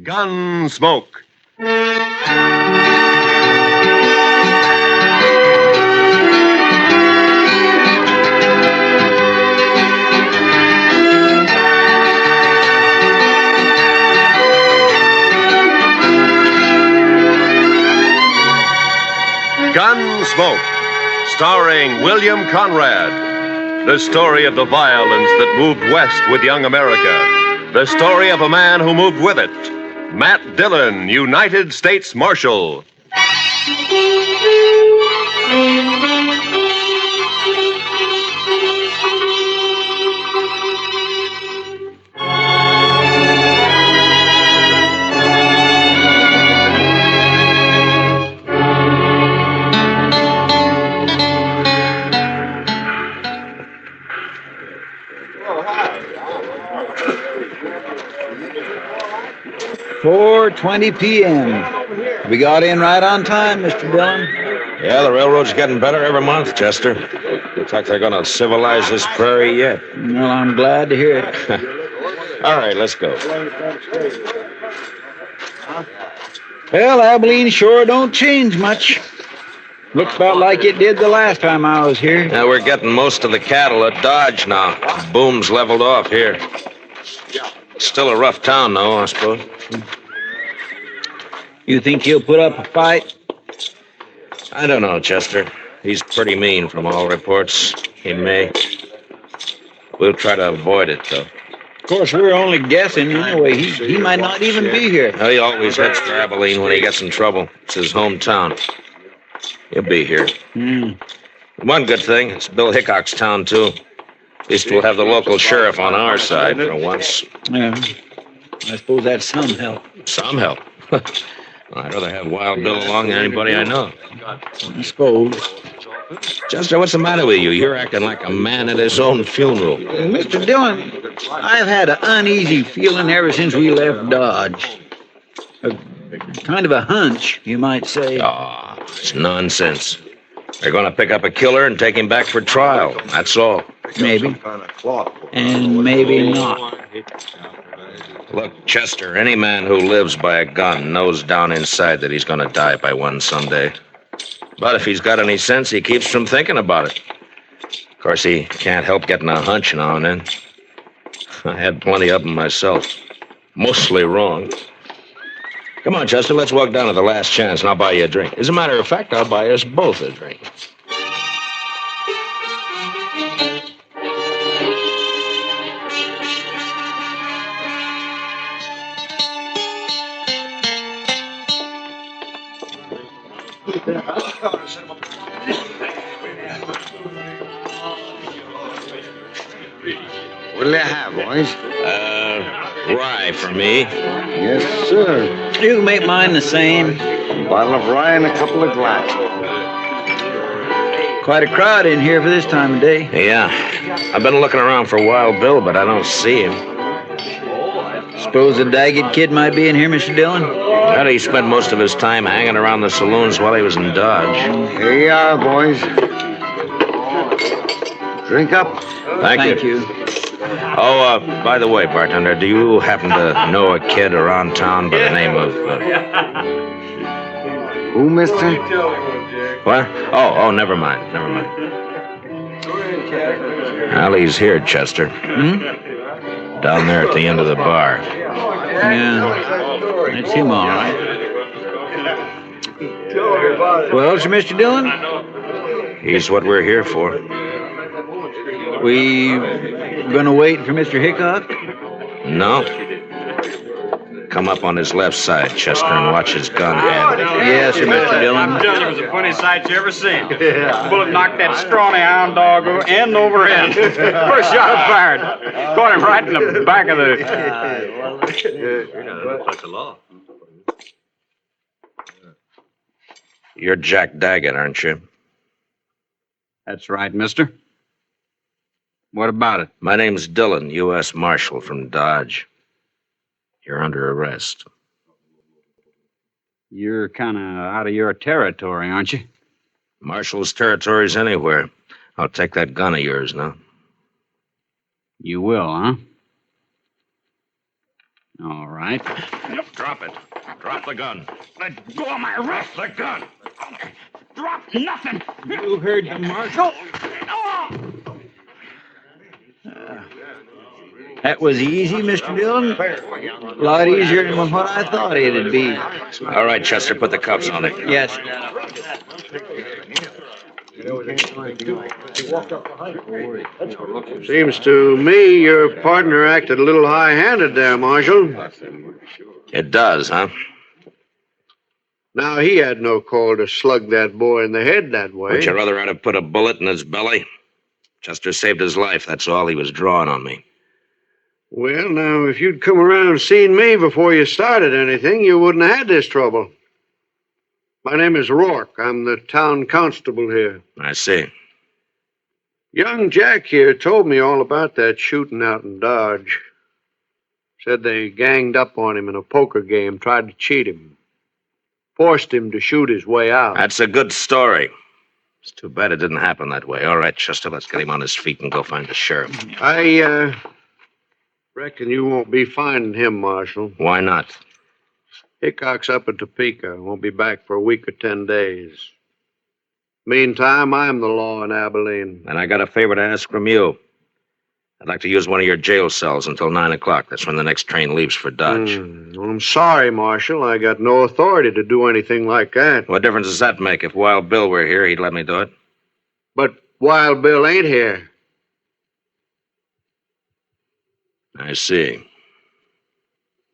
Gunsmoke. Gunsmoke, starring William Conrad. The story of the violence that moved west with young America. The story of a man who moved with it. Matt Dillon, United States Marshal. "4:20 p.m. We got in right on time, Mr. Dillon. Yeah, the railroad's getting better every month, Chester. Looks like they're going to civilize this prairie yet. Well, I'm glad to hear it. All right, let's go. Well, Abilene sure don't change much. Looks about like it did the last time I was here. Now, we're getting most of the cattle at Dodge now. Boom's leveled off here. Still a rough town, though, I suppose. You think he'll put up a fight? I don't know, Chester. He's pretty mean from all reports. He may. We'll try to avoid it, though. Of course, we're only guessing anyway. He might not even be here. Well, he always heads for Abilene when he gets in trouble. It's his hometown. He'll be here. One good thing, it's Bill Hickok's town, too. At least we'll have the local sheriff on our side for once. Yeah, I suppose that's some help. Some help. I'd rather have Wild Bill along than anybody I know. I suppose. Chester, what's the matter with you? You're acting like a man at his own funeral. Mr. Dillon, I've had an uneasy feeling ever since we left Dodge. Kind of a hunch, you might say. Ah, it's nonsense. They're going to pick up a killer and take him back for trial. That's all. Maybe. And maybe not. Look, Chester, any man who lives by a gun knows down inside that he's going to die by one someday. But if he's got any sense, he keeps from thinking about it. Of course, he can't help getting a hunch now and then. I had plenty of them myself. Mostly wrong. Come on, Chester, let's walk down to the Last Chance and I'll buy you a drink. As a matter of fact, I'll buy us both a drink. What'll you have, boys? Rye for me. Yes, sir. You can make mine the same. A bottle of rye and a couple of glasses. Quite a crowd in here for this time of day. Yeah. I've been looking around for Wild Bill, but I don't see him. Suppose the Daggett kid might be in here, Mr. Dillon? How did he spend most of his time hanging around the saloons while he was in Dodge? Here you are, boys. Drink up. Thank you. Oh, by the way, bartender, do you happen to know a kid around town by the name of... Who, mister? What? Oh, never mind. Well, he's here, Chester. Down there at the end of the bar. Yeah, that's him, all right. Well, sir, Mr. Dillon? He's what we're here for. We gonna wait for Mr. Hickok? No. Come up on his left side, Chester, and watch his gun handle. Yes, sir, Mr. Dillon. I'm telling you, it was the funniest sight you ever seen. The bullet knocked that scrawny hound dog end over end. First shot I fired. Caught him right in the back of the... You're Jack Daggett, aren't you? That's right, mister. What about it? My name's Dillon, U.S. Marshal from Dodge. You're under arrest. You're kind of out of your territory, aren't you? Marshal's territory's anywhere. I'll take that gun of yours now. You will, huh? All right. Drop it. Drop the gun. Let go of my wrist. The gun. Drop nothing. You heard the marshal. That was easy, Mr. Dillon. A lot easier than what I thought it'd be. All right, Chester, put the cuffs on it. Yes. Seems to me your partner acted a little high-handed there, Marshal. It does, huh? Now, he had no call to slug that boy in the head that way. Would you rather I'd have put a bullet in his belly? Chester saved his life. That's all. He was drawing on me. Well, now, if you'd come around and seen me before you started anything, you wouldn't have had this trouble. My name is Rourke. I'm the town constable here. I see. Young Jack here told me all about that shooting out in Dodge. Said they ganged up on him in a poker game, tried to cheat him. Forced him to shoot his way out. That's a good story. It's too bad it didn't happen that way. All right, Chester, let's get him on his feet and go find the sheriff. I reckon you won't be finding him, Marshal. Why not? Hickok's up at Topeka. Won't be back for a week or 10 days. Meantime, I'm the law in Abilene. And I got a favor to ask from you. I'd like to use one of your jail cells until 9 o'clock. That's when the next train leaves for Dodge. Well, I'm sorry, Marshal. I got no authority to do anything like that. What difference does that make? If Wild Bill were here, he'd let me do it. But Wild Bill ain't here. I see.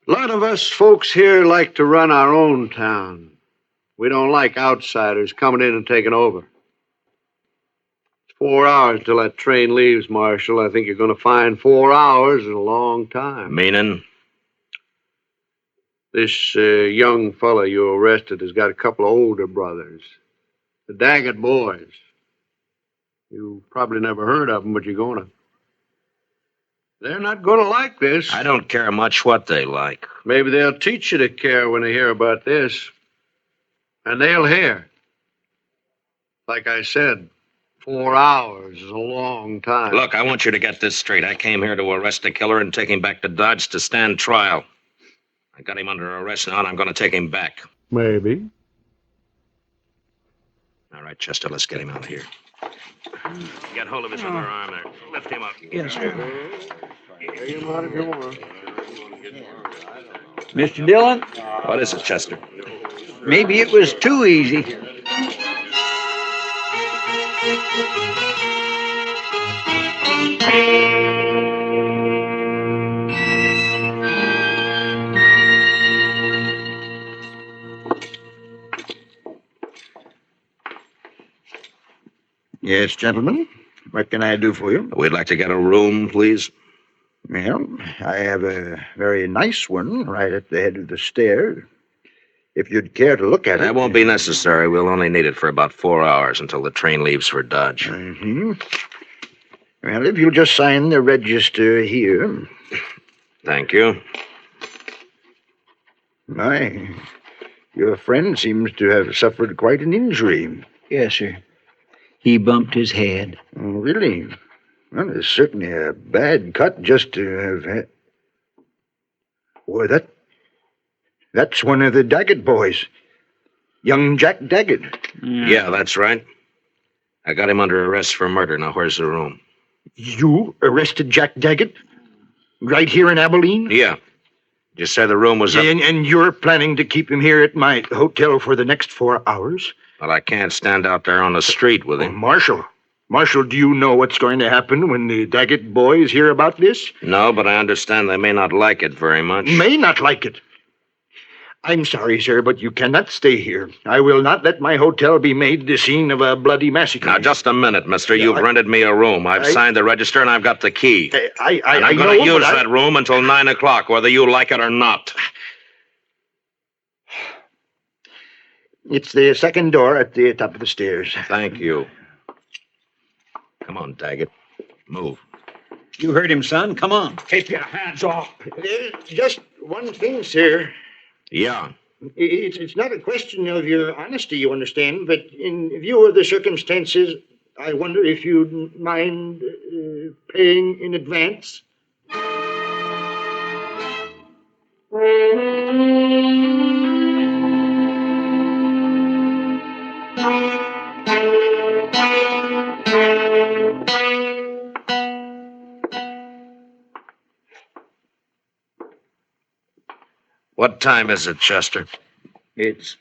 A lot of us folks here like to run our own town. We don't like outsiders coming in and taking over. It's 4 hours till that train leaves, Marshal. I think you're going to find 4 hours is a long time. Meaning? This young fella you arrested has got a couple of older brothers. The Daggett boys. You probably never heard of them, but you're going to. They're not going to like this. I don't care much what they like. Maybe they'll teach you to care when they hear about this. And they'll hear. Like I said, 4 hours is a long time. Look, I want you to get this straight. I came here to arrest the killer and take him back to Dodge to stand trial. I got him under arrest now, and I'm going to take him back. Maybe. All right, Chester, let's get him out of here. Get hold of his other arm there. Lift him up. Yes, sir. Take him out if you want. Mr. Dillon, What is it, Chester? maybe it was too easy. Yes, gentlemen. What can I do for you? We'd like to get a room, please. Well, I have a very nice one right at the head of the stairs. If you'd care to look at it. That won't be necessary. We'll only need it for about 4 hours until the train leaves for Dodge. Mm-hmm. Well, if you'll just sign the register here. Thank you. Your friend seems to have suffered quite an injury. Yes, sir. He bumped his head. Oh, really? Well, it's certainly a bad cut just to have had. Why, that's one of the Daggett boys. Young Jack Daggett. Yeah, that's right. I got him under arrest for murder. Now, where's the room? You arrested Jack Daggett? Right here in Abilene? Yeah. Did you say the room was up? And you're planning to keep him here at my hotel for the next 4 hours? Well, I can't stand out there on the street with him. Marshal, do you know what's going to happen when the Daggett boys hear about this? No, but I understand they may not like it very much. May not like it. I'm sorry, sir, but you cannot stay here. I will not let my hotel be made the scene of a bloody massacre. Now, just a minute, mister. You've rented me a room. I've signed the register, and I've got the key. And I'm going to use that room until 9 o'clock, whether you like it or not. It's the second door at the top of the stairs. Thank you. Come on, Daggett. Move. You heard him, son. Come on. Keep your hands off. There's just one thing, sir. Yeah. It's not a question of your honesty, you understand, but in view of the circumstances, I wonder if you'd mind paying in advance. What time is it, Chester? It's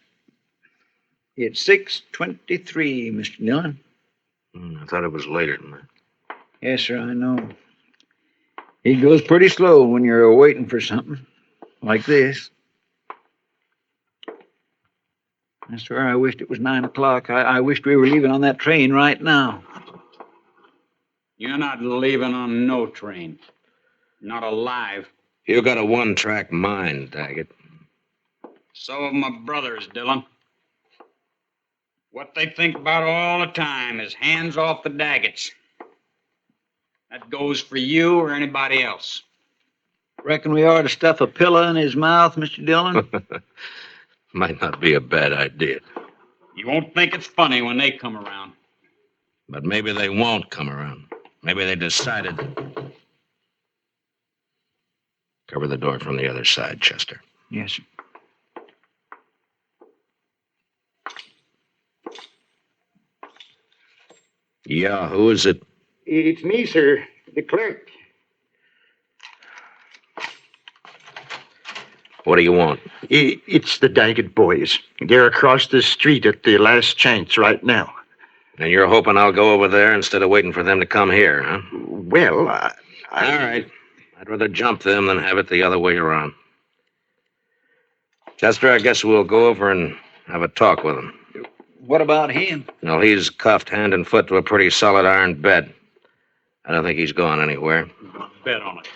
6:23, Mr. Dillon. I thought it was later than that. Yes, sir, I know. He goes pretty slow when you're waiting for something like this. I swear I wished it was 9 o'clock. I wished we were leaving on that train right now. You're not leaving on no train. Not alive. You got a one-track mind, Daggett. So have my brothers, Dillon. What they think about all the time is hands off the Daggets. That goes for you or anybody else. Reckon we ought to stuff a pillow in his mouth, Mr. Dillon? Might not be a bad idea. You won't think it's funny when they come around. But maybe they won't come around. Maybe they decided. Cover the door from the other side, Chester. Yes, sir. Yeah, who is it? It's me, sir, the clerk. What do you want? It's the Daggett boys. They're across the street at the last chance right now. And you're hoping I'll go over there instead of waiting for them to come here, huh? Well, All right. I'd rather jump them than have it the other way around. Chester, I guess we'll go over and have a talk with him. What about him? No, he's cuffed hand and foot to a pretty solid iron bed. I don't think he's going anywhere. Bet on it.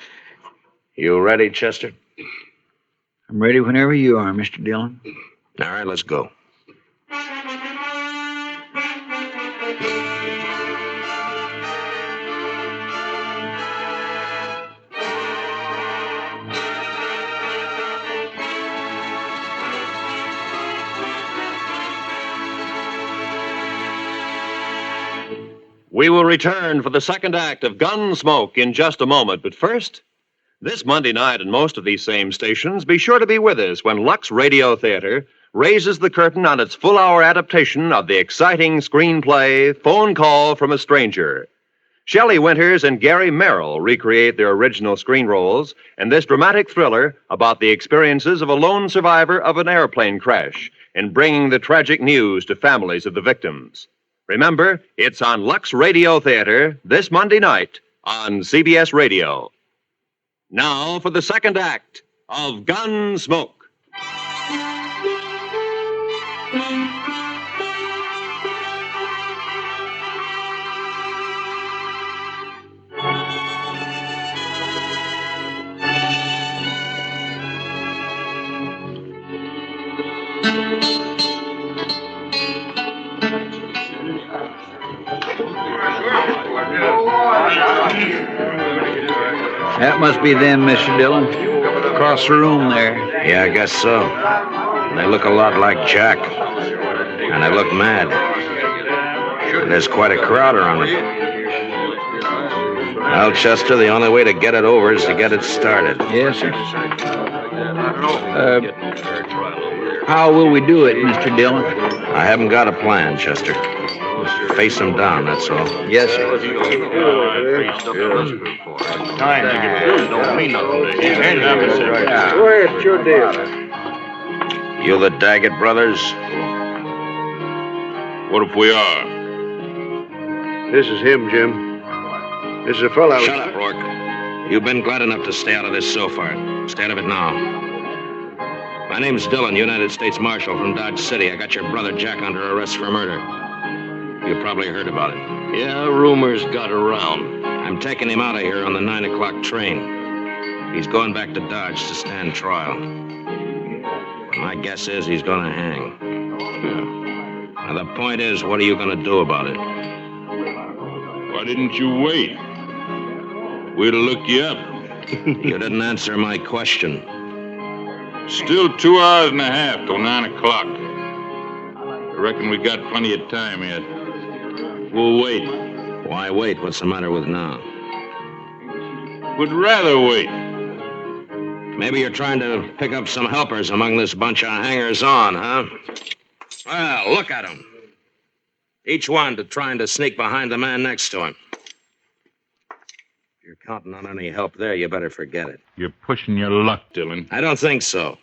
You ready, Chester? I'm ready whenever you are, Mr. Dillon. All right, let's go. We will return for the second act of Gunsmoke in just a moment, but first, this Monday night on most of these same stations, be sure to be with us when Lux Radio Theater raises the curtain on its full-hour adaptation of the exciting screenplay Phone Call from a Stranger. Shelley Winters and Gary Merrill recreate their original screen roles in this dramatic thriller about the experiences of a lone survivor of an airplane crash in bringing the tragic news to families of the victims. Remember, it's on Lux Radio Theater this Monday night on CBS Radio. Now for the second act of Gunsmoke. That must be them, Mr. Dillon. Across the room there. Yeah, I guess so. They look a lot like Jack. And they look mad. There's quite a crowd around them. Well, Chester, the only way to get it over is to get it started. Yes, sir. How will we do it, Mr. Dillon? I haven't got a plan, Chester. Face them down, that's all. Yes, sir. Don't mean nothing to him. Go ahead, it's your deal. You the Daggett brothers? What if we are? This is him, Jim. This is a fellow. Shut up, Rourke. You've been glad enough to stay out of this so far. Stay out of it now. My name's Dillon, United States Marshal from Dodge City. I got your brother Jack under arrest for murder. You probably heard about it. Yeah, rumors got around. I'm taking him out of here on the 9 o'clock train. He's going back to Dodge to stand trial. My guess is he's going to hang. Now, the point is, what are you going to do about it? Why didn't you wait? We'd have looked you up. You didn't answer my question. Still 2 hours and a half till 9 o'clock. I reckon we got plenty of time yet. We'll wait. Why wait? What's the matter with now? Would rather wait. Maybe you're trying to pick up some helpers among this bunch of hangers-on, huh? Well, look at them. Each one trying to sneak behind the man next to him. If you're counting on any help there, you better forget it. You're pushing your luck, Dillon. I don't think so.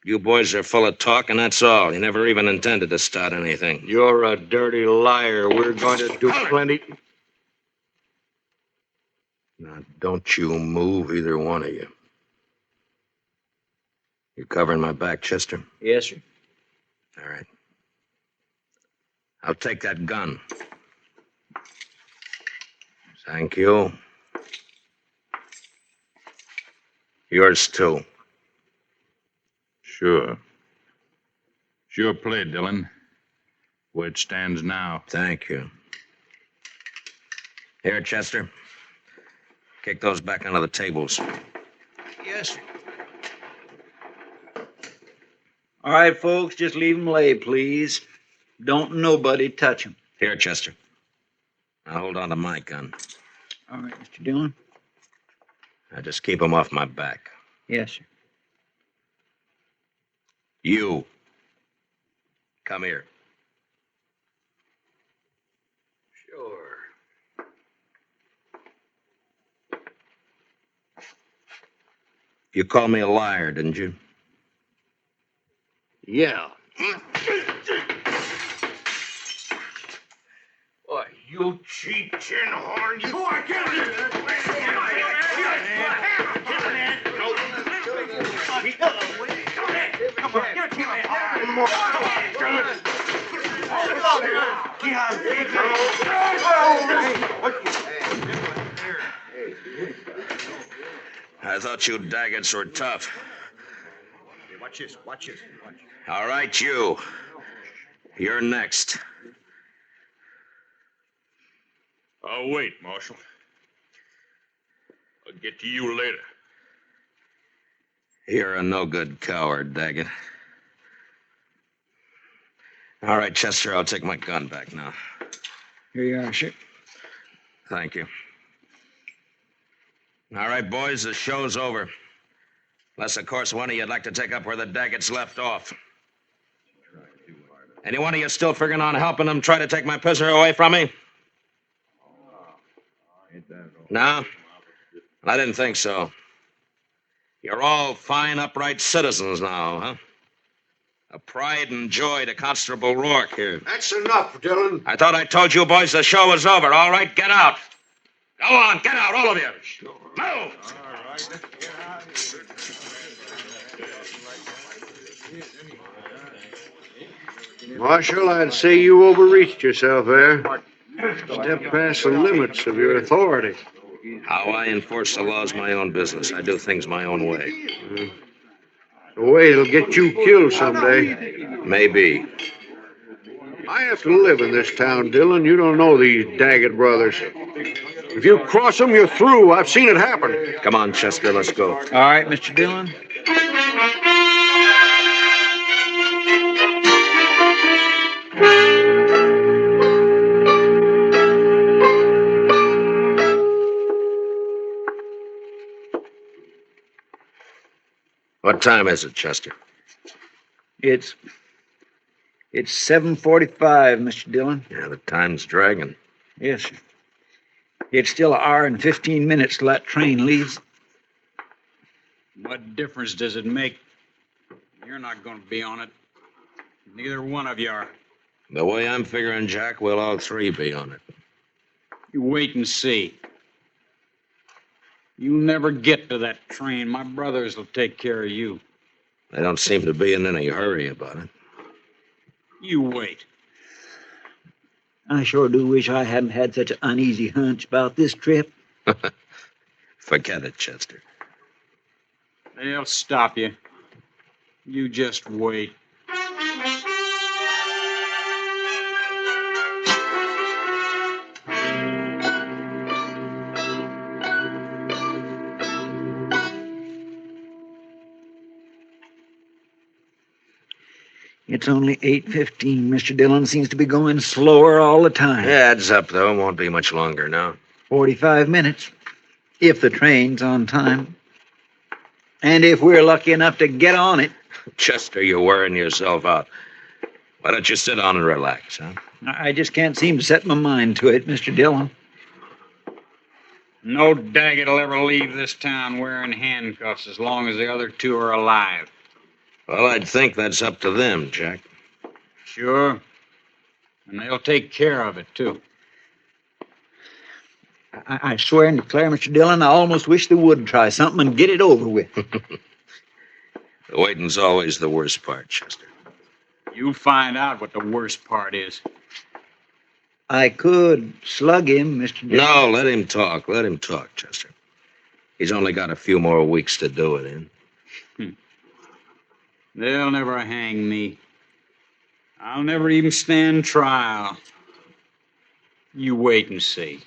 You boys are full of talk, and that's all. You never even intended to start anything. You're a dirty liar. We're going to do plenty. Now, don't you move, either one of you. You covering my back, Chester? Yes, sir. All right. I'll take that gun. Thank you. Yours, too. Sure. Sure play, Dillon. Where it stands now. Thank you. Here, Chester. Kick those back under the tables. Yes, sir. All right, folks, just leave them lay, please. Don't nobody touch them. Here, Chester. Now hold on to my gun. All right, Mr. Dillon. Now just keep them off my back. Yes, sir. You. Come here. Sure. You called me a liar, didn't you? Yeah. Boy, you cheap tin horn, you... I I thought you Daggetts were tough. Watch this, watch this. All right, you. You're next. I'll wait, Marshal. I'll get to you later. You're a no-good coward, Daggett. All right, Chester, I'll take my gun back now. Here you are, sir. Thank you. All right, boys, the show's over. Unless, of course, one of you'd like to take up where the Daggetts left off. Any one of you still figuring on helping them try to take my prisoner away from me? No? I didn't think so. You're all fine, upright citizens now, huh? A pride and joy to Constable Rourke here. That's enough, Dillon. I thought I told you boys the show was over. All right, get out. Go on, get out, all of you. Move! Marshal, I'd say you overreached yourself there. Stepped past the limits of your authority. How I enforce the law's my own business. I do things my own way. The way it'll get you killed someday. Maybe. I have to live in this town, Dillon. You don't know these Daggett brothers. If you cross them, you're through. I've seen it happen. Come on, Chester, let's go. All right, Mr. Dillon. What time is it, Chester? It's 7:45, Mr. Dillon. Yeah, the time's dragging. Yes, sir. It's still an hour and 15 minutes till that train leaves. What difference does it make? You're not going to be on it. Neither one of you are. The way I'm figuring, Jack, we'll all three be on it. You wait and see. You'll never get to that train. My brothers will take care of you. They don't seem to be in any hurry about it. You wait. I sure do wish I hadn't had such an uneasy hunch about this trip. Forget it, Chester. They'll stop you. You just wait. It's only 8:15. Mr. Dillon seems to be going slower all the time. Yeah, heads up, though. It won't be much longer now. 45 minutes, if the train's on time. And if we're lucky enough to get on it. Chester, you're wearing yourself out. Why don't you sit down and relax, huh? I just can't seem to set my mind to it, Mr. Dillon. No Daggett will ever leave this town wearing handcuffs as long as the other two are alive. Well, I'd think that's up to them, Jack. Sure. And they'll take care of it, too. I swear and declare, Mr. Dillon, I almost wish they would try something and get it over with. The waiting's always the worst part, Chester. You'll find out what the worst part is. I could slug him, Mr. Dillon. No, let him talk. Let him talk, Chester. He's only got a few more weeks to do it in. They'll never hang me. I'll never even stand trial. You wait and see.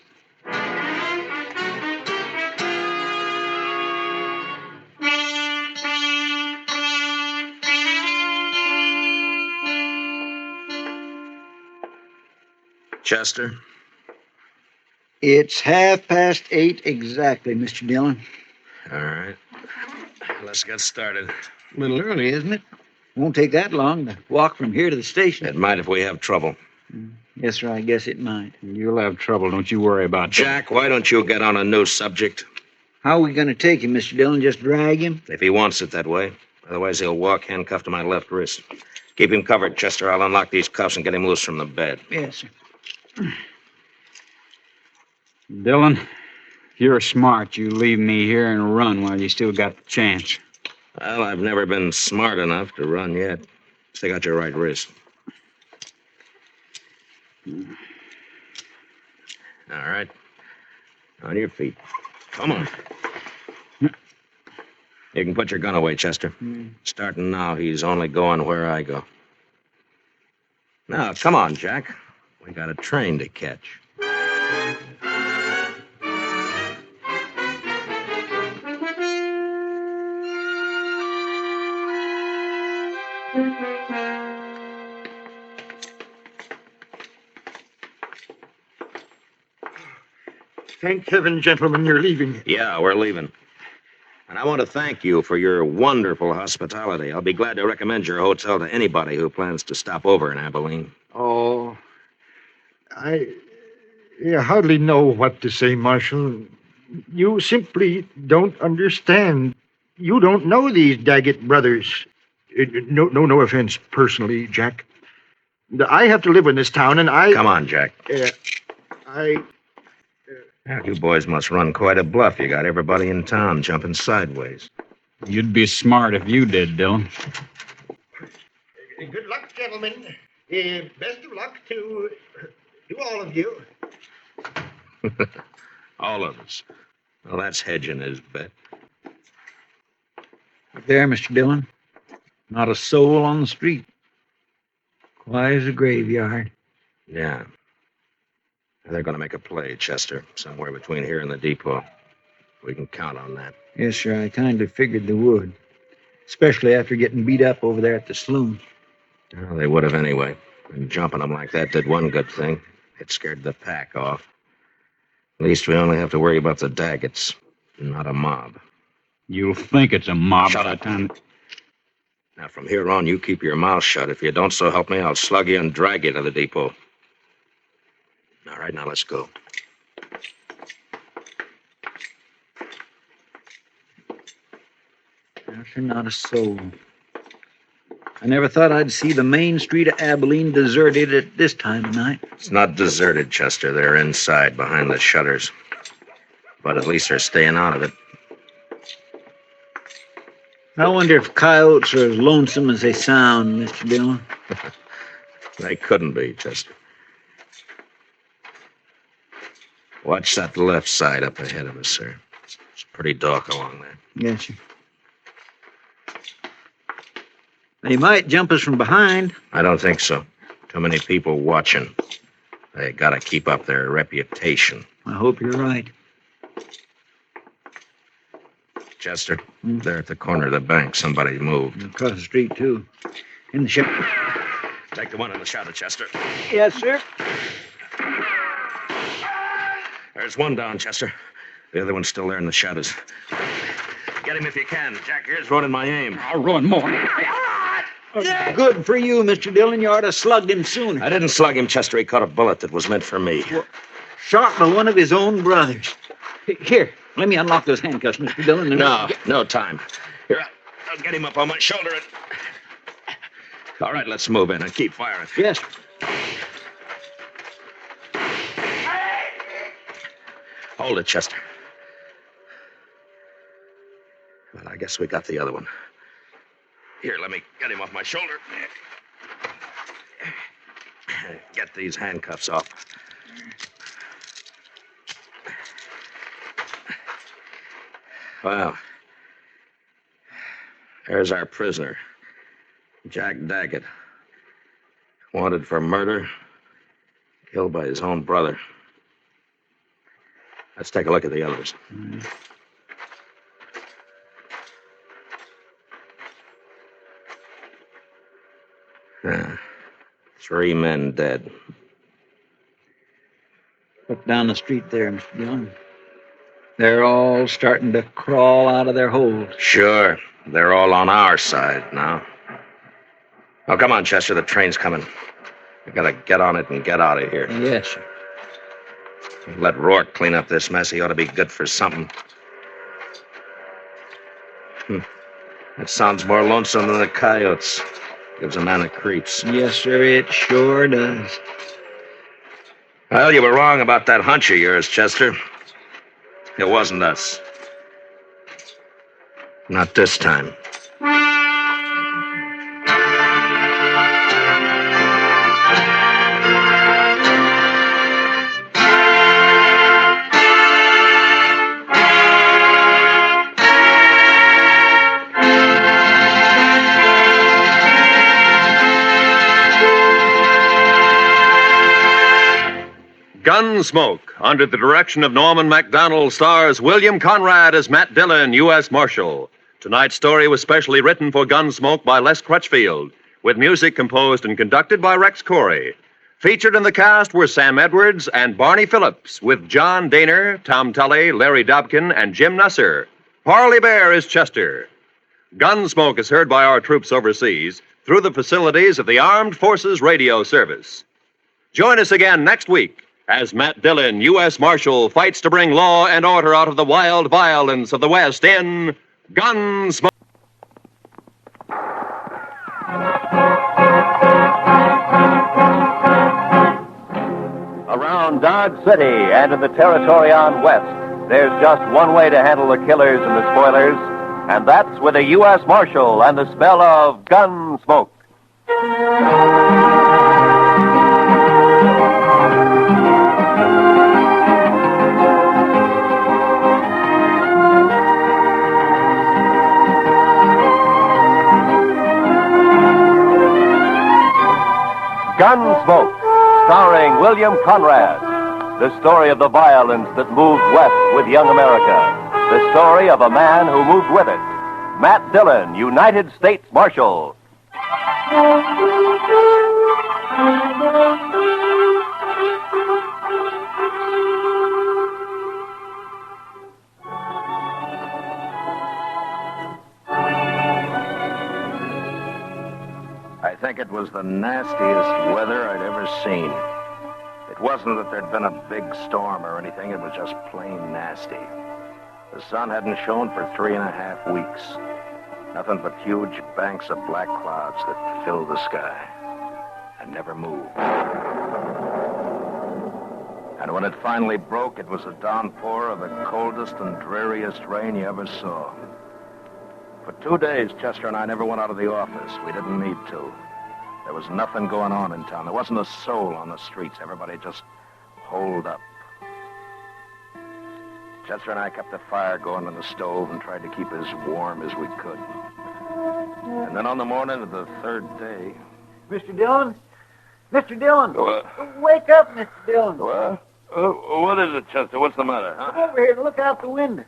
Chester? It's 8:30 exactly, Mr. Dillon. All right. Let's get started. A little early, isn't it? Won't take that long to walk from here to the station. It might if we have trouble. Yes, sir, I guess it might. You'll have trouble, don't you worry about that. Jack, why don't you get on a new subject? How are we going to take him, Mr. Dillon? Just drag him? If he wants it that way. Otherwise, he'll walk handcuffed to my left wrist. Keep him covered, Chester. I'll unlock these cuffs and get him loose from the bed. Yes, sir. Dillon, if you're smart, you leave me here and run while you still got the chance. Well, I've never been smart enough to run yet. Stick out your right wrist. All right. On your feet. Come on. You can put your gun away, Chester. Starting now, he's only going where I go. Now, come on, Jack. We got a train to catch. Thank heaven, gentlemen, you're leaving. Yeah, we're leaving. And I want to thank you for your wonderful hospitality. I'll be glad to recommend your hotel to anybody who plans to stop over in Abilene. Oh, I hardly know what to say, Marshal. You simply don't understand. You don't know these Daggett brothers. No offense personally, Jack. I have to live in this town, and I... Come on, Jack. Yeah, You boys must run quite a bluff. You got everybody in town jumping sideways. You'd be smart if you did, Dillon. Good luck, gentlemen. Best of luck to all of you. All of us. Well, that's hedging his bet. There, Mr. Dillon. Not a soul on the street. Quiet as a graveyard. Yeah. They're going to make a play, Chester, somewhere between here and the depot. We can count on that. Yes, sir, I kind of figured they would. Especially after getting beat up over there at the saloon. Well, they would have anyway. And jumping them like that did one good thing. It scared the pack off. At least we only have to worry about the Daggets, not a mob. You'll think it's a mob Shut by up. the time... Now, from here on, you keep your mouth shut. If you don't, so help me, I'll slug you and drag you to the depot. All right, now let's go. No, sir, not a soul. I never thought I'd see the main street of Abilene deserted at this time of night. It's not deserted, Chester. They're inside, behind the shutters. But at least they're staying out of it. I wonder if coyotes are as lonesome as they sound, Mr. Dillon. They couldn't be, Chester. Watch that left side up ahead of us, sir. It's pretty dark along there. Yes, sir. They might jump us from behind. I don't think so. Too many people watching. They gotta keep up their reputation. I hope you're right. Chester, there at the corner of the bank, somebody moved. Across the street, too. In the shop. Take the one in the shadow, Chester. Yes, sir. There's one down, Chester. The other one's still there in the shadows. Get him if you can. Jack here's ruining my aim. I'll ruin more. Good for you, Mr. Dillon. You ought to have slugged him sooner. I didn't slug him, Chester. He caught a bullet that was meant for me. Shot by one of his own brothers. Here, let me unlock those handcuffs, Mr. Dillon. No time. Here, I'll get him up on my shoulder. All right, let's move in and keep firing. Yes. Hold it, Chester. Well, I guess we got the other one. Here, let me get him off my shoulder. Get these handcuffs off. Well, there's our prisoner, Jack Daggett. Wanted for murder, killed by his own brother. Let's take a look at the others. Three men dead. Look down the street there, Mr. Dillon. They're all starting to crawl out of their holes. Sure. They're all on our side now. Oh, come on, Chester. The train's coming. We gotta get on it and get out of here. Yes, sir. Let Rourke clean up this mess. He ought to be good for something. That sounds more lonesome than the coyotes. Gives a man the creeps. Yes, sir, it sure does. Well, you were wrong about that hunch of yours, Chester. It wasn't us. Not this time. Gunsmoke, under the direction of Norman MacDonald, stars William Conrad as Matt Dillon, U.S. Marshal. Tonight's story was specially written for Gunsmoke by Les Crutchfield, with music composed and conducted by Rex Corey. Featured in the cast were Sam Edwards and Barney Phillips, with John Daner, Tom Tully, Larry Dobkin, and Jim Nusser. Parley Bear is Chester. Gunsmoke is heard by our troops overseas through the facilities of the Armed Forces Radio Service. Join us again next week as Matt Dillon, U.S. Marshal, fights to bring law and order out of the wild violence of the West in Gunsmoke. Around Dodge City and in the territory on West, there's just one way to handle the killers and the spoilers, and that's with a U.S. Marshal and the smell of Gunsmoke. Gunsmoke, starring William Conrad. The story of the violence that moved west with young America. The story of a man who moved with it. Matt Dillon, United States Marshal. I think it was the nastiest weather I'd ever seen. It wasn't that there'd been a big storm or anything. It was just plain nasty. The sun hadn't shone for 3.5 weeks. Nothing but huge banks of black clouds that filled the sky and never moved. And when it finally broke, it was a downpour of the coldest and dreariest rain you ever saw. For 2 days, Chester and I never went out of the office. We didn't need to. There was nothing going on in town. There wasn't a soul on the streets. Everybody just holed up. Chester and I kept the fire going on the stove and tried to keep as warm as we could. And then on the morning of the third day... Mr. Dillon? Mr. Dillon! What? Wake up, Mr. Dillon. What? What is it, Chester? What's the matter, huh? Come over here and look out the window.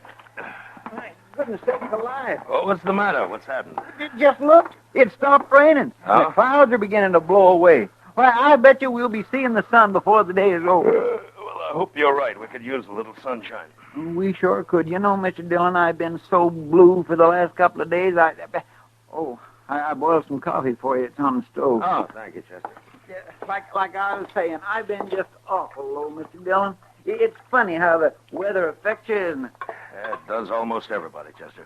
My goodness sakes alive. Oh, what's the matter? What's happened? Just look. It stopped raining. Huh? The clouds are beginning to blow away. Why, I bet you we'll be seeing the sun before the day is over. Well, I hope you're right. We could use a little sunshine. We sure could. You know, Mr. Dillon, I've been so blue for the last couple of days. I boiled some coffee for you. It's on the stove. Oh, thank you, Chester. Yeah, like I was saying, I've been just awful low, Mr. Dillon. It's funny how the weather affects you, isn't it? Yeah, it does almost everybody, Chester.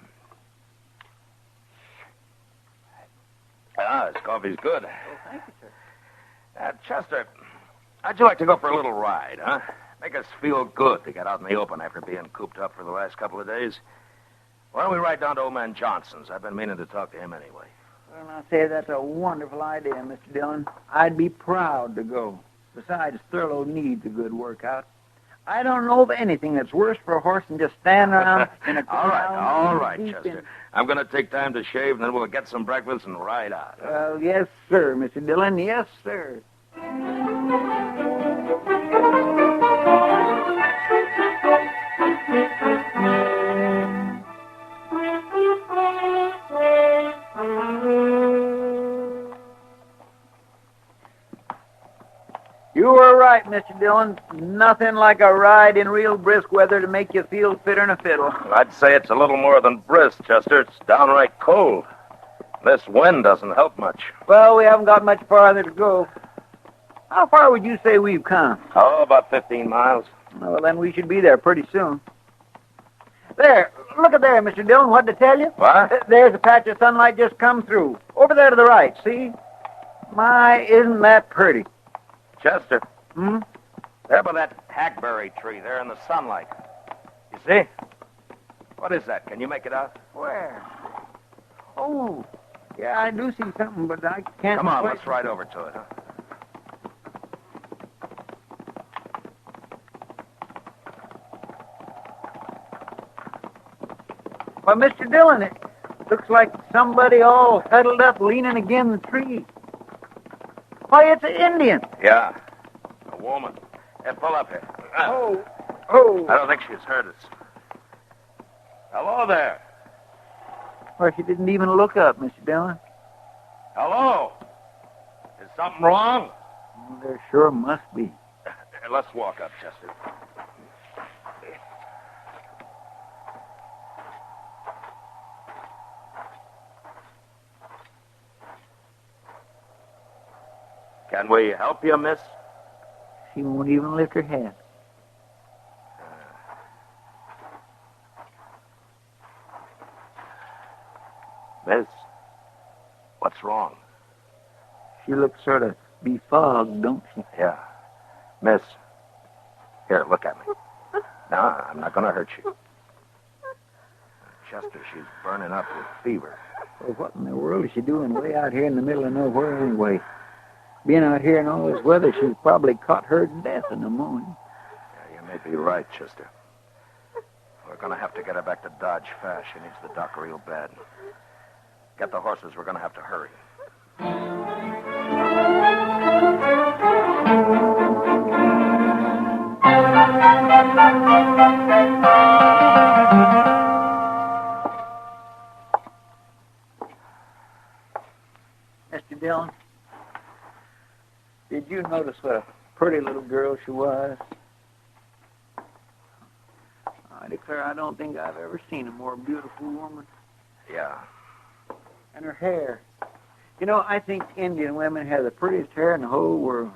This coffee's good. Oh, thank you, sir. Chester, how'd you like to go for a little ride, huh? Make us feel good to get out in the open after being cooped up for the last couple of days. Why don't we ride down to old man Johnson's? I've been meaning to talk to him anyway. Well, I'll say that's a wonderful idea, Mr. Dillon. I'd be proud to go. Besides, Thurlow needs a good workout. I don't know of anything that's worse for a horse than just standing around in a crowd. All right, Chester. I'm going to take time to shave, and then we'll get some breakfast and ride out. Well, yes, sir, Mr. Dillon. Yes, sir. You were right, Mr. Dillon. Nothing like a ride in real brisk weather to make you feel fitter than a fiddle. I'd say it's a little more than brisk, Chester. It's downright cold. This wind doesn't help much. Well, we haven't got much farther to go. How far would you say we've come? Oh, about 15 miles. Well, then we should be there pretty soon. There, look at there, Mr. Dillon. What to tell you? What? There's a patch of sunlight just come through. Over there to the right, see? My, isn't that pretty? Chester. Hmm? There by that hackberry tree there in the sunlight. You see? What is that? Can you make it out? Where? Oh, yeah, I do see something, but I can't... Come on, quite- let's ride over to it, huh? Well, Mr. Dillon, it looks like somebody all huddled up leaning against the tree. Why, it's an Indian. Yeah. A woman. Hey, pull up here. Oh. I don't think she's heard us. Hello there. Well, she didn't even look up, Mr. Dillon. Hello. Is something wrong? Well, there sure must be. Let's walk up, Chester. Can we help you, miss? She won't even lift her head. Miss, what's wrong? She looks sort of befogged, don't she? Yeah. Miss, here, look at me. No, I'm not going to hurt you. Chester, she's burning up with fever. Well, what in the world is she doing way out here in the middle of nowhere anyway? Being out here in all this weather, she's probably caught her death in the morning. Yeah, you may be right, Chester. We're going to have to get her back to Dodge fast. She needs the doc real bad. Get the horses. We're going to have to hurry. Mr. Dillon, did you notice what a pretty little girl she was? I declare I don't think I've ever seen a more beautiful woman. Yeah. And her hair. You know, I think Indian women have the prettiest hair in the whole world.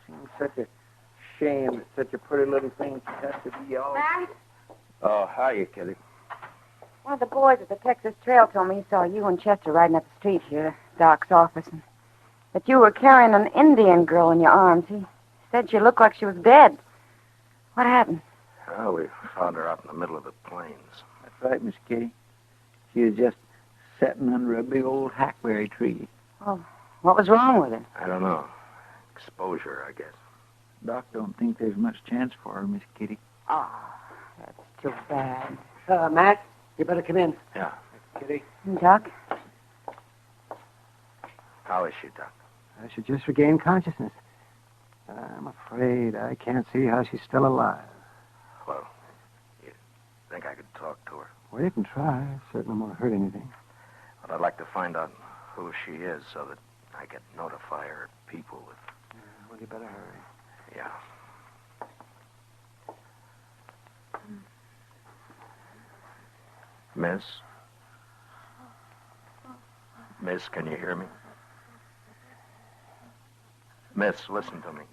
Seems such a shame that such a pretty little thing has to be all... Matt? Oh, hiya, Kitty. One of the boys at the Texas Trail told me he saw you and Chester riding up the street here, Doc's office, and that you were carrying an Indian girl in your arms. He said she looked like she was dead. What happened? Oh, we found her out in the middle of the plains. That's right, Miss Kitty. She was just sitting under a big old hackberry tree. Oh, what was wrong with her? I don't know. Exposure, I guess. Doc don't think there's much chance for her, Miss Kitty. Oh, that's too bad. Matt, you better come in. Yeah. Kitty. Doc? How is she, Doc? She just regained consciousness. I'm afraid I can't see how she's still alive. Well, you think I could talk to her? Well, you can try. Certainly won't hurt anything. But I'd like to find out who she is so that I can notify her people if... Well, you better hurry. Yeah. Miss? Miss, can you hear me? Miss, listen to me.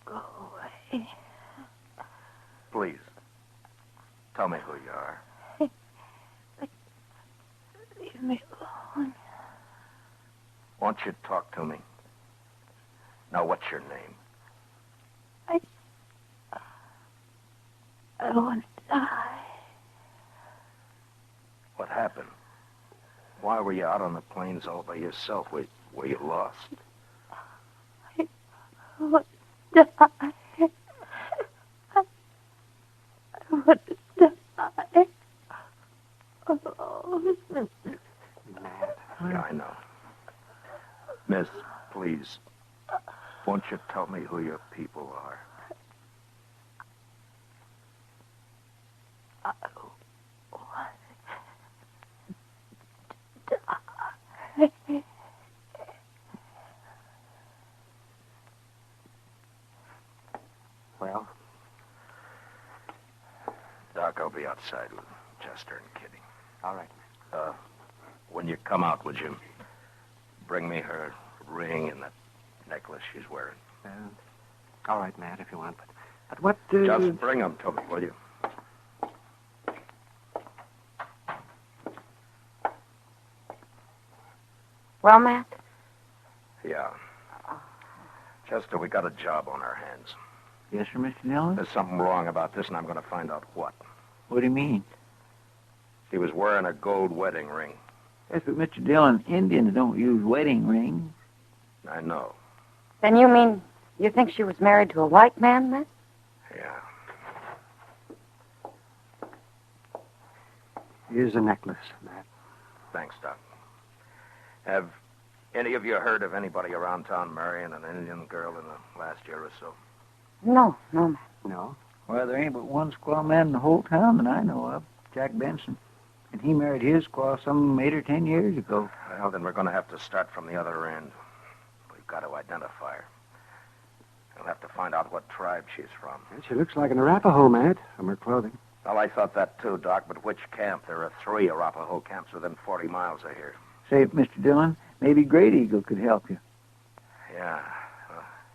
Go away. Please. Tell me who you are. Leave me alone. Won't you talk to me? Now, what's your name? I want to die. What happened? Why were you out on the plains all by yourself? Were you lost? I want to die. I want to die. Oh. Yeah, I know. Miss, please, won't you tell me who your people are? I want to die. Well? Doc, I'll be outside with Chester and Kitty. All right. When you come out, would you bring me her ring and that necklace she's wearing? All right, Matt, if you want. But what... Just bring them to me, will you? Well, Matt? Yeah. Chester, we got a job on our hands. Yes, sir, Mr. Dillon? There's something wrong about this, and I'm going to find out what. What do you mean? He was wearing a gold wedding ring. Yes, but Mr. Dillon, Indians don't use wedding rings. I know. Then you mean you think she was married to a white man, Matt? Yeah. Here's a necklace, Matt. Thanks, Doc. Have any of you heard of anybody around town marrying an Indian girl in the last year or so? No, Matt. No? Well, there ain't but one squaw man in the whole town that I know of, Jack Benson. And he married his squaw some 8 or 10 years ago. Well, then we're going to have to start from the other end. We've got to identify her. We'll have to find out what tribe she's from. And she looks like an Arapaho, Matt, from her clothing. Well, I thought that too, Doc, but which camp? There are 3 Arapaho camps within 40 miles of here. Say, Mr. Dillon, maybe Great Eagle could help you. Yeah.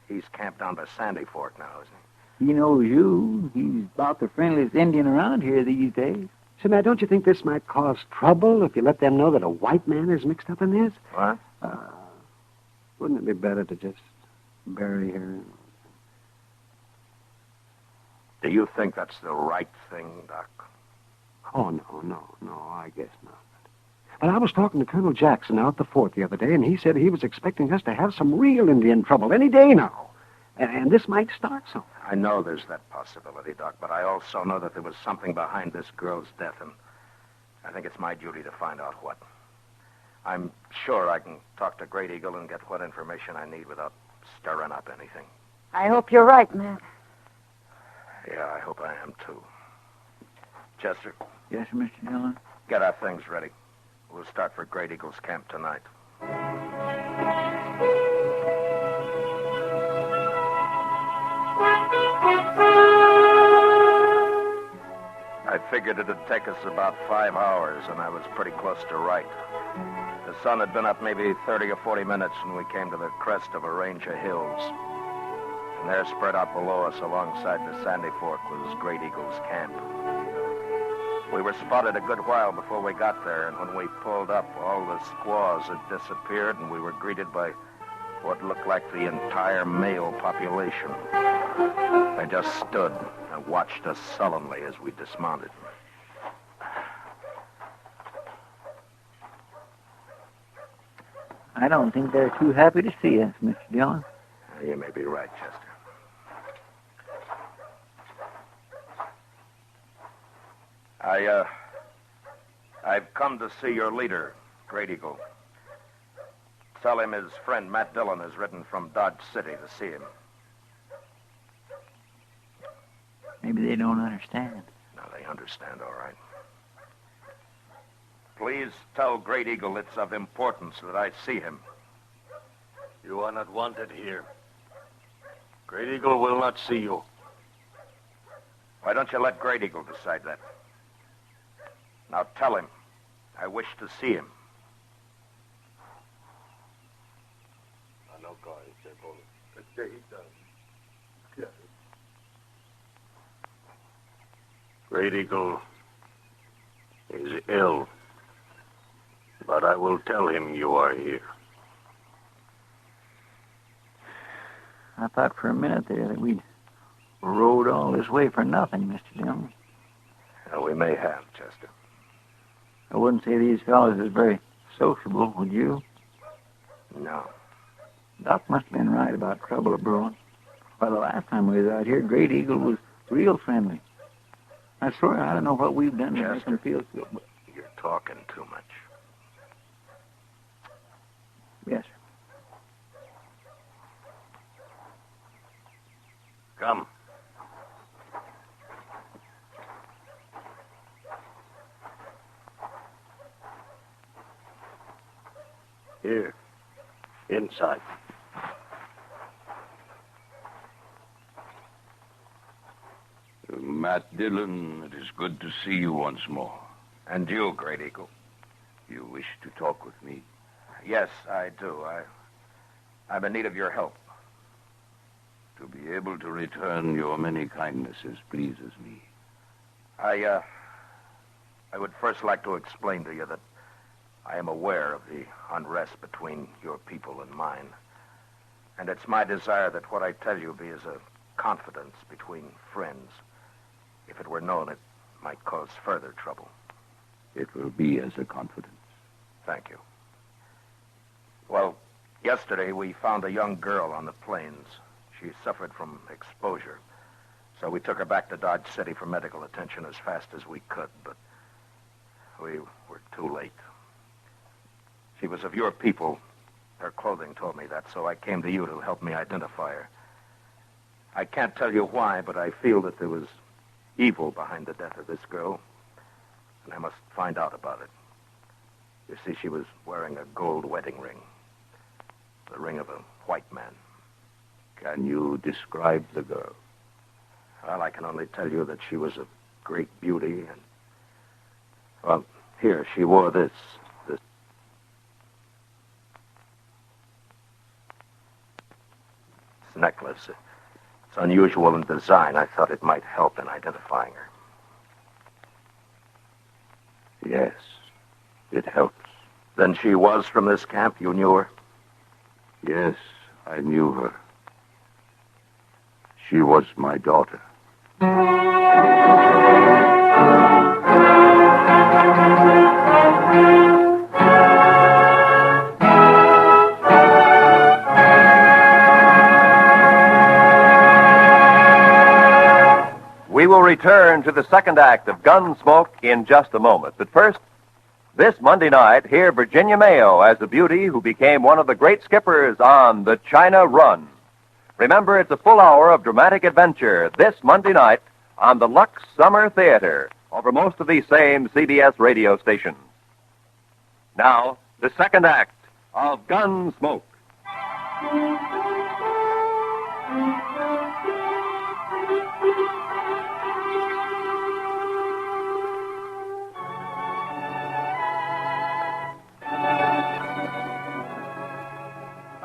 He's camped down by Sandy Fork now, isn't he? He knows you. He's about the friendliest Indian around here these days. Say, Matt, don't you think this might cause trouble if you let them know that a white man is mixed up in this? What? Wouldn't it be better to just bury her? Do you think that's the right thing, Doc? Oh, no, I guess not. But I was talking to Colonel Jackson out at the fort the other day, and he said he was expecting us to have some real Indian trouble any day now. And this might start something. I know there's that possibility, Doc, but I also know that there was something behind this girl's death, and I think it's my duty to find out what. I'm sure I can talk to Great Eagle and get what information I need without stirring up anything. I hope you're right, Matt. Yeah, I hope I am, too. Chester? Yes, Mr. Dillon? Get our things ready. We'll start for Great Eagle's camp tonight. I figured it'd take us about 5 hours, and I was pretty close to right. The sun had been up maybe 30 or 40 minutes when we came to the crest of a range of hills. And there, spread out below us alongside the Sandy Fork, was Great Eagle's camp. We were spotted a good while before we got there, and when we pulled up, all the squaws had disappeared, and we were greeted by what looked like the entire male population. They just stood and watched us sullenly as we dismounted. I don't think they're too happy to see us, Mr. Dillon. You may be right, Chester. I've come to see your leader, Great Eagle. Tell him his friend Matt Dillon has ridden from Dodge City to see him. Maybe they don't understand. No, they understand, all right. Please tell Great Eagle it's of importance that I see him. You are not wanted here. Great Eagle will not see you. Why don't you let Great Eagle decide that? Now tell him. I wish to see him. Great Eagle is ill, but I will tell him you are here. I thought for a minute there that we'd rode all this way for nothing, Mr. Dillon. We may have, Chester. I wouldn't say these fellows is very sociable, would you? No. Doc must have been right about trouble brewing. Why, the last time we was out here, Great Eagle was real friendly. I swear, I don't know what we've done to make him feel so. But... You're talking too much. Yes, sir. Come. Here. Inside. Matt Dillon, it is good to see you once more. And you, Great Eagle. You wish to talk with me? Yes, I do. I'm in need of your help. To be able to return your many kindnesses pleases me. I would first like to explain to you that I am aware of the unrest between your people and mine. And it's my desire that what I tell you be as a confidence between friends. If it were known, it might cause further trouble. It will be as a confidence. Thank you. Well, yesterday we found a young girl on the plains. She suffered from exposure. So we took her back to Dodge City for medical attention as fast as we could, but we were too late. She was of your people. Her clothing told me that, so I came to you to help me identify her. I can't tell you why, but I feel that there was evil behind the death of this girl, and I must find out about it. You see, she was wearing a gold wedding ring, the ring of a white man. Can you describe the girl? Well, I can only tell you that she was of great beauty, and, well, here, she wore this necklace. It's unusual in design. I thought it might help in identifying her. Yes, it helps. Then she was from this camp? You knew her? Yes, I knew her. She was my daughter. We will return to the second act of Gunsmoke in just a moment. But first, this Monday night, hear Virginia Mayo as the beauty who became one of the great skippers on the China Run. Remember, it's a full hour of dramatic adventure this Monday night on the Lux Summer Theater over most of these same CBS radio stations. Now, the second act of Gunsmoke.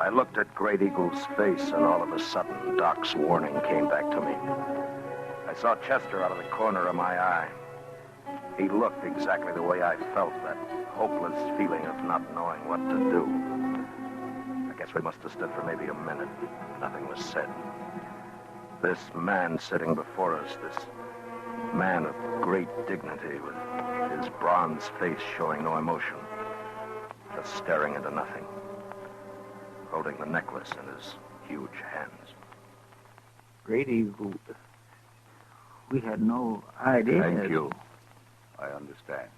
I looked at Great Eagle's face, and all of a sudden, Doc's warning came back to me. I saw Chester out of the corner of my eye. He looked exactly the way I felt, that hopeless feeling of not knowing what to do. I guess we must have stood for maybe a minute. Nothing was said. This man sitting before us, this man of great dignity, with his bronze face showing no emotion, just staring into nothing, holding the necklace in his huge hands. Great Eagle, we had no idea. Thank you. I understand.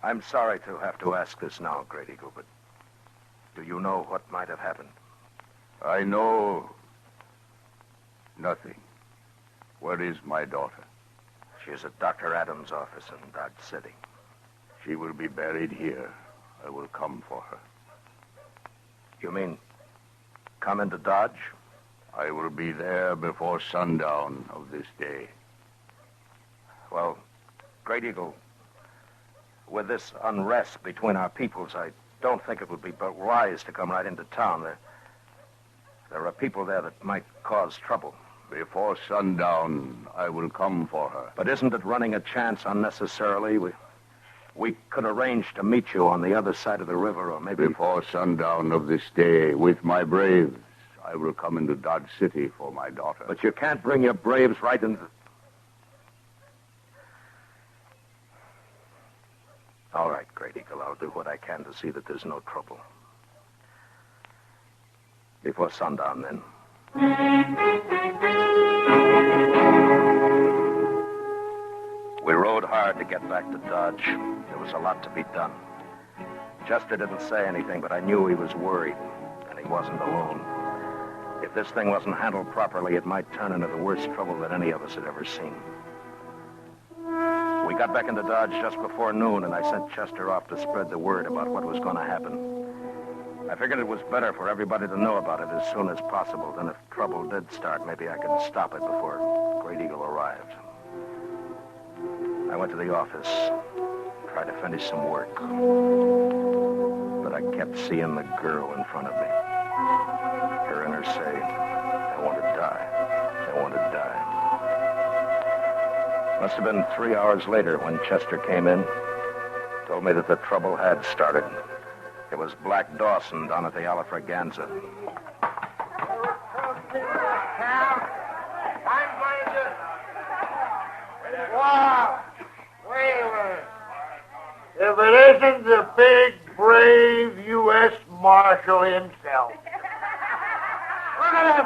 I'm sorry to have to ask this now, Great Eagle, but do you know what might have happened? I know nothing. Where is my daughter? She's at Dr. Adams' office in Dodge City. She will be buried here. I will come for her. You mean come into Dodge? I will be there before sundown of this day. Well, Great Eagle, with this unrest between our peoples, I don't think it would be but wise to come right into town. There are people there that might cause trouble. Before sundown, I will come for her. But isn't it running a chance unnecessarily? We could arrange to meet you on the other side of the river, or maybe... Before sundown of this day, with my braves, I will come into Dodge City for my daughter. But you can't bring your braves right into... All right, Great Eagle, I'll do what I can to see that there's no trouble. Before sundown, then. We rode hard to get back to Dodge. There was a lot to be done. Chester didn't say anything, but I knew he was worried, and he wasn't alone. If this thing wasn't handled properly, it might turn into the worst trouble that any of us had ever seen. We got back into Dodge just before noon, and I sent Chester off to spread the word about what was going to happen. I figured it was better for everybody to know about it as soon as possible. Then if trouble did start, maybe I could stop it before Great Eagle arrived. I went to the office, tried to finish some work. But I kept seeing the girl in front of me. Her inner say, I want to die. I want to die. Must have been 3 hours later when Chester came in, told me that the trouble had started. It was Black Dawson down at the Alafraganza. Wow! Whaler! If it isn't the big, brave U.S. Marshal himself. Look at him,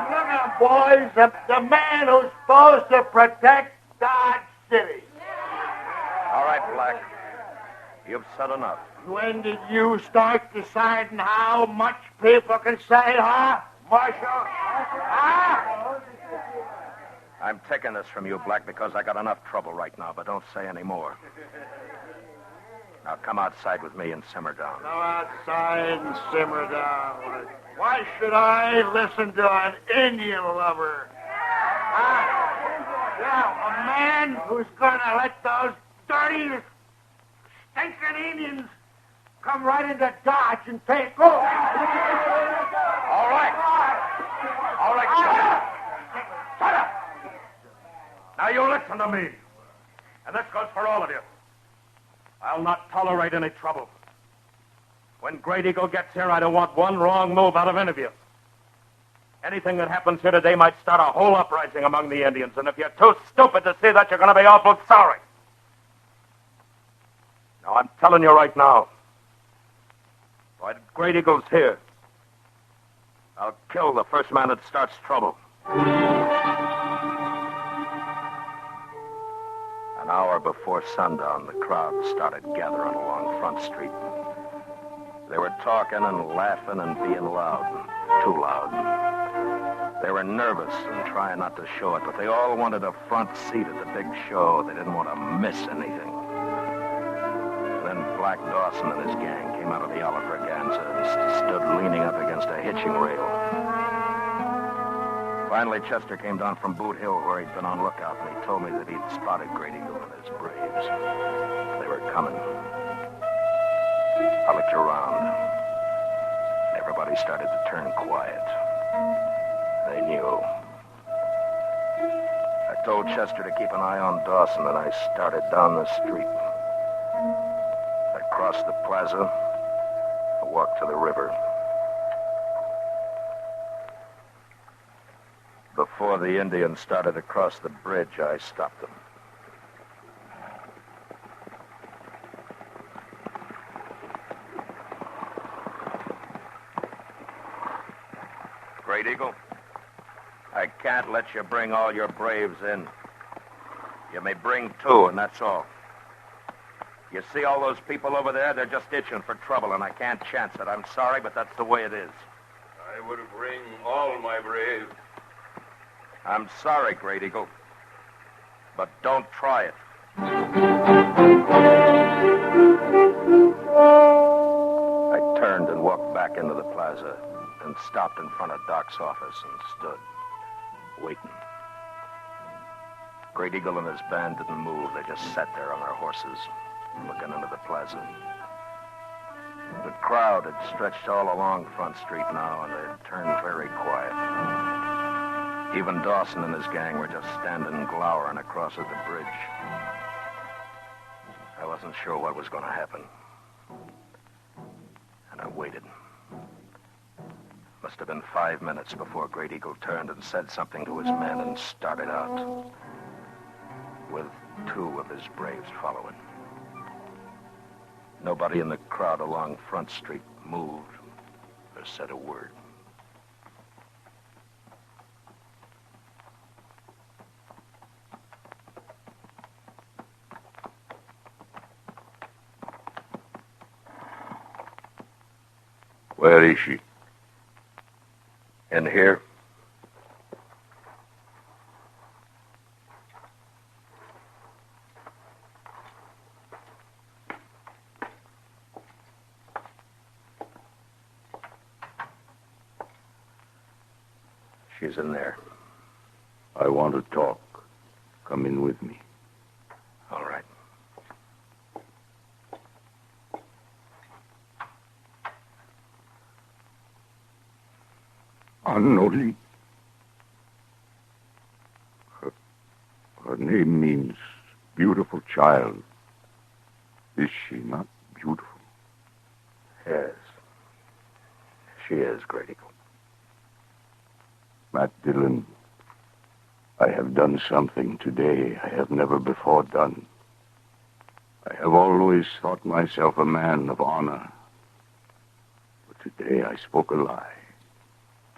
boys. The man who's supposed to protect Dodge City. All right, Black. You've said enough. When did you start deciding how much people can say, huh, Marshal? Huh? I'm taking this from you, Black, because I got enough trouble right now, but don't say any more. Now come outside with me and simmer down. Go outside and simmer down. Why should I listen to an Indian lover? Yeah, a man who's gonna let those dirty, stinking Indians come right into Dodge and take over. All right. All right, shut up. Shut up. Now you listen to me. And this goes for all of you. I'll not tolerate any trouble. When Great Eagle gets here, I don't want one wrong move out of any of you. Anything that happens here today might start a whole uprising among the Indians, and if you're too stupid to see that, you're going to be awful sorry. Now, I'm telling you right now, while Great Eagle's here, I'll kill the first man that starts trouble. An hour before sundown, the crowd started gathering along Front Street. They were talking and laughing and being loud, too loud. They were nervous and trying not to show it, but they all wanted a front seat at the big show. They didn't want to miss anything. And then Black Dawson and his gang came out of the Alafraganza and stood leaning up against a hitching rail. Finally, Chester came down from Boot Hill where he'd been on lookout, and he told me that he'd spotted Great Eagle and his braves. They were coming. I looked around. Everybody started to turn quiet. They knew. I told Chester to keep an eye on Dawson, and I started down the street. I crossed the plaza, I walked to the river. Before the Indians started to cross the bridge, I stopped them. Great Eagle, I can't let you bring all your braves in. You may bring 2, and that's all. You see all those people over there? They're just itching for trouble, and I can't chance it. I'm sorry, but that's the way it is. I will bring all my braves. I'm sorry, Great Eagle, but don't try it. I turned and walked back into the plaza and stopped in front of Doc's office and stood, waiting. Great Eagle and his band didn't move. They just sat there on their horses, looking into the plaza. The crowd had stretched all along Front Street now, and they'd turned very quiet. Even Dawson and his gang were just standing glowering across at the bridge. I wasn't sure what was going to happen. And I waited. Must have been 5 minutes before Great Eagle turned and said something to his men and started out, with 2 of his braves following. Nobody in the crowd along Front Street moved or said a word. Where is she? In here? She's in there. I want to talk. Come in with me. All right. Annoli. Her name means beautiful child. Is she not beautiful? Yes. She is, Great Eagle. Matt Dillon, I have done something today I have never before done. I have always thought myself a man of honor. But today I spoke a lie.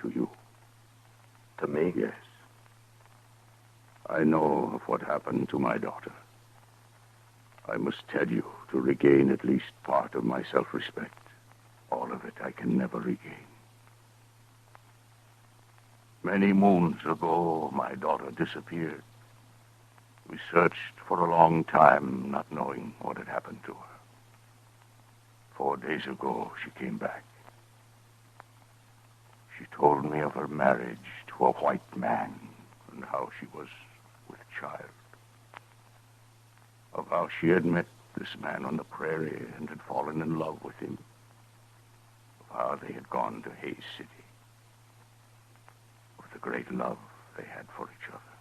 To you. To me? Yes. I know of what happened to my daughter. I must tell you to regain at least part of my self-respect. All of it I can never regain. Many moons ago, my daughter disappeared. We searched for a long time, not knowing what had happened to her. 4 days ago, she came back. She told me of her marriage to a white man and how she was with child. Of how she had met this man on the prairie and had fallen in love with him. Of how they had gone to Hayes City. Of the great love they had for each other.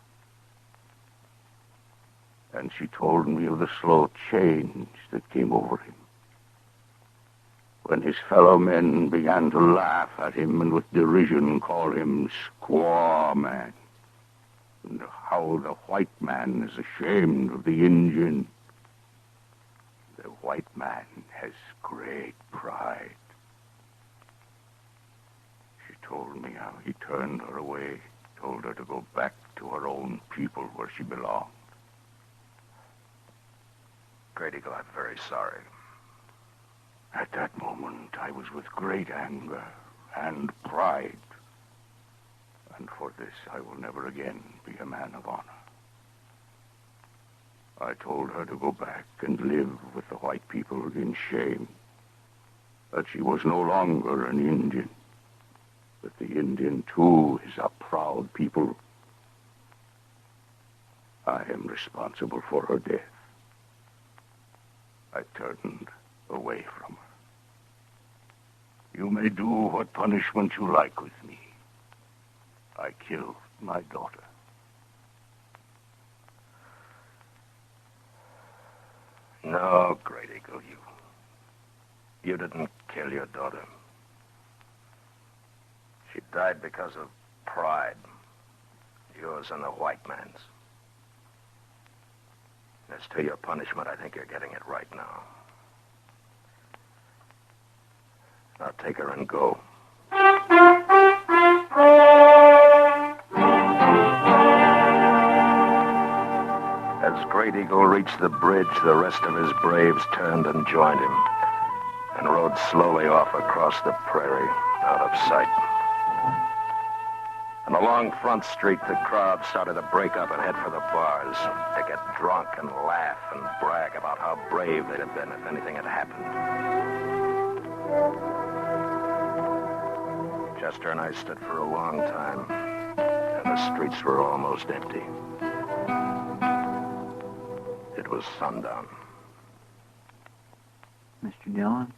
And she told me of the slow change that came over him. When his fellow men began to laugh at him and with derision call him Squaw Man. And how the white man is ashamed of the Indian. The white man has great pride. She told me how he turned her away, told her to go back to her own people where she belonged. Great Eagle, I'm very sorry. At that moment, I was with great anger and pride. And for this, I will never again be a man of honor. I told her to go back and live with the white people in shame. That she was no longer an Indian. That the Indian, too, is a proud people. I am responsible for her death. I turned away from her. You may do what punishment you like with me. I killed my daughter. No, Great Eagle, you didn't kill your daughter. She died because of pride. Yours and the white man's. As to your punishment, I think you're getting it right now. Now take her and go. As Great Eagle reached the bridge, the rest of his braves turned and joined him and rode slowly off across the prairie, out of sight. And along Front Street, the crowd started to break up and head for the bars to get drunk and laugh and brag about how brave they'd have been if anything had happened. Chester and I stood for a long time, and the streets were almost empty. was sundown. Mr. Dillon,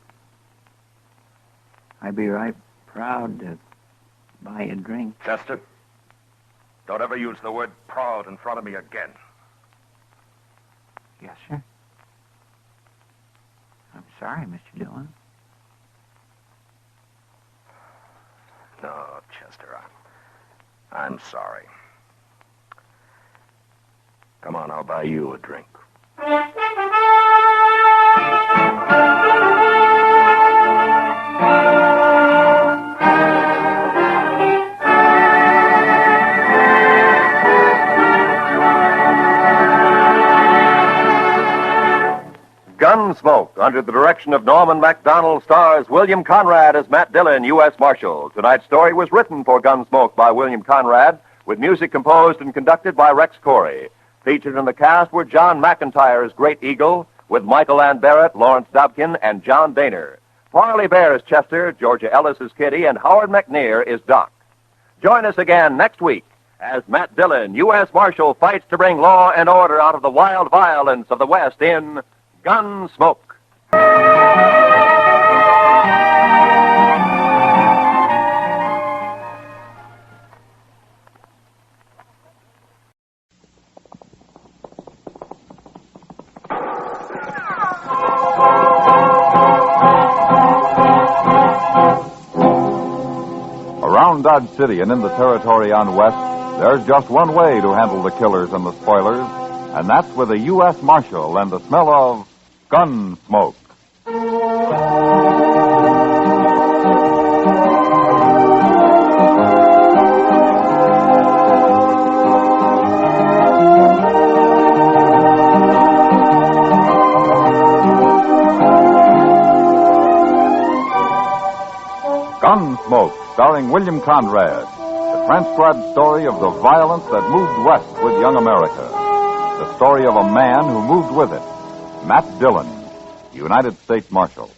I'd be right proud to buy you a drink. Chester, don't ever use the word proud in front of me again. Yes, sir. I'm sorry, Mr. Dillon. No, Chester, I'm sorry. Come on, I'll buy you a drink. Gunsmoke, under the direction of Norman MacDonald, stars William Conrad as Matt Dillon, U.S. Marshal. Tonight's story was written for Gunsmoke by William Conrad, with music composed and conducted by Rex Corey. Featured in the cast were John McIntyre as Great Eagle, with Michael Ann Barrett, Lawrence Dobkin, and John Daner. Parley Bear is Chester, Georgia Ellis is Kitty, and Howard McNear is Doc. Join us again next week as Matt Dillon, U.S. Marshal, fights to bring law and order out of the wild violence of the West in Gunsmoke. Around Dodge City and in the territory on West, there's just one way to handle the killers and the spoilers, and that's with a U.S. Marshal and the smell of Gunsmoke. Gunsmoke, starring William Conrad, the transcribed story of the violence that moved west with young America. The story of a man who moved with it, Matt Dillon, United States Marshal.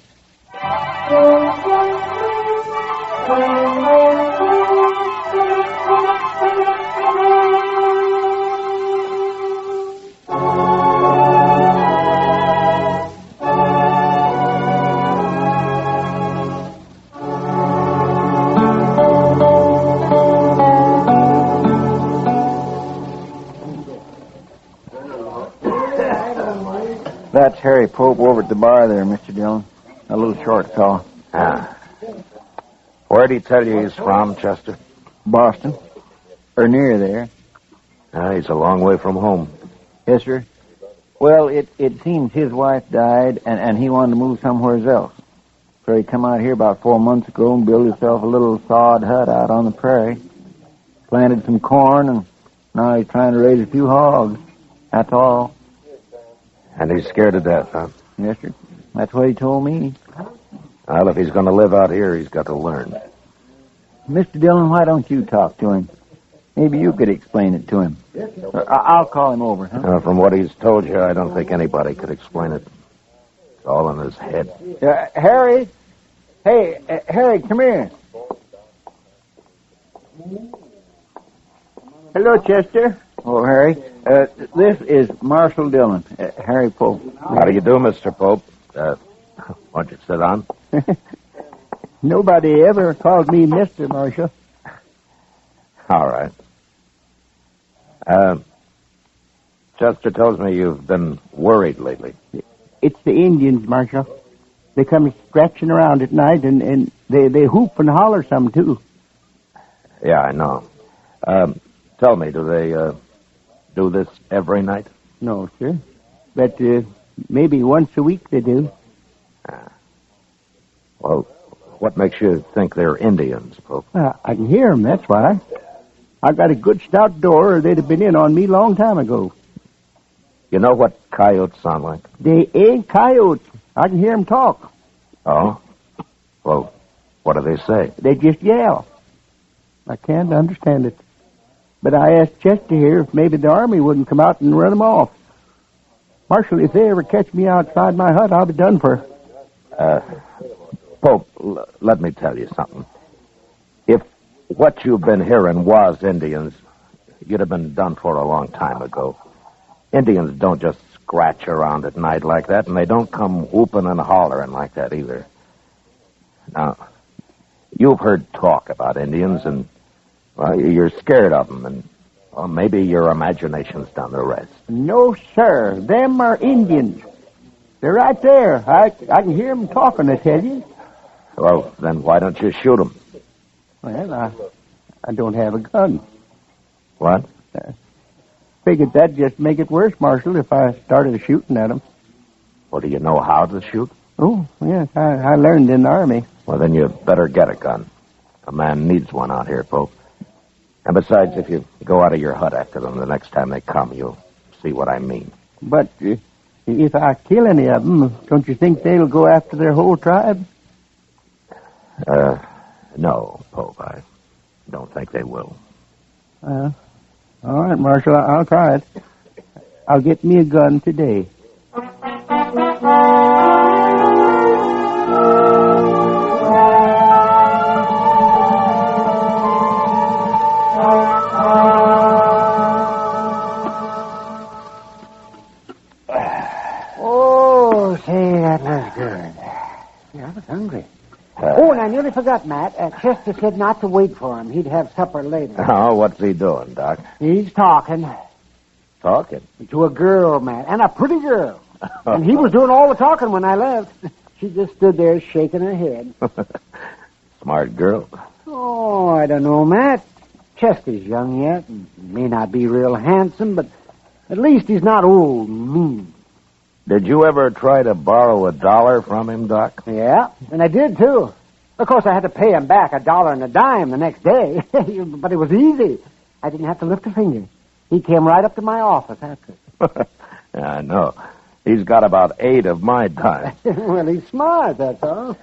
That's Harry Pope over at the bar there, Mr. Dillon. A little short fellow. Ah. Where'd he tell you he's from, Chester? Boston. Or near there. He's a long way from home. Yes, sir. Well, it seems his wife died, and he wanted to move somewhere else. So he come out here about 4 months ago and built himself a little sod hut out on the prairie. Planted some corn, and now he's trying to raise a few hogs. That's all. And he's scared to death, huh? Yes, sir. That's what he told me. Well, if he's going to live out here, he's got to learn. Mr. Dillon, why don't you talk to him? Maybe you could explain it to him. I'll call him over, huh? From what he's told you, I don't think anybody could explain it. It's all in his head. Harry? Hey, Harry, come here. Hello, Chester. Oh, Harry. This is Marshal Dillon, Harry Pope. How do you do, Mr. Pope? Won't you sit down? Nobody ever called me Mr. Marshal. All right. Chester tells me you've been worried lately. It's the Indians, Marshal. They come scratching around at night, and they hoop and holler some, too. Yeah, I know. Tell me, do they do this every night? No, sir. But maybe once a week they do. Well, what makes you think they're Indians, Pope? I can hear 'em, that's why. I got a good stout door, or they'd have been in on me long time ago. You know what coyotes sound like? They ain't coyotes. I can hear 'em talk. Oh? Well, what do they say? They just yell. I can't understand it. But I asked Chester here if maybe the army wouldn't come out and run 'em off. Marshal, if they ever catch me outside my hut, I'll be done for. Pope, let me tell you something. If what you've been hearing was Indians, you'd have been done for a long time ago. Indians don't just scratch around at night like that, and they don't come whooping and hollering like that either. Now, you've heard talk about Indians, and well, you're scared of them, and well, maybe your imagination's done the rest. No, sir. Them are Indians. They're right there. I can hear them talking, I tell you. Well, then why don't you shoot them? Well, I don't have a gun. What? Figured that'd just make it worse, Marshal, if I started shooting at them. Well, do you know how to shoot? Oh, yes, I learned in the Army. Well, then you better get a gun. A man needs one out here, Pope. And besides, if you go out of your hut after them the next time they come, you'll see what I mean. But if I kill any of them, don't you think they'll go after their whole tribe? No, Pope. I don't think they will. All right, Marshal, I'll try it. I'll get me a gun today. Oh, say, that was good. Yeah, I was hungry. Oh, and I nearly forgot, Matt. Chester said not to wait for him. He'd have supper later. Oh, what's he doing, Doc? He's talking. Talking? To a girl, Matt, and a pretty girl. And he was doing all the talking when I left. She just stood there shaking her head. Smart girl. Oh, I don't know, Matt. Chester's young yet, and may not be real handsome, but at least he's not old and mean. Did you ever try to borrow $1 from him, Doc? Yeah, and I did, too. Of course, I had to pay him back $1 and a dime the next day. But it was easy. I didn't have to lift a finger. He came right up to my office after. Yeah, I know. He's got about 8 of my time. Well, he's smart, that's all.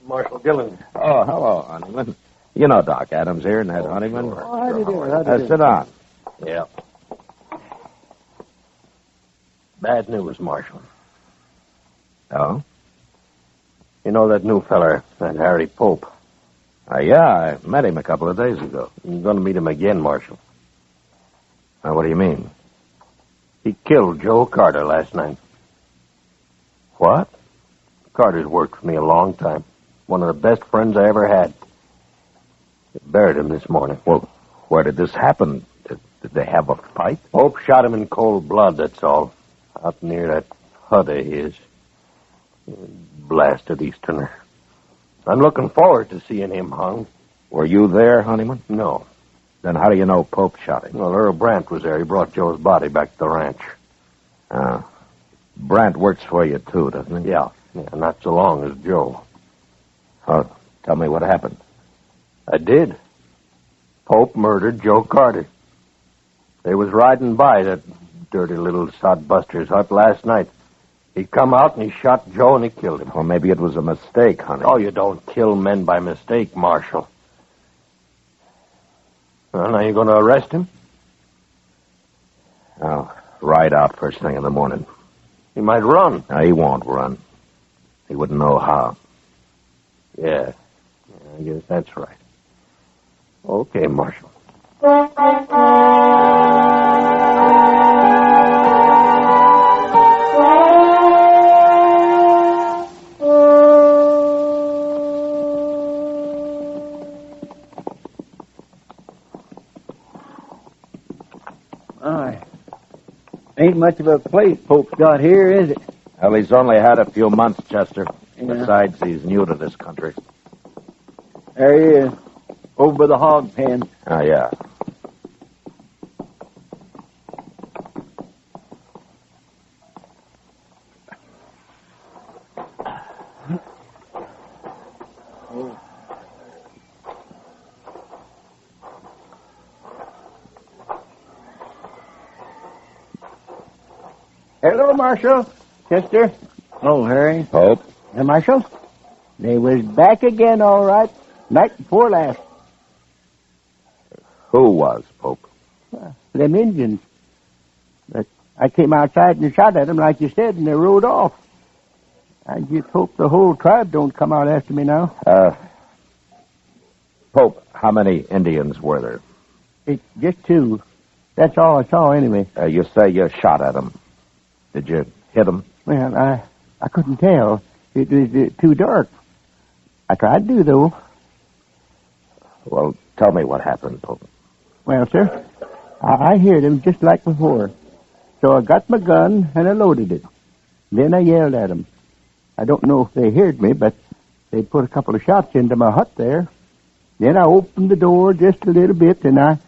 Marshal Dillon. Oh, hello, Honeyman. You know Doc Adams here and Ed Honeyman. Oh, how do you do? Sit down. Yeah. Bad news, Marshal. Oh? You know that new feller, that Harry Pope? Yeah, I met him a couple of days ago. You're going to meet him again, Marshal. What do you mean? He killed Joe Carter last night. What? Carter's worked for me a long time. One of the best friends I ever had. They buried him this morning. Well, where did this happen? Did they have a fight? Pope shot him in cold blood, that's all. Out near that hut of his. Blasted Easterner. I'm looking forward to seeing him hung. Were you there, Honeyman? No. Then how do you know Pope shot him? Well, Earl Brandt was there. He brought Joe's body back to the ranch. Brandt works for you, too, doesn't he? Yeah, not so long as Joe. Oh, tell me what happened. I did. Pope murdered Joe Carter. They was riding by that dirty little sodbuster's hut last night. He come out and he shot Joe and he killed him. Or maybe it was a mistake, honey. Oh, you don't kill men by mistake, Marshal. Well, now you going to arrest him? I'll ride out first thing in the morning. He might run. No, he won't run. He wouldn't know how. Yeah, I guess that's right. Okay, Marshal. Ain't much of a place Pope's got here, is it? Well, he's only had a few months, Chester. Yeah. Besides, he's new to this country. There he is, over by the hog pen. Oh, yeah. Hello, Marshal. Chester. Oh, Harry. Pope. Hey, Marshal. They was back again, all right. Night before last. Who was, Pope? Them Indians. But I came outside and shot at them, like you said, and they rode off. I just hope the whole tribe don't come out after me now. Pope, how many Indians were there? It's just 2. That's all I saw anyway. You say you shot at him. Did you hit him? Well, I couldn't tell. It was too dark. I tried to, though. Well, tell me what happened, Pope. Well, sir, I heard him just like before. So I got my gun and I loaded it. Then I yelled at him. I don't know if they heard me, but they put a couple of shots into my hut there. Then I opened the door just a little bit, and I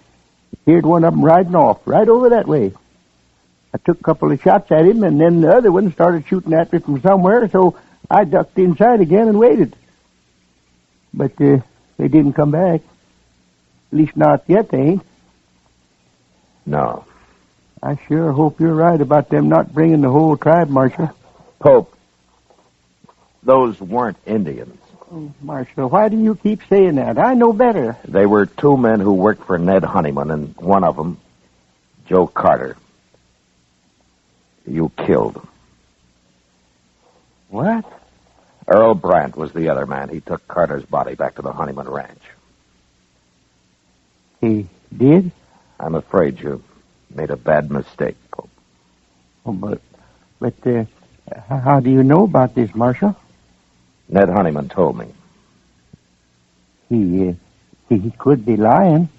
heard one of them riding off right over that way. I took a couple of shots at him, and then the other one started shooting at me from somewhere, so I ducked inside again and waited. But they didn't come back. At least not yet, they ain't. No. I sure hope you're right about them not bringing the whole tribe, Marshal. Pope, those weren't Indians. Oh, Marshal, why do you keep saying that? I know better. They were two men who worked for Ned Honeyman, and one of them, Joe Carter. You killed him. What? Earl Brandt was the other man. He took Carter's body back to the Honeyman Ranch. He did? I'm afraid you made a bad mistake, Pope. Oh, but how do you know about this, Marshal? Ned Honeyman told me. He could be lying.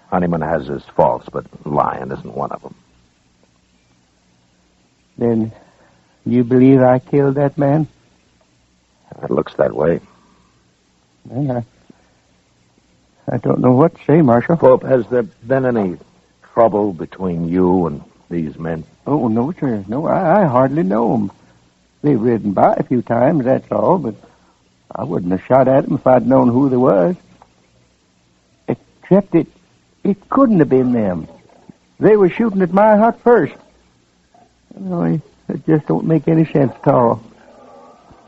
Honeyman has his faults, but lying isn't one of them. Then you believe I killed that man? It looks that way. Well, I don't know what to say, Marshal. Pope, has there been any trouble between you and these men? Oh, no, sir. No, I hardly know them. They've ridden by a few times, that's all, but I wouldn't have shot at them if I'd known who they was. Except it couldn't have been them. They were shooting at my hut first. No, it just don't make any sense at all.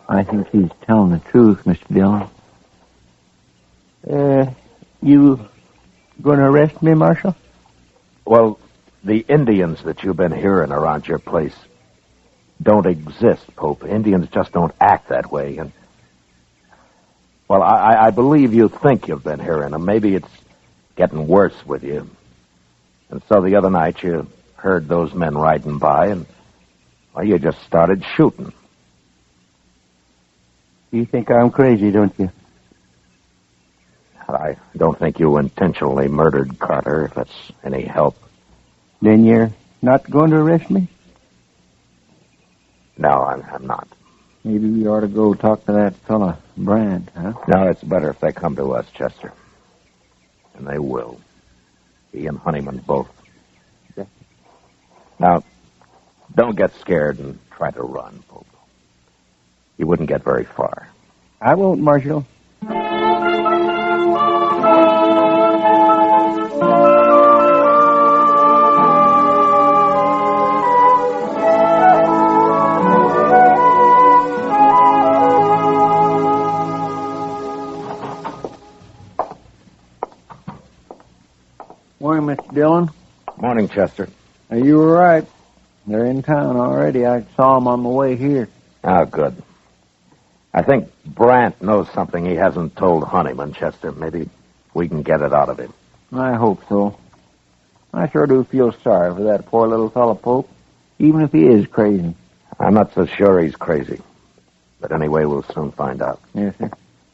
I think he's telling the truth, Mr. Dillon. You going to arrest me, Marshal? Well, the Indians that you've been hearing around your place don't exist, Pope. Indians just don't act that way. And, well, I believe you think you've been hearing them. Maybe it's getting worse with you. And so the other night you heard those men riding by, and, well, you just started shooting. You think I'm crazy, don't you? I don't think you intentionally murdered Carter, if that's any help. Then you're not going to arrest me? No, I'm not. Maybe we ought to go talk to that fella, Brandt, huh? No, it's better if they come to us, Chester. And they will. He and Honeyman both. Yeah. Now, don't get scared and try to run, Pope. You wouldn't get very far. I won't, Marshal. Morning, Mr. Dillon. Morning, Chester. You were right. They're in town already. I saw them on the way here. Oh, good. I think Brandt knows something he hasn't told Honeyman, Chester. Maybe we can get it out of him. I hope so. I sure do feel sorry for that poor little fellow, Pope, even if he is crazy. I'm not so sure he's crazy. But anyway, we'll soon find out. Yes, sir.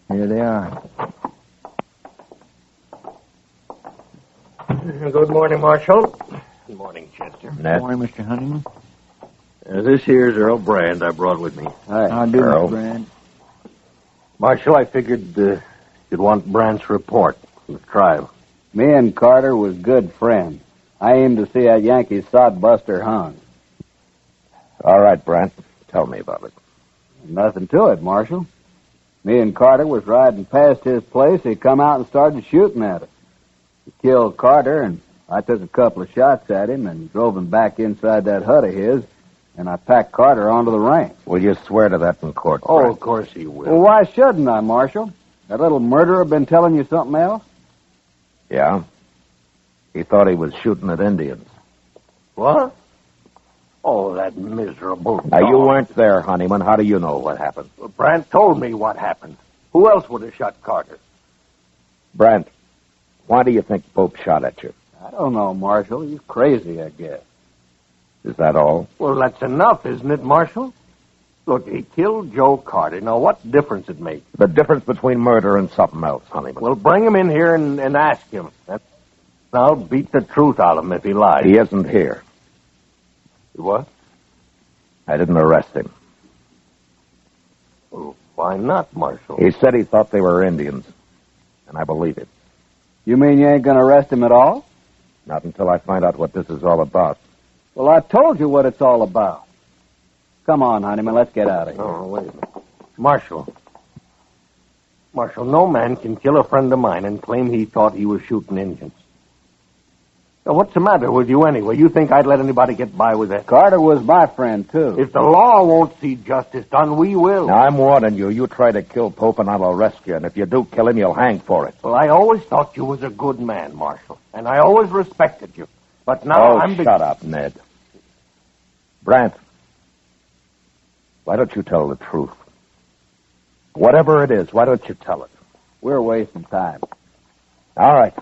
Here they are. Good morning, Marshal. Good morning, Chester. Good morning, Mr. Honeyman. This here's Earl Brand I brought with me. Hi, how do, Earl. Mr. Brand? Marshal, I figured you'd want Brandt's report from the tribe. Me and Carter was good friends. I aim to see that Yankee sodbuster hung. All right, Brandt. Tell me about it. Nothing to it, Marshal. Me and Carter was riding past his place. He come out and started shooting at us. He killed Carter, and I took a couple of shots at him and drove him back inside that hut of his, and I packed Carter onto the ranch. Will you swear to that in court, Oh, Brandt? of course he will. Well, why shouldn't I, Marshal? That little murderer been telling you something else? Yeah? He thought he was shooting at Indians. What? Oh, that miserable Now, you dog. weren't there, Honeyman. How do you know what happened? Brandt told me what happened. Who else would have shot Carter? Brandt, why do you think Pope shot at you? I don't know, Marshal. He's crazy, I guess. Is that all? Well, that's enough, isn't it, Marshal? Look, he killed Joe Carter. Now, what difference it makes? The difference between murder and something else, Honeyman. Well, bring him in here and ask him. I'll beat the truth out of him if he lies. He isn't here. What? I didn't arrest him. Well, why not, Marshal? He said he thought they were Indians, and I believe it. You mean you ain't going to arrest him at all? Not until I find out what this is all about. Well, I told you what it's all about. Come on, Honeyman, let's get out of here. Oh, wait a minute. Marshal, no man can kill a friend of mine and claim he thought he was shooting Indians. Now, what's the matter with you anyway? You think I'd let anybody get by with that? Carter was my friend, too. If the law won't see justice done, we will. Now, I'm warning you. You try to kill Pope and I'll arrest you. And if you do kill him, you'll hang for it. Well, I always thought you was a good man, Marshal. And I always respected you. But now I'm... shut up, Ned. Brant, why don't you tell the truth? Whatever it is, why don't you tell it? We're wasting time. All right.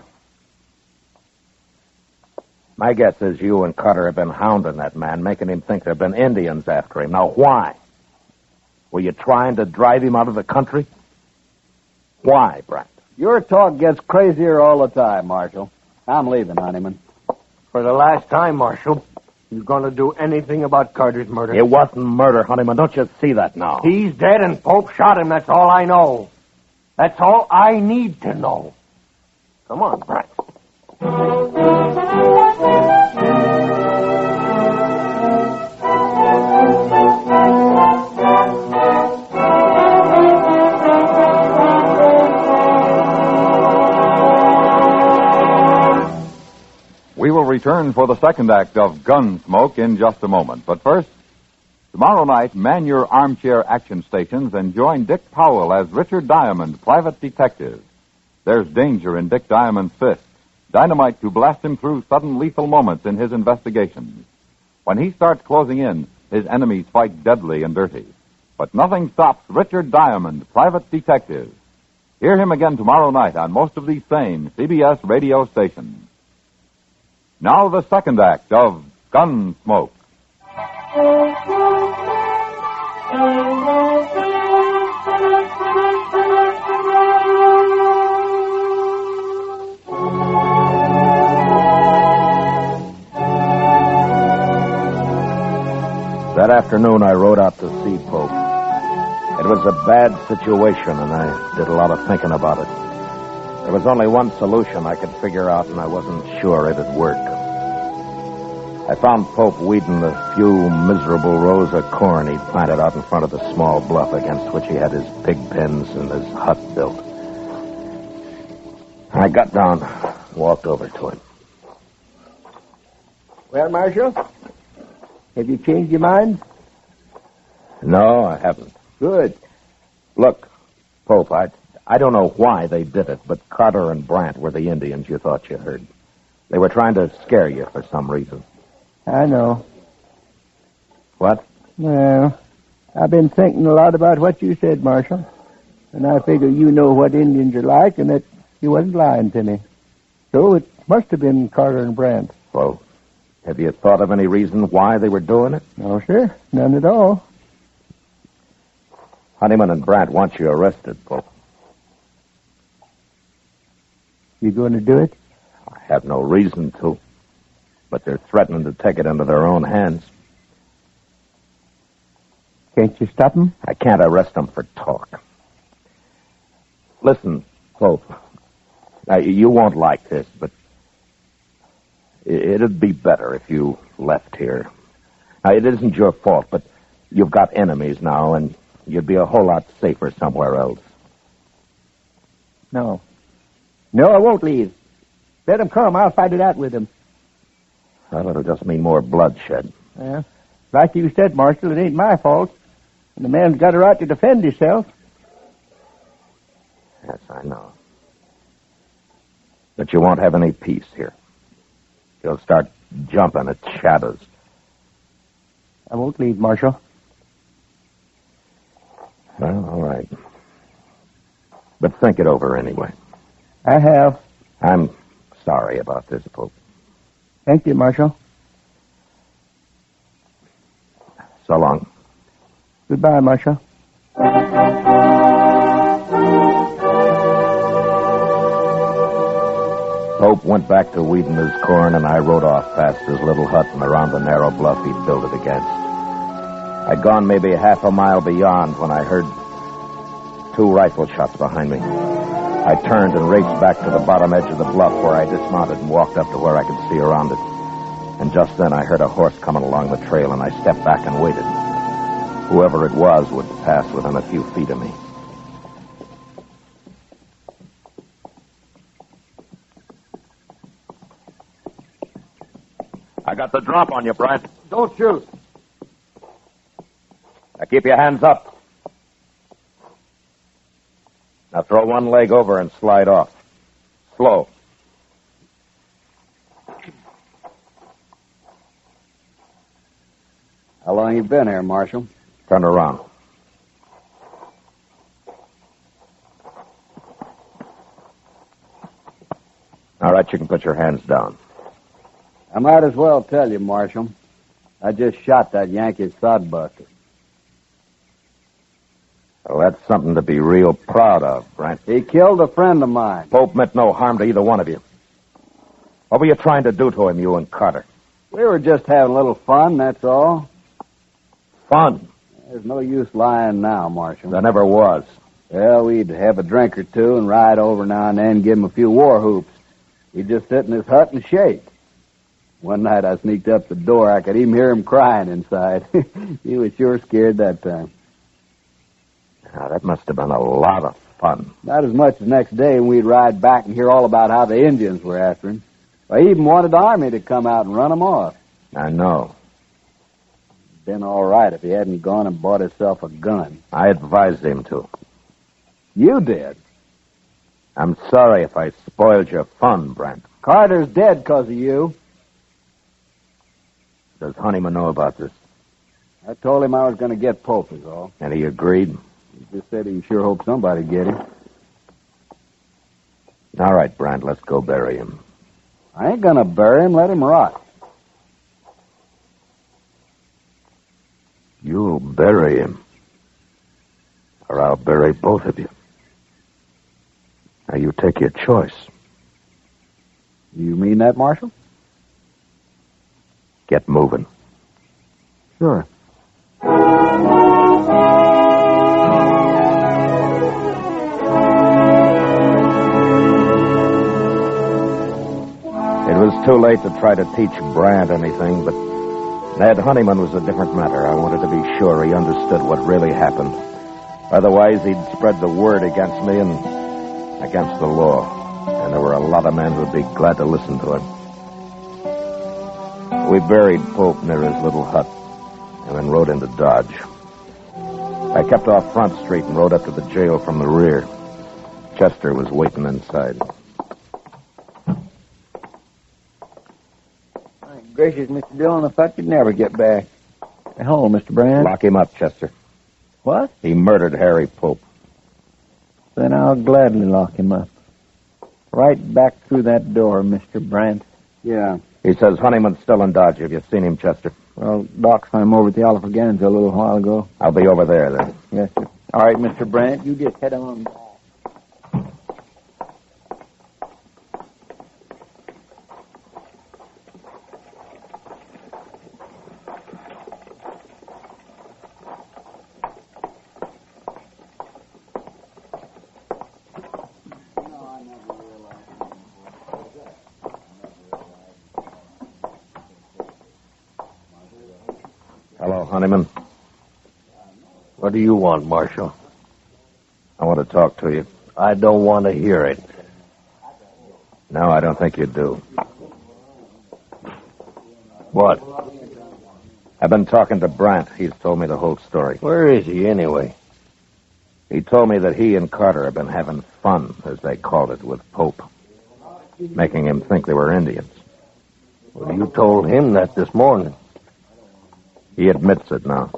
My guess is you and Carter have been hounding that man, making him think there have been Indians after him. Now, why? Were you trying to drive him out of the country? Why, Brant? Your talk gets crazier all the time, Marshal. I'm leaving, Honeyman. For the last time, Marshal, you going to do anything about Carter's murder? It wasn't murder, Honeyman. Don't you see that now? He's dead and Pope shot him. That's all I know. That's all I need to know. Come on, Brant. We will return for the second act of Gunsmoke in just a moment. But first, tomorrow night, man your armchair action stations and join Dick Powell as Richard Diamond, private detective. There's danger in Dick Diamond's fist, dynamite to blast him through sudden lethal moments in his investigations. When he starts closing in, his enemies fight deadly and dirty. But nothing stops Richard Diamond, private detective. Hear him again tomorrow night on most of these same CBS radio stations. Now the second act of Gunsmoke. That afternoon, I rode out to see Pope. It was a bad situation, and I did a lot of thinking about it. There was only one solution I could figure out, and I wasn't sure it'd work. I found Pope weeding the few miserable rows of corn he'd planted out in front of the small bluff against which he had his pig pens and his hut built. I got down, walked over to him. Well, Marshal, have you changed your mind? No, I haven't. Good. Look, Pope, I don't know why they did it, but Carter and Brant were the Indians you thought you heard. They were trying to scare you for some reason. I know. What? Well, I've been thinking a lot about what you said, Marshal. And I figure you know what Indians are like and that you wasn't lying to me. So it must have been Carter and Brant. Well, have you thought of any reason why they were doing it? No, sir. None at all. Honeyman and Brant want you arrested, Pope. You going to do it? I have no reason to. But they're threatening to take it into their own hands. Can't you stop them? I can't arrest them for talk. Listen, Pope. Now, you won't like this, but it'd be better if you left here. Now, it isn't your fault, but you've got enemies now, and you'd be a whole lot safer somewhere else. No. No, I won't leave. Let them come. I'll fight it out with them. Well, it'll just mean more bloodshed. Yeah. Like you said, Marshal, it ain't my fault. And the man's got a right to defend himself. Yes, I know. But you won't have any peace here. You'll start jumping at shadows. I won't leave, Marshal. Well, all right. But think it over anyway. I have. I'm sorry about this, Pope. Thank you, Marshal. So long. Goodbye, Marshal. Pope went back to weeding his corn, and I rode off past his little hut and around the narrow bluff he'd built it against. I'd gone maybe half a mile beyond when I heard 2 rifle shots behind me. I turned and raced back to the bottom edge of the bluff where I dismounted and walked up to where I could see around it. And just then I heard a horse coming along the trail, and I stepped back and waited. Whoever it was would pass within a few feet of me. I got the drop on you, Brent. Don't shoot. Now keep your hands up. Now throw one leg over and slide off. Slow. How long you been here, Marshal? Turn around. All right, you can put your hands down. I might as well tell you, Marshal. I just shot that Yankee sodbuster. Well, that's something to be real proud of, Brent. He killed a friend of mine. Pope meant no harm to either one of you. What were you trying to do to him, you and Carter? We were just having a little fun, that's all. Fun? There's no use lying now, Marshal. There never was. Well, we'd have a drink or two and ride over now and then, give him a few war hoops. He'd just sit in his hut and shake. One night I sneaked up the door. I could even hear him crying inside. He was sure scared that time. Now, that must have been a lot of fun. Not as much as next day when we'd ride back and hear all about how the Indians were after him. I even wanted the army to come out and run him off. I know. Been all right if he hadn't gone and bought himself a gun. I advised him to. You did? I'm sorry if I spoiled your fun, Brent. Carter's dead because of you. Does Honeyman know about this? I told him I was going to get Pope, is all. And he agreed? He just said he sure hoped somebody'd get him. All right, Brent, let's go bury him. I ain't going to bury him. Let him rot. You'll bury him. Or I'll bury both of you. Now, you take your choice. You mean that, Marshal? Get moving. Sure. It was too late to try to teach Brant anything, but Ned Honeyman was a different matter. I wanted to be sure he understood what really happened. Otherwise, he'd spread the word against me and against the law. And there were a lot of men who'd be glad to listen to him. We buried Pope near his little hut and then rode into Dodge. I kept off Front Street and rode up to the jail from the rear. Chester was waiting inside. My gracious, Mr. Dillon, I thought you'd never get back. Hello, Mr. Brand. Lock him up, Chester. What? He murdered Harry Pope. Then I'll gladly lock him up. Right back through that door, Mr. Brandt. Yeah. He says Honeyman's still in Dodge. Have you seen him, Chester? Well, Doc saw him over at the Alfraganza a little while ago. I'll be over there, then. Yes, sir. All right, Mr. Brandt, you just head on back. Hello, Honeyman. What do you want, Marshal? I want to talk to you. I don't want to hear it. No, I don't think you do. What? I've been talking to Brant. He's told me the whole story. Where is he, anyway? He told me that he and Carter have been having fun, as they called it, with Pope. Making him think they were Indians. Well, you told him that this morning. He admits it now.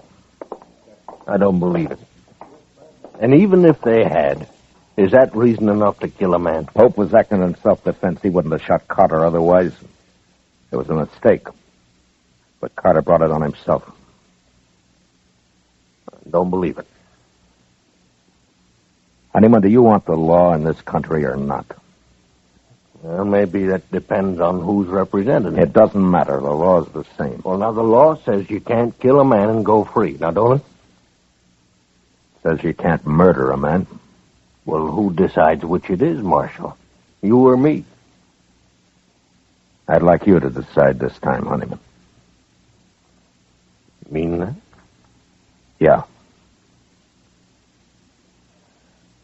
I don't believe it. And even if they had, is that reason enough to kill a man? Pope was acting in self-defense. He wouldn't have shot Carter otherwise. It was a mistake. But Carter brought it on himself. I don't believe it. Honeyman, do you want the law in this country or not? Well, maybe that depends on who's represented. It doesn't matter. The law's the same. Well, now, the law says you can't kill a man and go free. Now, don't it? Says you can't murder a man. Well, who decides which it is, Marshal? You or me? I'd like you to decide this time, Honeyman. Mean that? Yeah.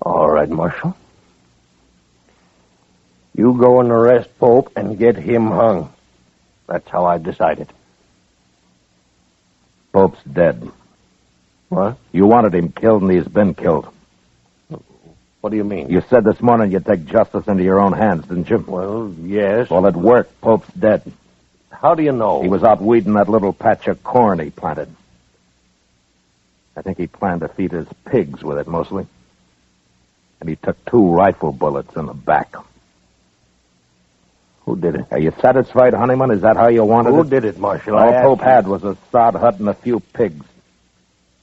All right, Marshal. You go and arrest Pope and get him hung. That's how I decided. Pope's dead. What? You wanted him killed, and he's been killed. What do you mean? You said this morning you'd take justice into your own hands, didn't you? Well, yes. Well, it worked. Pope's dead. How do you know? He was out weeding that little patch of corn he planted. I think he planned to feed his pigs with it, mostly. And he took 2 rifle bullets in the back. Who did it? Are you satisfied, Honeyman? Is that how you wanted it? Who did it, Marshal? All Pope had was a sod hut and a few pigs.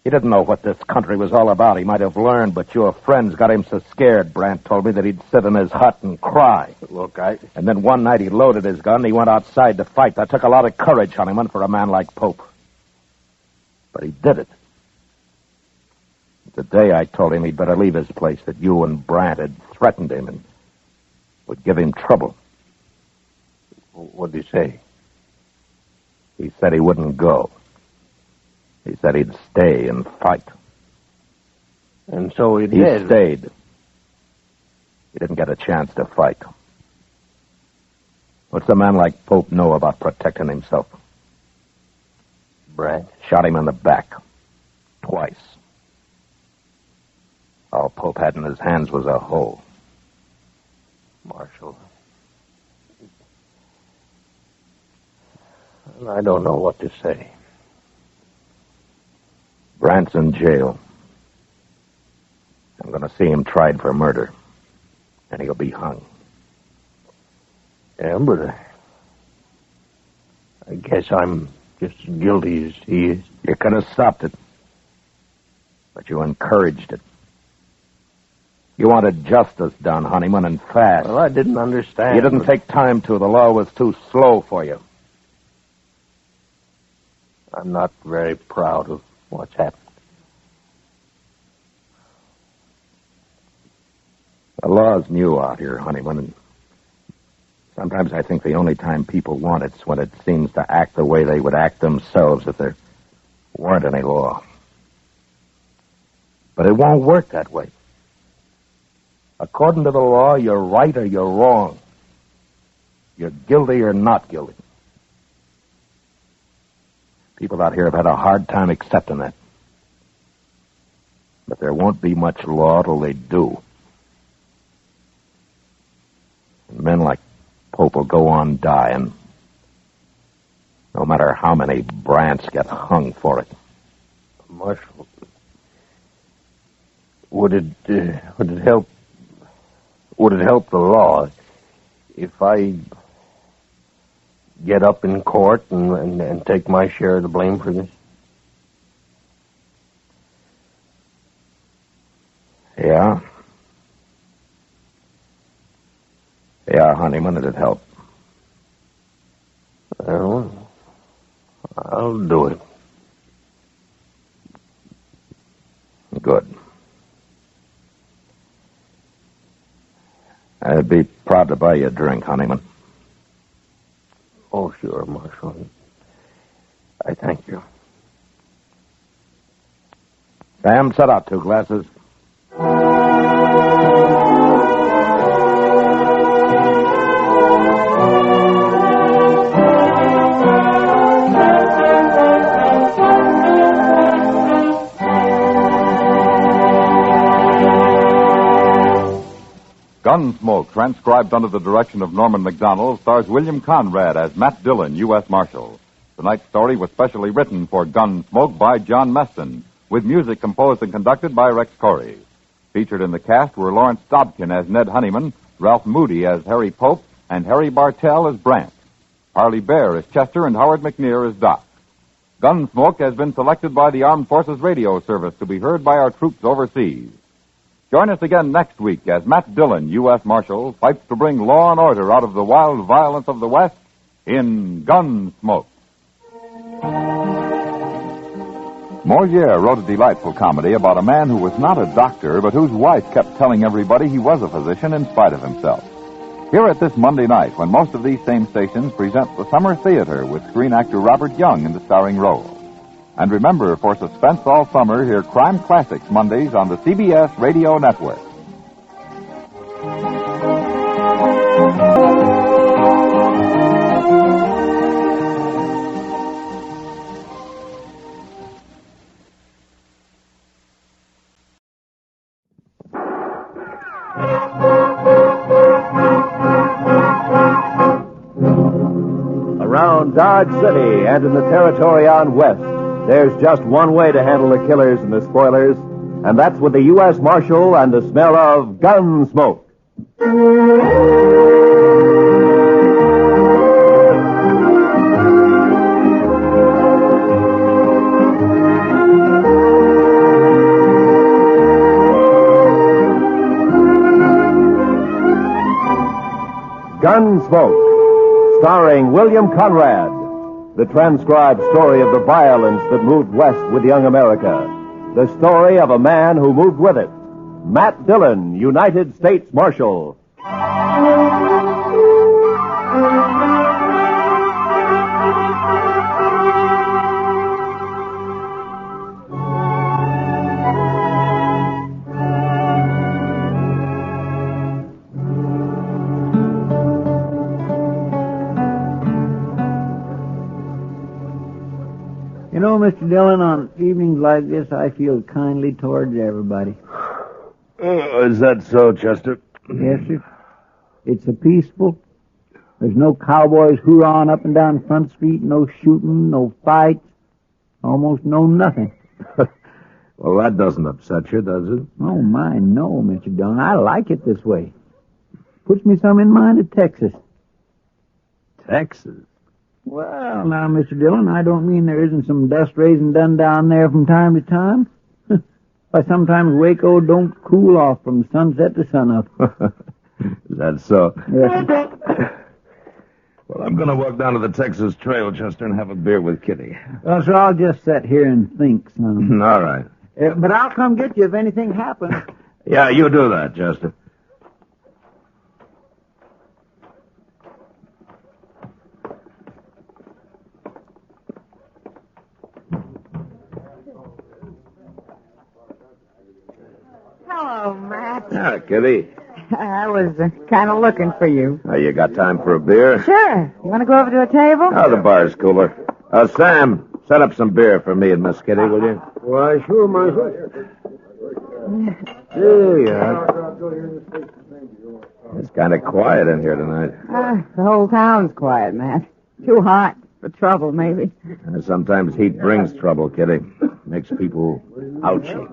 He didn't know what this country was all about. He might have learned, but your friends got him so scared, Brandt told me, that he'd sit in his hut and cry. Look, And then one night he loaded his gun and he went outside to fight. That took a lot of courage, Honeyman, for a man like Pope. But he did it. The day I told him he'd better leave his place, that you and Brandt had threatened him and would give him trouble. What'd he say? He said he wouldn't go. He said he'd stay and fight. And so he He did. stayed. He didn't get a chance to fight. What's a man like Pope know about protecting himself? Brandt shot him in the back. Twice. All Pope had in his hands was a hole. Marshal, I don't know what to say. Brandt's in jail. I'm going to see him tried for murder. And he'll be hung. Yeah, but I guess I'm just as guilty as he is. You could have stopped it. But you encouraged it. You wanted justice done, Honeyman, and fast. Well, I didn't understand. You didn't take time to. The law was too slow for you. I'm not very proud of what's happened. The law's new out here, Honeyman, and sometimes I think the only time people want it's when it seems to act the way they would act themselves if there weren't any law. But it won't work that way. According to the law, you're right or you're wrong. You're guilty or not guilty. People out here have had a hard time accepting that. But there won't be much law till they do. And men like Pope will go on dying, no matter how many Brandts get hung for it. Marshal, would it help the law if I get up in court and take my share of the blame for this? Yeah. Yeah, Honeyman, it'd help. Well, I'll do it. Good. I'd be proud to buy you a drink, Honeyman. Oh, sure, Marshal. I thank you. Sam, set out 2 glasses. Gunsmoke, transcribed under the direction of Norman MacDonald, stars William Conrad as Matt Dillon, U.S. Marshal. Tonight's story was specially written for Gunsmoke by John Meston, with music composed and conducted by Rex Corey. Featured in the cast were Lawrence Dobkin as Ned Honeyman, Ralph Moody as Harry Pope, and Harry Bartell as Brandt. Parley Bear as Chester, and Howard McNear as Doc. Gunsmoke has been selected by the Armed Forces Radio Service to be heard by our troops overseas. Join us again next week as Matt Dillon, U.S. Marshal, fights to bring law and order out of the wild violence of the West in Gunsmoke. Moliere wrote a delightful comedy about a man who was not a doctor, but whose wife kept telling everybody he was a physician in spite of himself. Hear it this Monday night when most of these same stations present the Summer Theater with screen actor Robert Young in the starring role. And remember, for suspense all summer, hear Crime Classics Mondays on the CBS Radio Network. Around Dodge City and in the territory on West, there's just one way to handle the killers and the spoilers, and that's with the U.S. Marshal and the smell of gun smoke. Gunsmoke, starring William Conrad, the transcribed story of the violence that moved west with young America, the story of a man who moved with it, Matt Dillon, United States Marshal. You know, Mr. Dillon, on evenings like this, I feel kindly towards everybody. Is that so, Chester? Yes, sir. It's a peaceful. There's no cowboys hoorahing up and down Front Street, no shooting, no fights, almost no nothing. Well, that doesn't upset you, does it? Oh, my, no, Mr. Dillon. I like it this way. Puts me some in mind of Texas. Texas? Well, now, Mr. Dillon, I don't mean there isn't some dust raising done down there from time to time. Why, sometimes Waco don't cool off from sunset to sunup. Is that so? Yes, sir. Well, I'm going to walk down to the Texas Trail, Chester, and have a beer with Kitty. Well, so I'll just sit here and think, son. All right. But I'll come get you if anything happens. Yeah, you do that, Chester. Hello, Matt. Ah, Kitty. I was kind of looking for you. You got time for a beer? Sure. You want to go over to a table? Oh, the bar's cooler. Sam, set up some beer for me and Miss Kitty, will you? Why, sure, Marshal. There you are. It's kind of quiet in here tonight. The whole town's quiet, Matt. Too hot for trouble, maybe. Sometimes heat brings trouble, Kitty. Makes people ouchy.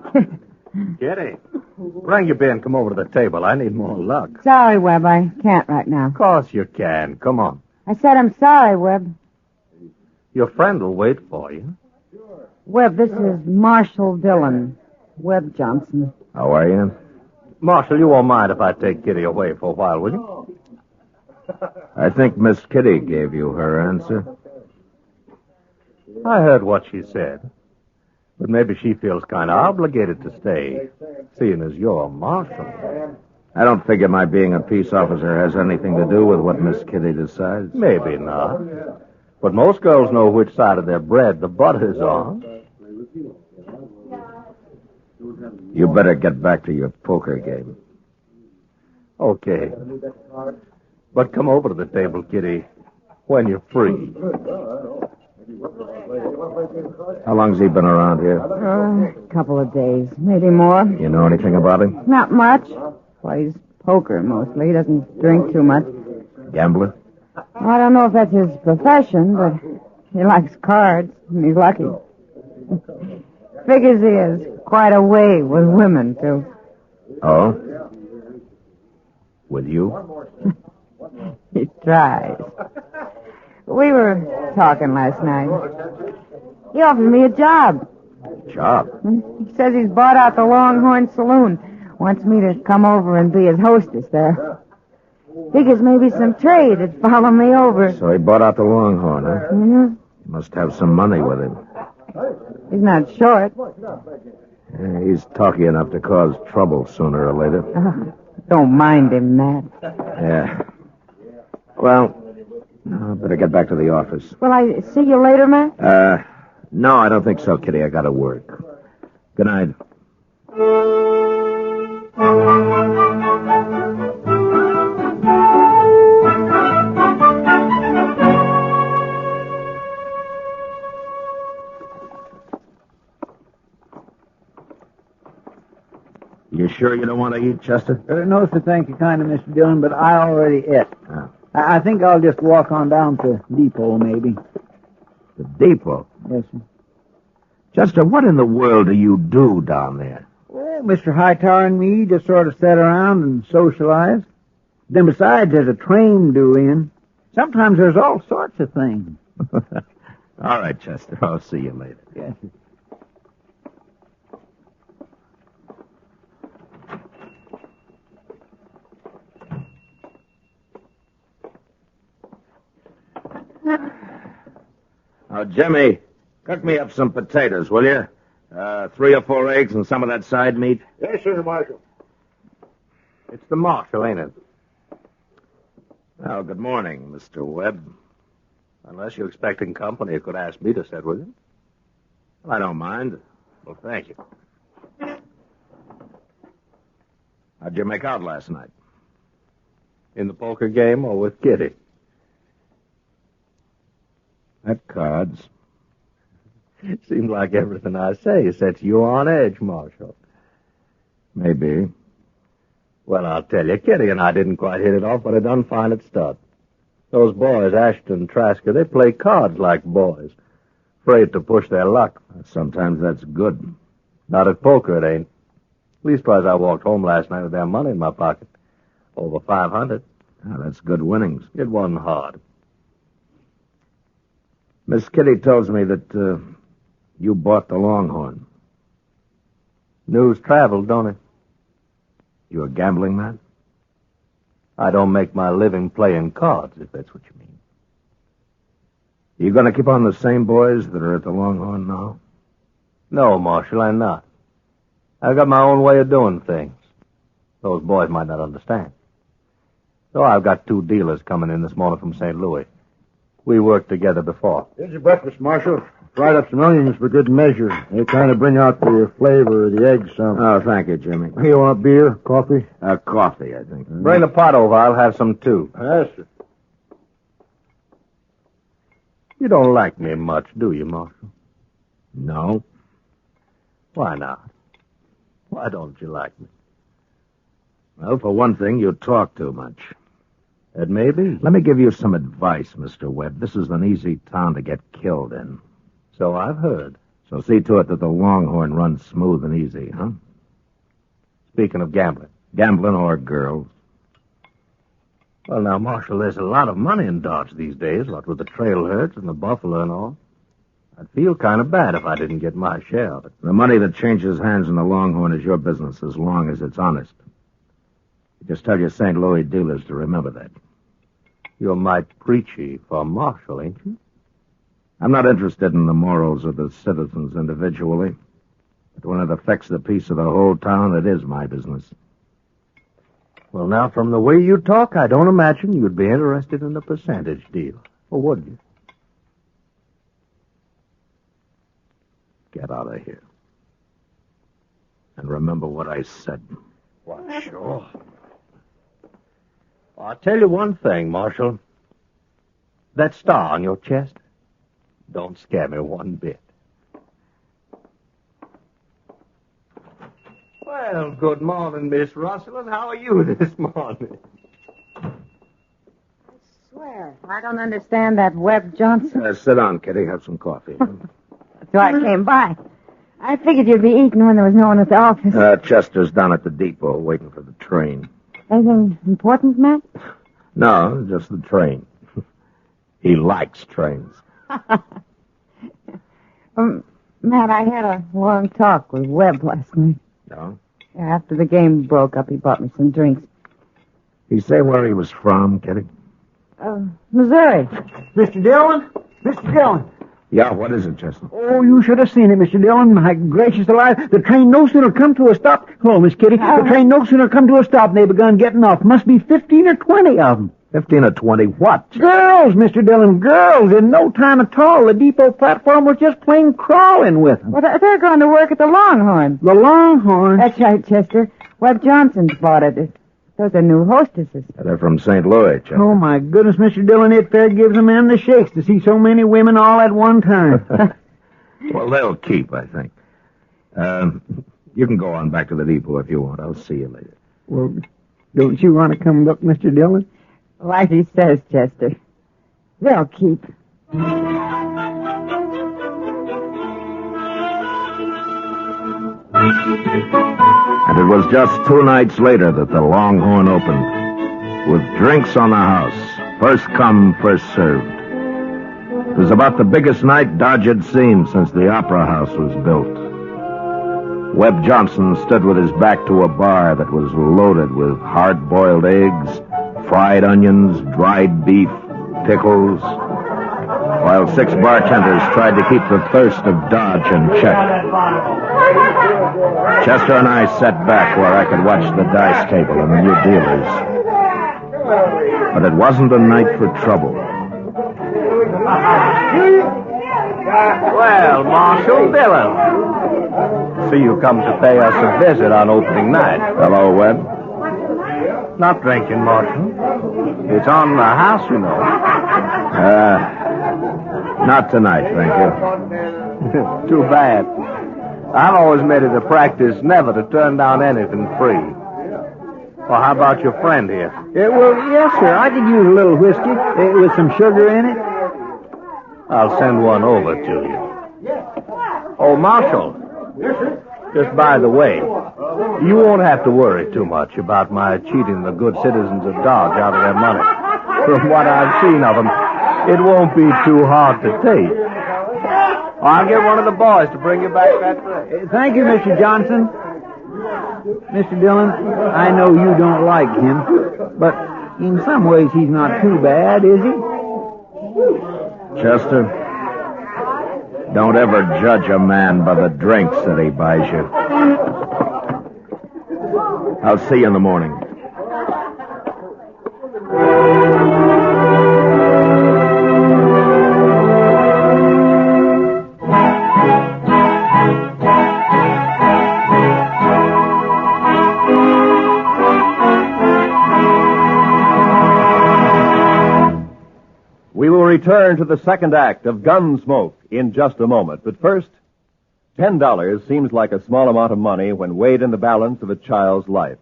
Kitty, bring your beer and come over to the table. I need more luck. Sorry, Webb. I can't right now. Of course you can. Come on. I said I'm sorry, Webb. Your friend will wait for you. Webb, this is Marshal Dillon. Webb Johnson. How are you? Marshal, you won't mind if I take Kitty away for a while, will you? I think Miss Kitty gave you her answer. I heard what she said. But maybe she feels kind of obligated to stay, seeing as you're a marshal. I don't figure my being a peace officer has anything to do with what Miss Kitty decides. Maybe not. But most girls know which side of their bread the butter's on. You better get back to your poker game. Okay. But come over to the table, Kitty, when you're free. How long's he been around here? A couple of days, maybe more. You know anything about him? Not much. Plays poker mostly. He doesn't drink too much. Gambler? I don't know if that's his profession, but he likes cards, and he's lucky. Figures he has quite a way with women, too. Oh? With you? He tries. We were talking last night. He offered me a job. Job? He says he's bought out the Longhorn Saloon. Wants me to come over and be his hostess there. Figures maybe some trade would follow me over. So he bought out the Longhorn, huh? Mm-hmm. He must have some money with him. He's not short. Yeah, he's talky enough to cause trouble sooner or later. Don't mind him, Matt. Yeah. Well, I better get back to the office. Will I see you later, Matt? No, I don't think so, Kitty. I gotta work. Good night. You sure you don't want to eat, Chester? No, sir, thank you kindly, Mr. Dillon, but I already ate. Oh. I think I'll just walk on down to Depot, maybe. The depot? Yes, sir. Chester, what in the world do you do down there? Well, Mr. Hightower and me just sort of sat around and socialize. Then besides, there's a train due in. Sometimes there's all sorts of things. All right, Chester. I'll see you later. Yes, sir. Oh, Jimmy, cook me up some potatoes, will you? 3 or 4 eggs and some of that side meat. Yes, sir, Marshal. It's the Marshal, ain't it? Well, good morning, Mr. Webb. Unless you're expecting company, you could ask me to sit with you. Well, I don't mind. Well, thank you. How'd you make out last night? In the poker game or with Kitty? At cards. Seems like everything I say sets you on edge, Marshal. Maybe. Well, I'll tell you, Kitty and I didn't quite hit it off, but I done fine at start. Those boys, Ashton and Trasker, they play cards like boys. Afraid to push their luck. Sometimes that's good. Not at poker, it ain't. Leastwise, I walked home last night with their money in my pocket. Over 500. Oh, that's good winnings. It wasn't hard. Miss Kitty tells me that you bought the Longhorn. News traveled, don't it? You a gambling man? I don't make my living playing cards, if that's what you mean. You going to keep on the same boys that are at the Longhorn now? No, Marshal, I'm not. I've got my own way of doing things. Those boys might not understand. So I've got 2 dealers coming in this morning from St. Louis. We worked together before. Here's your breakfast, Marshal. Fried up some onions for good measure. They kind of bring out the flavor of the eggs some. Oh, thank you, Jimmy. You want beer, coffee? Coffee, I think. Bring the pot over. I'll have some, too. Yes, sir. You don't like me much, do you, Marshal? No. Why not? Why don't you like me? Well, for one thing, you talk too much. It may be. Let me give you some advice, Mr. Webb. This is an easy town to get killed in. So I've heard. So see to it that the Longhorn runs smooth and easy, huh? Speaking of gambling. Gambling or girls. Well, now, Marshal, there's a lot of money in Dodge these days, what with the trail herds and the buffalo and all. I'd feel kind of bad if I didn't get my share of it. The money that changes hands in the Longhorn is your business as long as it's honest. Just tell your St. Louis dealers to remember that. You're mighty preachy for Marshal, ain't you? I'm not interested in the morals of the citizens individually. But when it affects the peace of the whole town, it is my business. Well, now, from the way you talk, I don't imagine you'd be interested in the percentage deal. Or would you? Get out of here. And remember what I said. Why, sure. I'll tell you one thing, Marshal. That star on your chest don't scare me one bit. Well, good morning, Miss Russell, and how are you this morning? I swear, I don't understand that Webb Johnson. Sit down, Kitty. Have some coffee. So I came by. I figured you'd be eating when there was no one at the office. Chester's down at the depot waiting for the train. Anything important, Matt? No, just the train. He likes trains. Matt, I had a long talk with Webb last night. No? After the game broke up, he bought me some drinks. He say where he was from, Kitty? Missouri. Mr. Dillon? Mr. Dillon. Yeah, what is it, Chester? Oh, you should have seen it, Mr. Dillon. My gracious alive. The train no sooner come to a stop. Hello, Miss Kitty. The train no sooner come to a stop and they begun getting off. Must be 15 or 20 of them. 15 or 20 what? Girls, Mr. Dillon, girls. In no time at all, the depot platform was just plain crawling with them. Well, they're going to work at the Longhorn. The Longhorn? That's right, Chester. Webb Johnson's bought it. Those are new hostesses. They're from St. Louis, Chester. Oh, my goodness, Mr. Dillon, it fair gives a man the shakes to see so many women all at one time. Well, they'll keep, I think. You can go on back to the depot if you want. I'll see you later. Well, don't you want to come look, Mr. Dillon? Like he says, Chester. They'll keep. And it was just 2 nights later that the Longhorn opened, with drinks on the house, first come, first served. It was about the biggest night Dodge had seen since the Opera House was built. Webb Johnson stood with his back to a bar that was loaded with hard-boiled eggs, fried onions, dried beef, pickles, while 6 bartenders tried to keep the thirst of Dodge in check. Chester and I sat back where I could watch the dice table and the new dealers. But it wasn't a night for trouble. Well, Marshal Dillon. See you come to pay us a visit on opening night. Hello, Webb. Not drinking, Marshal. It's on the house, you know. Not tonight, thank you. Too bad. I've always made it a practice never to turn down anything free. Well, how about your friend here? Well, yes, sir. I could use a little whiskey with some sugar in it. I'll send one over to you. Oh, Marshal. Yes, sir. Just by the way, you won't have to worry too much about my cheating the good citizens of Dodge out of their money. From what I've seen of them, it won't be too hard to take. I'll get one of the boys to bring you back that tray. Thank you, Mr. Johnson. Mr. Dillon, I know you don't like him, but in some ways he's not too bad, is he? Chester, don't ever judge a man by the drinks that he buys you. I'll see you in the morning. We will return to the second act of Gunsmoke in just a moment. But first, $10 seems like a small amount of money when weighed in the balance of a child's life.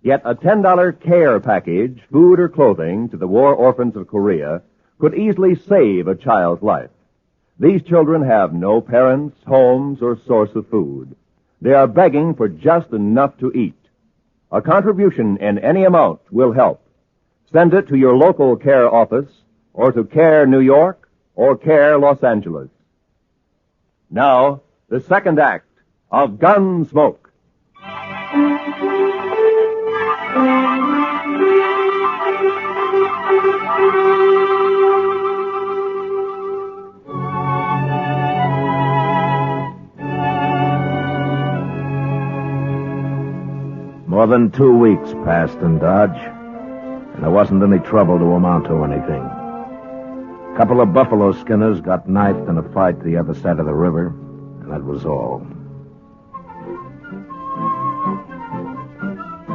Yet a $10 care package, food or clothing, to the war orphans of Korea could easily save a child's life. These children have no parents, homes, or source of food. They are begging for just enough to eat. A contribution in any amount will help. Send it to your local care office, or to CARE New York, or CARE Los Angeles. Now, the second act of Gunsmoke. More than 2 weeks passed in Dodge, and there wasn't any trouble to amount to anything. A couple of buffalo skinners got knifed in a fight the other side of the river, and that was all.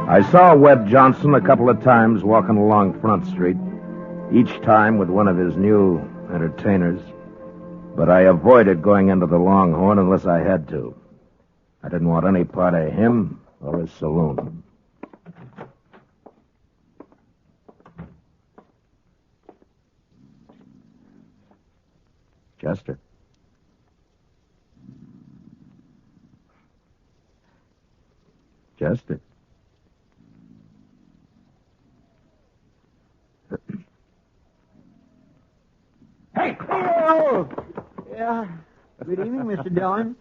I saw Webb Johnson a couple of times walking along Front Street, each time with one of his new entertainers, but I avoided going into the Longhorn unless I had to. I didn't want any part of him or his saloon. Chester. Chester. Good evening, Mr. Dillon.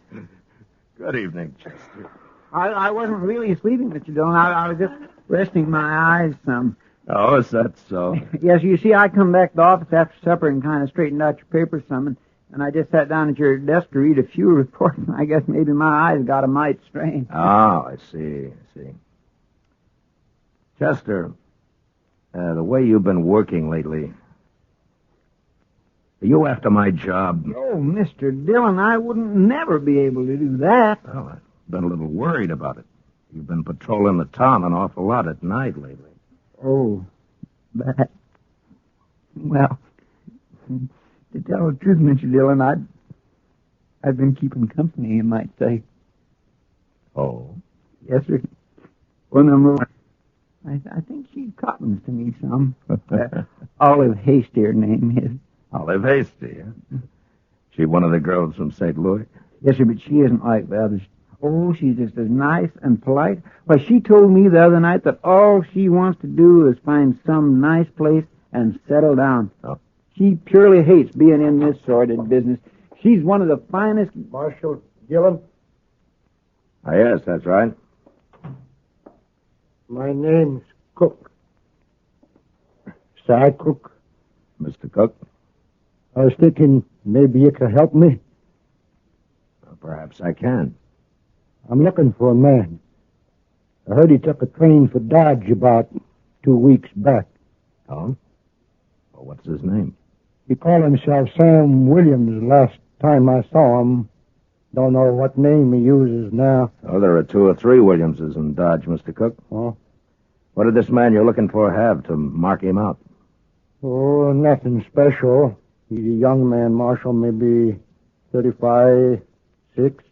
Good evening, Chester. I wasn't really sleeping, Mr. Dillon. I was just resting my eyes some. Oh, is that so? Yes, you see, I come back to the office after supper and kind of straightened out your papers some, and I just sat down at your desk to read a few reports, and I guess maybe my eyes got a mite strained. Oh, I see. Chester, the way you've been working lately, are you after my job? Oh, Mr. Dillon, I wouldn't never be able to do that. Well, I've been a little worried about it. You've been patrolling the town an awful lot at night lately. Oh, that. Well, to tell the truth, Mr. Dillon, I've been keeping company, you might say. Oh? Yes, sir. Well, number one, I think she cottons to me some. Olive Hasty, her name is. Olive Hasty, huh? She one of the girls from St. Louis? Yes, sir, but she isn't like the others. Oh, she's just as nice and polite. Well, she told me the other night that all she wants to do is find some nice place and settle down. Oh. She purely hates being in this sordid business. She's one of the finest... Marshal Dillon? Yes, that's right. My name's Cook. Side Cook. Mr. Cook? I was thinking maybe you could help me. Well, perhaps I can. I'm looking for a man. I heard he took a train for Dodge about 2 weeks back. Oh? Well, what's his name? He called himself Sam Williams last time I saw him. Don't know what name he uses now. Oh, there are 2 or 3 Williamses in Dodge, Mr. Cook. Oh? What did this man you're looking for have to mark him out? Oh, nothing special. He's a young man, Marshal, maybe 35, 6.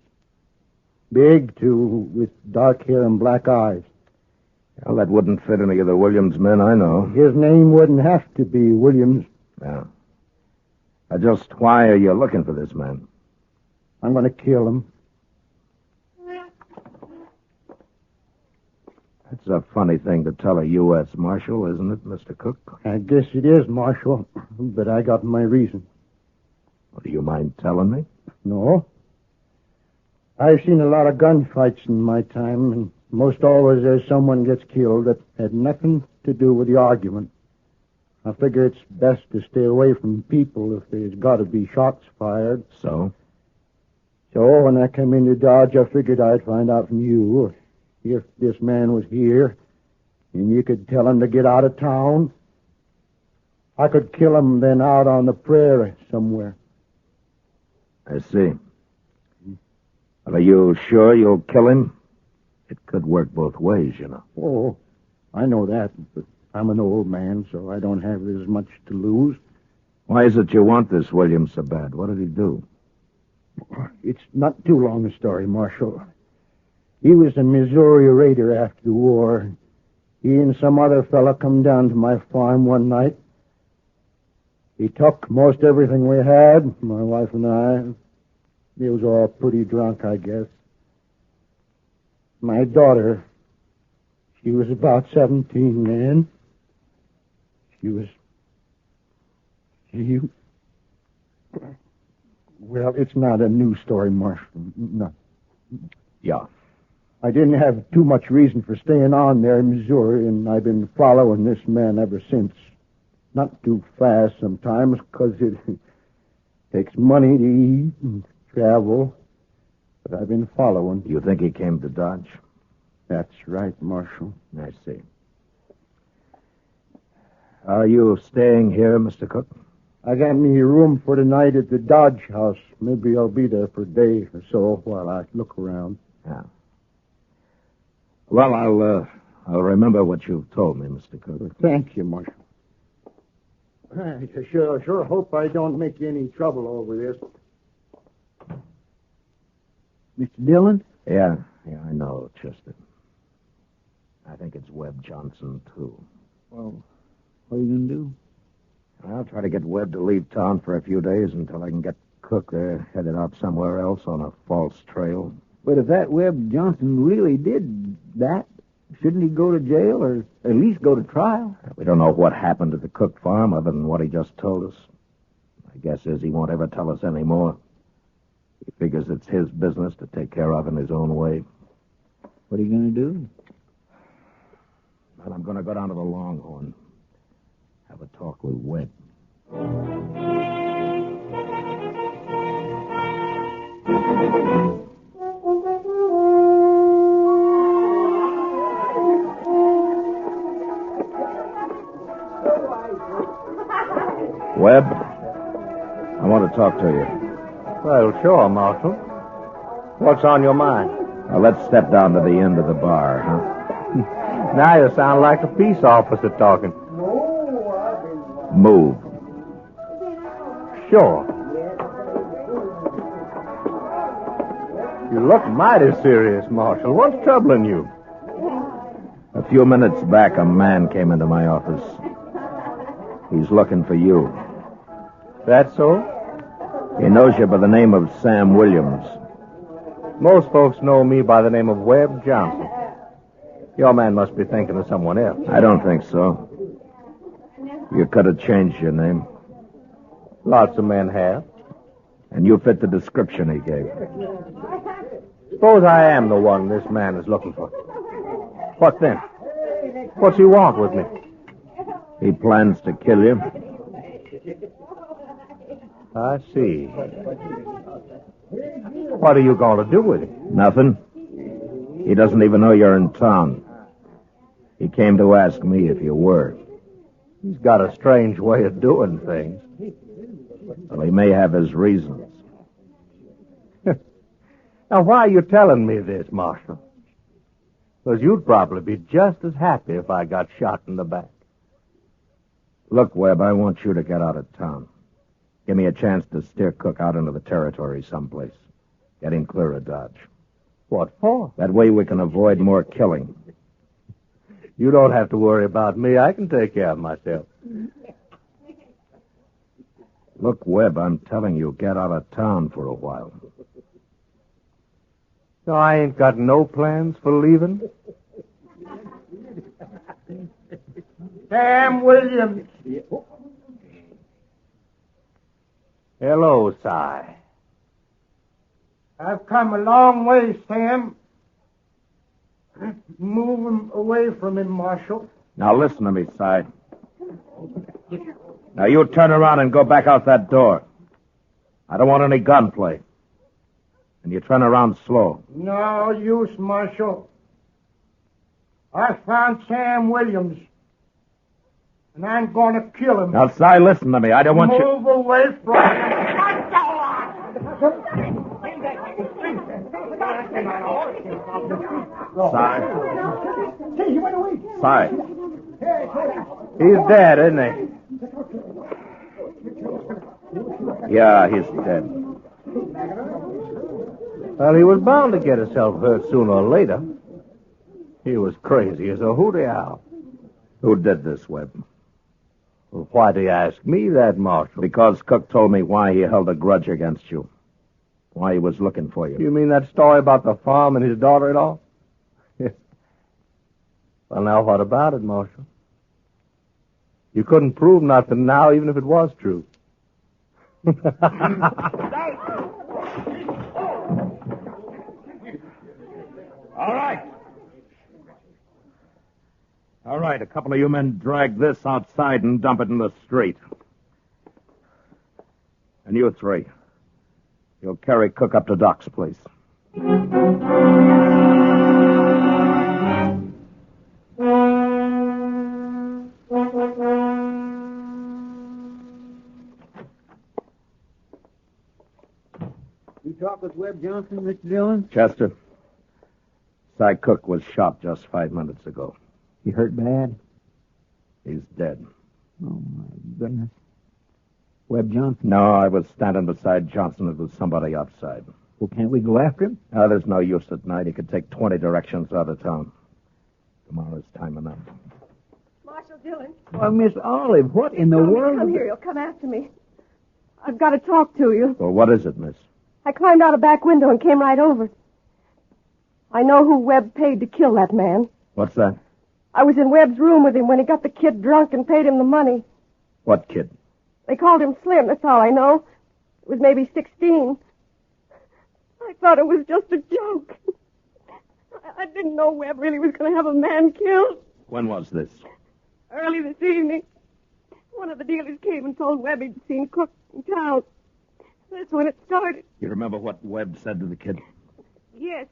Big, too, with dark hair and black eyes. Well, that wouldn't fit any of the Williams men I know. His name wouldn't have to be Williams. Yeah. Just why are you looking for this man? I'm going to kill him. That's a funny thing to tell a U.S. Marshal, isn't it, Mr. Cook? I guess it is, Marshal, but I got my reason. Well, do you mind telling me? No. I've seen a lot of gunfights in my time, and most always there's someone gets killed that had nothing to do with the argument. I figure it's best to stay away from people if there's got to be shots fired. So? So when I came into Dodge, I figured I'd find out from you if this man was here, and you could tell him to get out of town. I could kill him then out on the prairie somewhere. I see. Well, are you sure you'll kill him? It could work both ways, you know. Oh, I know that, but I'm an old man, so I don't have as much to lose. Why is it you want this Williams so bad? What did he do? It's not too long a story, Marshal. He was a Missouri raider after the war. He and some other fella come down to my farm one night. He took most everything we had, my wife and I. He was all pretty drunk, I guess. My daughter, she was about 17 then. Well, it's not a new story, Marshal. No. Yeah. I didn't have too much reason for staying on there in Missouri, and I've been following this man ever since. Not too fast sometimes, because it takes money to eat and travel. But I've been following. You think he came to Dodge? That's right, Marshal. I see. Are you staying here, Mr. Cook? I got me a room for tonight at the Dodge house. Maybe I'll be there for a day or so while I look around. Yeah. Well, I'll remember what you've told me, Mr. Cook. Thank you, Marshal. I sure hope I don't make you any trouble over this. Mr. Dillon? Yeah, I know, Chester. I think it's Webb Johnson, too. Well, what are you going to do? I'll try to get Webb to leave town for a few days until I can get Cook there, headed out somewhere else on a false trail. But if that Webb Johnson really did that, shouldn't he go to jail or at least go to trial? We don't know what happened at the Cook farm other than what he just told us. My guess is he won't ever tell us any more. He figures it's his business to take care of in his own way. What are you going to do? Well, I'm going to go down to the Longhorn. Have a talk with Webb. Webb, I want to talk to you. Well, sure, Marshal. What's on your mind? Now, let's step down to the end of the bar, huh? Now you sound like a peace officer talking. Move. Sure. You look mighty serious, Marshal. What's troubling you? A few minutes back, a man came into my office. He's looking for you. That so? He knows you by the name of Sam Williams. Most folks know me by the name of Webb Johnson. Your man must be thinking of someone else. I don't think so. You could have changed your name. Lots of men have. And you fit the description he gave. Suppose I am the one this man is looking for. What then? What's he want with me? He plans to kill you. I see. What are you going to do with him? Nothing. He doesn't even know you're in town. He came to ask me if you were. He's got a strange way of doing things. Well, he may have his reasons. Now, why are you telling me this, Marshal? Because you'd probably be just as happy if I got shot in the back. Look, Webb, I want you to get out of town. Give me a chance to steer Cook out into the territory someplace. Get him clear of Dodge. What for? That way we can avoid more killing. You don't have to worry about me. I can take care of myself. Look, Webb, I'm telling you, get out of town for a while. So I ain't got no plans for leaving? Sam Williams. Hello, Si. I've come a long way, Sam. Moving away from him, Marshal. Now listen to me, Si. Now you turn around and go back out that door. I don't want any gunplay. And you turn around slow. No use, Marshal. I found Sam Williams. And I'm going to kill him. Now, Si, listen to me. I don't want you... Move away from him. Si. He's dead, isn't he? Yeah, he's dead. Well, he was bound to get himself hurt sooner or later. He was crazy as a hooty owl. Who did this, Webb? Well, why do you ask me that, Marshal? Because Cook told me why he held a grudge against you. Why he was looking for you. You mean that story about the farm and his daughter-in-law? Well, now, what about it, Marshal? You couldn't prove nothing now, even if it was true. All right. All right, a couple of you men drag this outside and dump it in the street. And you three, you'll carry Cook up to Doc's place. You talk with Webb Johnson, Mr. Dillon? Chester, Cy Cook was shot just 5 minutes ago. He hurt bad? He's dead. Oh, my goodness. Webb Johnson? No, I was standing beside Johnson. It was somebody outside. Well, can't we go after him? There's no use at night. He could take 20 directions out of town. Tomorrow's time enough. Marshal Dillon. Well, Miss Olive, what in the world? Come here. You'll come after me. I've got to talk to you. Well, what is it, miss? I climbed out a back window and came right over. I know who Webb paid to kill that man. What's that? I was in Webb's room with him when he got the kid drunk and paid him the money. What kid? They called him Slim, that's all I know. It was maybe 16. I thought it was just a joke. I didn't know Webb really was going to have a man killed. When was this? Early this evening, one of the dealers came and told Webb he'd seen Cook in town. That's when it started. You remember what Webb said to the kid? Yes.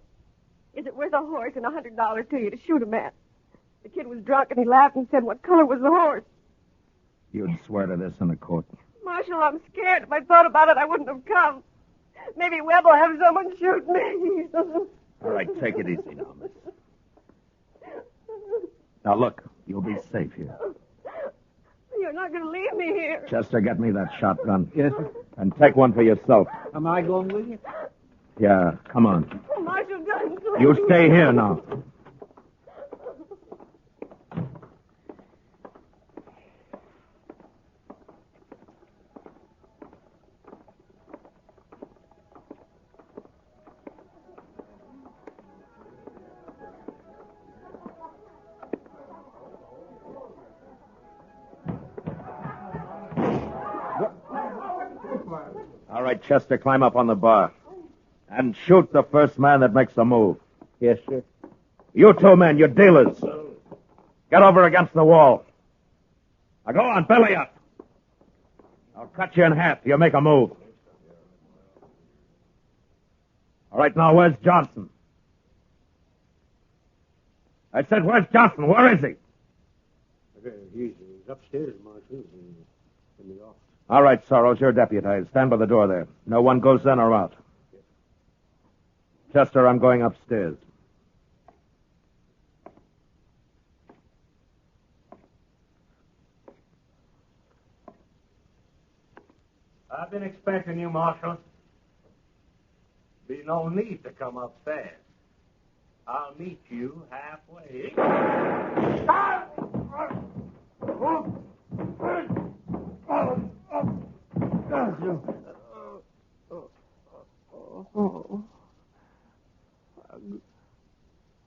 Is it worth a horse and $100 to you to shoot a man? The kid was drunk and he laughed and said, what color was the horse? You'd swear to this in a court. Marshal, I'm scared. If I thought about it, I wouldn't have come. Maybe Webb will have someone shoot me. All right, take it easy now, miss. Now, look, you'll be safe here. You're not going to leave me here. Chester, get me that shotgun. Yes, sir. And take one for yourself. Am I going with you? Yeah, come on. Oh, Marshal, don't please. You stay here now. All right, Chester, climb up on the bar. And shoot the first man that makes a move. Yes, sir. You two men, you're dealers. Get over against the wall. Now go on, belly up. I'll cut you in half. You make a move. All right, now where's Johnson? I said, where's Johnson? Where is he? He's upstairs, Marshal, in the office. All right, Sorrells, you're deputized. Stand by the door there. No one goes in or out. Chester, I'm going upstairs. I've been expecting you, Marshal. Be no need to come upstairs. I'll meet you halfway.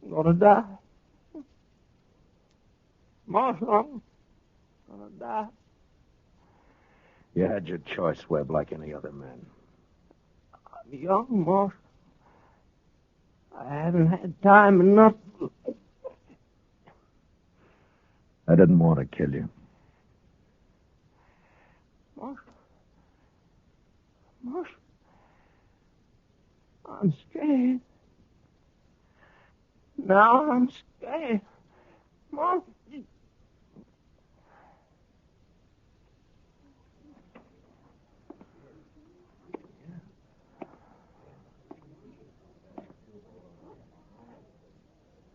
I'm gonna die. Marshal, I'm gonna die. You had your choice, Webb, like any other man. I'm young, Marshal. I haven't had time enough. I didn't want to kill you. Marshal, I'm scared. Now I'm scared. Marshal.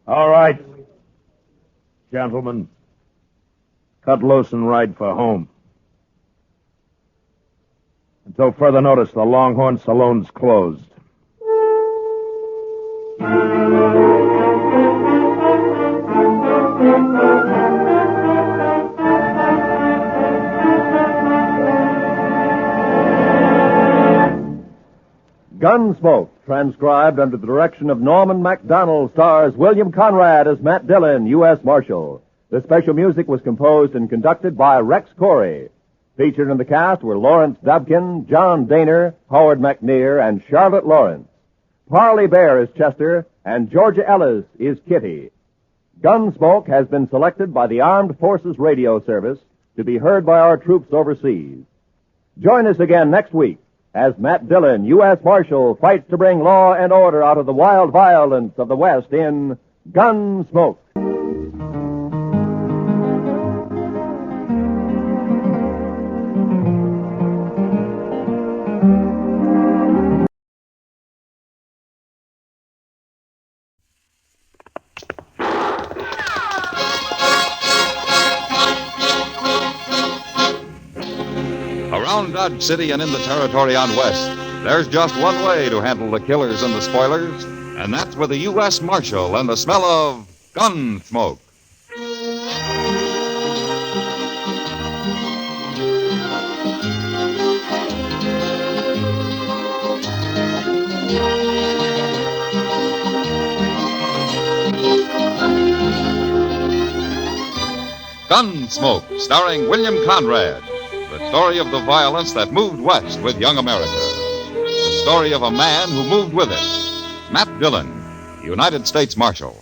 All right. Gentlemen, cut loose and ride for home. Until further notice, the Longhorn Saloon's closed. Gunsmoke, transcribed under the direction of Norman MacDonald, stars William Conrad as Matt Dillon, U.S. Marshal. The special music was composed and conducted by Rex Corey. Featured in the cast were Lawrence Dobkin, John Daner, Howard McNear, and Charlotte Lawrence. Parley Bear is Chester, and Georgia Ellis is Kitty. Gunsmoke has been selected by the Armed Forces Radio Service to be heard by our troops overseas. Join us again next week as Matt Dillon, U.S. Marshal, fights to bring law and order out of the wild violence of the West in Gunsmoke. Around Dodge City and in the territory on West, there's just one way to handle the killers and the spoilers, and that's with a U.S. Marshal and the smell of gun smoke. Gunsmoke, starring William Conrad. The story of the violence that moved west with young America. story of a man who moved with it. Matt Dillon, United States Marshal.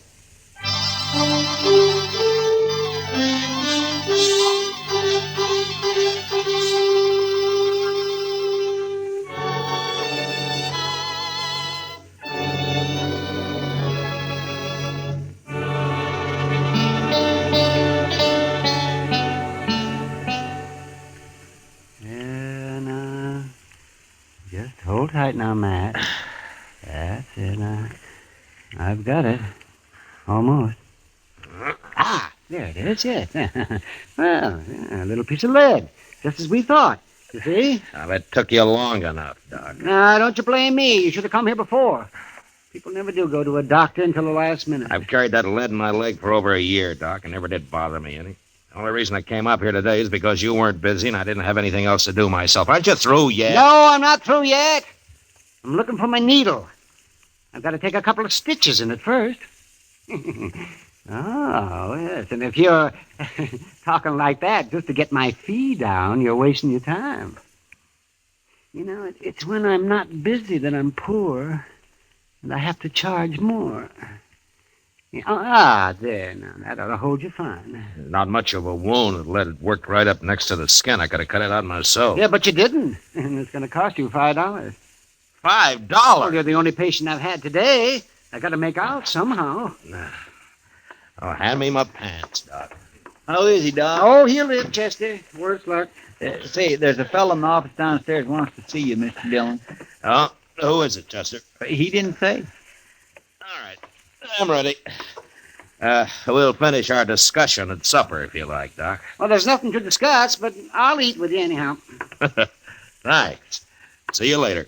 Just hold tight now, Matt. That's it. I've got it. Almost. Ah, there it is, yes. Well, a little piece of lead. Just as we thought. You see? Now, that took you long enough, Doc. Now, don't you blame me. You should have come here before. People never do go to a doctor until the last minute. I've carried that lead in my leg for over a year, Doc, and never did bother me any. The only reason I came up here today is because you weren't busy and I didn't have anything else to do myself. Aren't you through yet? No, I'm not through yet. I'm looking for my needle. I've got to take a couple of stitches in it first. Oh, yes. And if you're talking like that just to get my fee down, you're wasting your time. You know, it's when I'm not busy that I'm poor, and I have to charge more. There. Now, that ought to hold you fine. Not much of a wound. The lead worked right up next to the skin. I could have cut it out myself. Yeah, but you didn't. And it's going to cost you $5. $5? Well, you're the only patient I've had today. I got to make out somehow. Oh, hand me my pants, Doc. How is he, Doc? Oh, he'll live, Chester. Worse luck. Say, there's a fellow in the office downstairs wants to see you, Mr. Dillon. Oh, who is it, Chester? He didn't say. All right. I'm ready. We'll finish our discussion at supper, if you like, Doc. Well, there's nothing to discuss, but I'll eat with you anyhow. Thanks. See you later.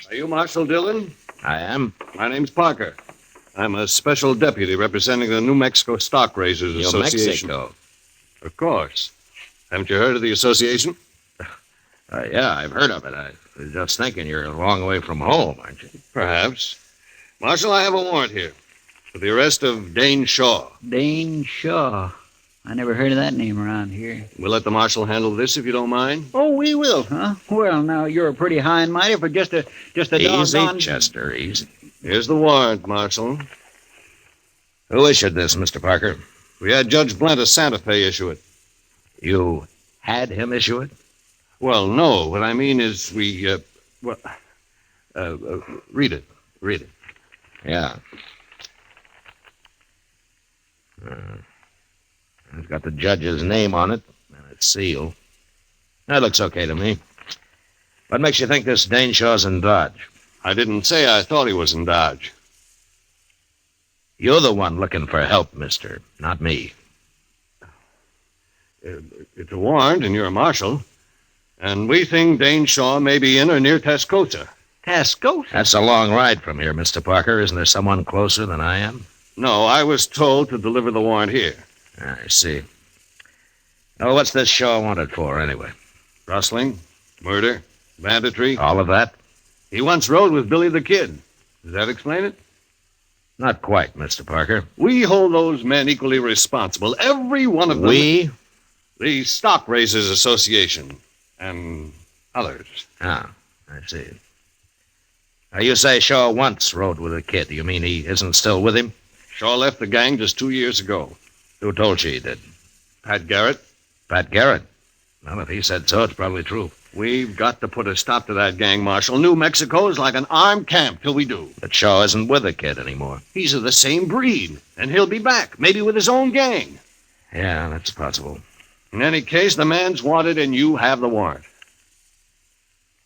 Are you Marshal Dillon? I am. My name's Parker. I'm a special deputy representing the New Mexico Stock Raisers New Association. Mexico? Of course. Haven't you heard of the association? Yeah, I've heard of it. I was just thinking you're a long way from home, aren't you? Perhaps. Marshal, I have a warrant here for the arrest of Dane Shaw. Dane Shaw. I never heard of that name around here. We'll let the marshal handle this if you don't mind. Oh, we will, huh? Well, now, you're pretty high and mighty for just a Easy, doggone... Chester, easy. Here's the warrant, Marshal. Who issued this, Mr. Parker? We had Judge Blent of Santa Fe issue it. You had him issue it? Well, no. What I mean is read it. Read it. Yeah. It's got the judge's name on it, and it's sealed. That looks okay to me. What makes you think this Dane Shaw's in Dodge? I didn't say I thought he was in Dodge. You're the one looking for help, mister, not me. It's a warrant, and you're a marshal. And we think Dane Shaw may be in or near Tascosa. Tascosa? That's a long ride from here, Mr. Parker. Isn't there someone closer than I am? No, I was told to deliver the warrant here. I see. Oh, what's this Shaw wanted for, anyway? Rustling, murder, banditry. All of that? He once rode with Billy the Kid. Does that explain it? Not quite, Mr. Parker. We hold those men equally responsible. Every one of them. We? The Stock Raisers Association. And others. Ah, I see. Now, you say Shaw once rode with a kid. You mean he isn't still with him? Shaw left the gang just 2 years ago. Who told you he did? Pat Garrett. Pat Garrett? Well, if he said so, it's probably true. We've got to put a stop to that gang, Marshal. New Mexico is like an armed camp till we do. But Shaw isn't with the kid anymore. He's of the same breed, and he'll be back, maybe with his own gang. Yeah, that's possible. In any case, the man's wanted, and you have the warrant.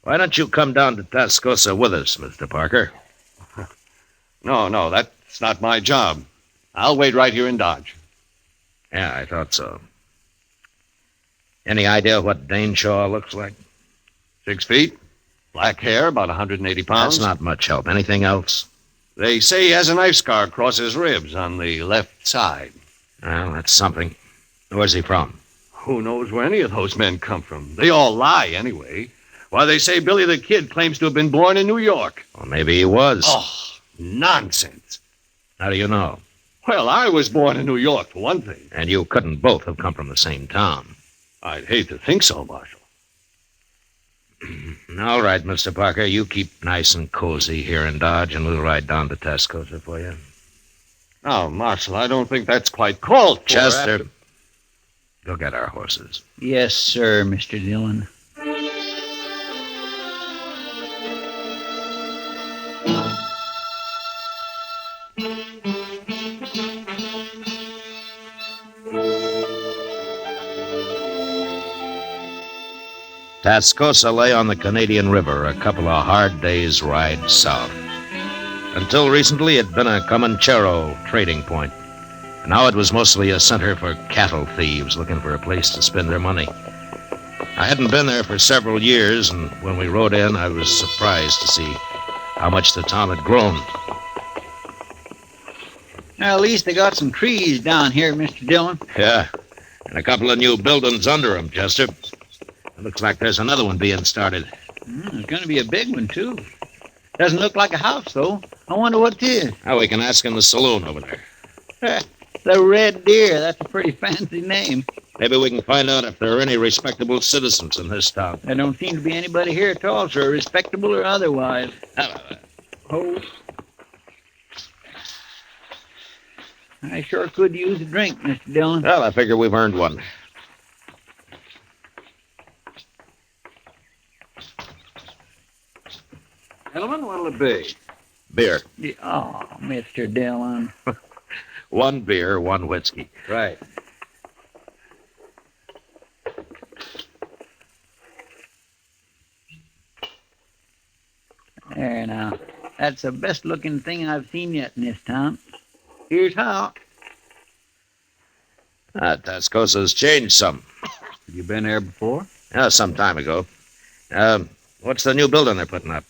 Why don't you come down to Tascosa with us, Mr. Parker? No, that's not my job. I'll wait right here in Dodge. Yeah, I thought so. Any idea what Dane Shaw looks like? 6 feet, black hair, about 180 pounds. That's not much help. Anything else? They say he has a knife scar across his ribs on the left side. Well, that's something. Where's he from? Who knows where any of those men come from? They all lie, anyway. Why, they say Billy the Kid claims to have been born in New York. Well, maybe he was. Oh, nonsense. How do you know? Well, I was born in New York, for one thing. And you couldn't both have come from the same town. I'd hate to think so, Marshal. All right, Mr. Parker, you keep nice and cozy here in Dodge, and we'll ride down to Tascosa for you. Now, Marshal, I don't think that's quite called for. Chester, go get our horses. Yes, sir, Mr. Dillon. Tascosa lay on the Canadian River, a couple of hard days' ride south. Until recently, it had been a Comanchero trading point. Now it was mostly a center for cattle thieves looking for a place to spend their money. I hadn't been there for several years, and when we rode in, I was surprised to see how much the town had grown. Now, at least they got some trees down here, Mr. Dillon. Yeah, and a couple of new buildings under them, Chester. It looks like there's another one being started. It's going to be a big one, too. Doesn't look like a house, though. I wonder what it is. Now we can ask in the saloon over there. The Red Deer. That's a pretty fancy name. Maybe we can find out if there are any respectable citizens in this town. There don't seem to be anybody here at all, sir, respectable or otherwise. Oh. I sure could use a drink, Mr. Dillon. Well, I figure we've earned one. Gentlemen, what'll it be? Beer. Oh, Mr. Dillon. One beer, one whiskey. Right. There now. That's the best looking thing I've seen yet in this town. Here's how. Tascosa's changed some. You been there before? Yeah, some time ago. What's the new building they're putting up?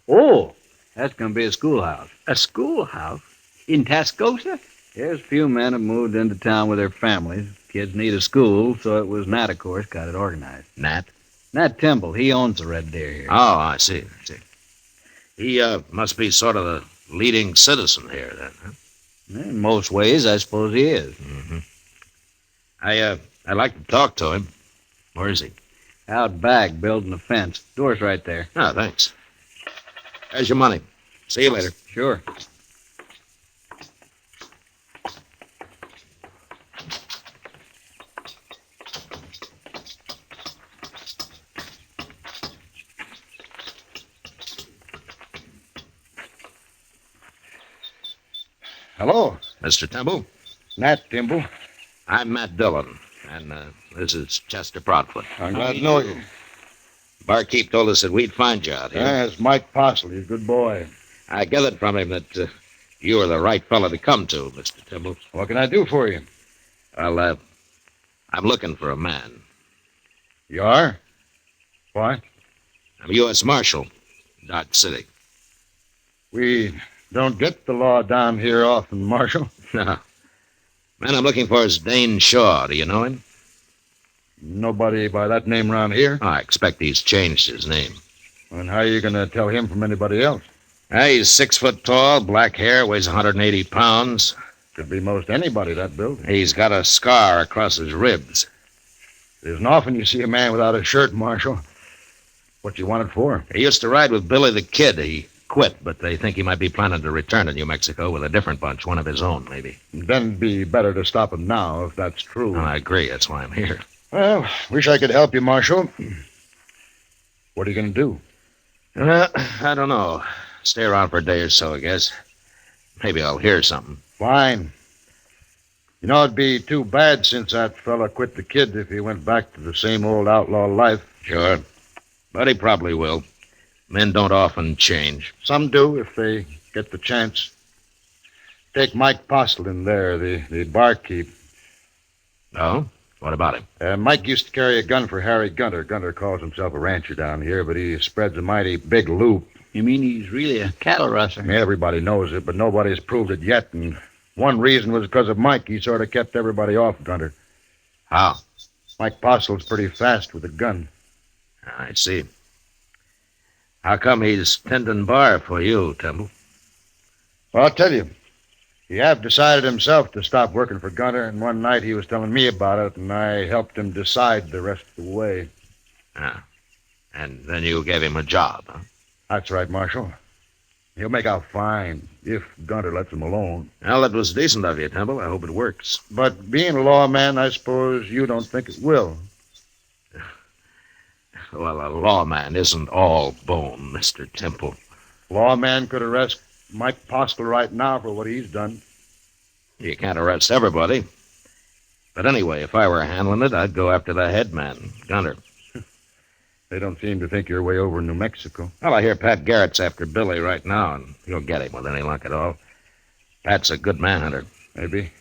Oh, that's going to be a schoolhouse. A schoolhouse? In Tascosa? Yes, a few men have moved into town with their families. Kids need a school, so it was Nat, of course, got it organized. Nat? Nat Temple. He owns the Red Deer here. Oh, I see. He must be sort of the leading citizen here, then, huh? In most ways, I suppose he is. Mm-hmm. I'd like to talk to him. Where is he? Out back, building a fence. Door's right there. Oh, thanks. There's your money. See you later. Sure. Hello. Mr. Temple? Nat Temple. I'm Matt Dillon, and this is Chester Proudfoot. I'm glad to know you. Barkeep told us that we'd find you out here. Yeah, it's Mike Parsley. He's a good boy. I gathered from him that you were the right fellow to come to, Mr. Temple. What can I do for you? Well, I'm looking for a man. You are? Why? I'm U.S. Marshal, Dodge City. We don't get the law down here often, Marshal. No. Man I'm looking for is Dane Shaw. Do you know him? Nobody by that name around here? I expect he's changed his name. And how are you going to tell him from anybody else? He's 6 foot tall, black hair, weighs 180 pounds. Could be most anybody that built. He's got a scar across his ribs. It isn't often you see a man without a shirt, Marshal. What you want it for? He used to ride with Billy the Kid. He quit, but they think he might be planning to return to New Mexico with a different bunch, one of his own, maybe. Then it'd be better to stop him now, if that's true. I agree. That's why I'm here. Well, wish I could help you, Marshal. What are you going to do? I don't know. Stay around for a day or so, I guess. Maybe I'll hear something. Fine. You know, it'd be too bad since that fella quit the Kid if he went back to the same old outlaw life. Sure. But he probably will. Men don't often change. Some do if they get the chance. Take Mike Postlin there, the barkeep. Oh? What about him? Mike used to carry a gun for Harry Gunter. Gunter calls himself a rancher down here, but he spreads a mighty big loop. You mean he's really a cattle rustler? Everybody knows it, but nobody's proved it yet, and one reason was because of Mike. He sort of kept everybody off Gunter. How? Mike Postle's pretty fast with a gun. I see. How come he's tending bar for you, Temple? Well, I'll tell you. He have decided himself to stop working for Gunter, and one night he was telling me about it, and I helped him decide the rest of the way. Ah. And then you gave him a job, huh? That's right, Marshal. He'll make out fine if Gunter lets him alone. Well, that was decent of you, Temple. I hope it works. But being a lawman, I suppose you don't think it will. Well, a lawman isn't all bone, Mr. Temple. Lawman could arrest Mike Postle right now for what he's done. You can't arrest everybody. But anyway, if I were handling it, I'd go after the head man, Gunter. They don't seem to think you're way over in New Mexico. Well, I hear Pat Garrett's after Billy right now, and he'll get him with any luck at all. Pat's a good manhunter. Maybe.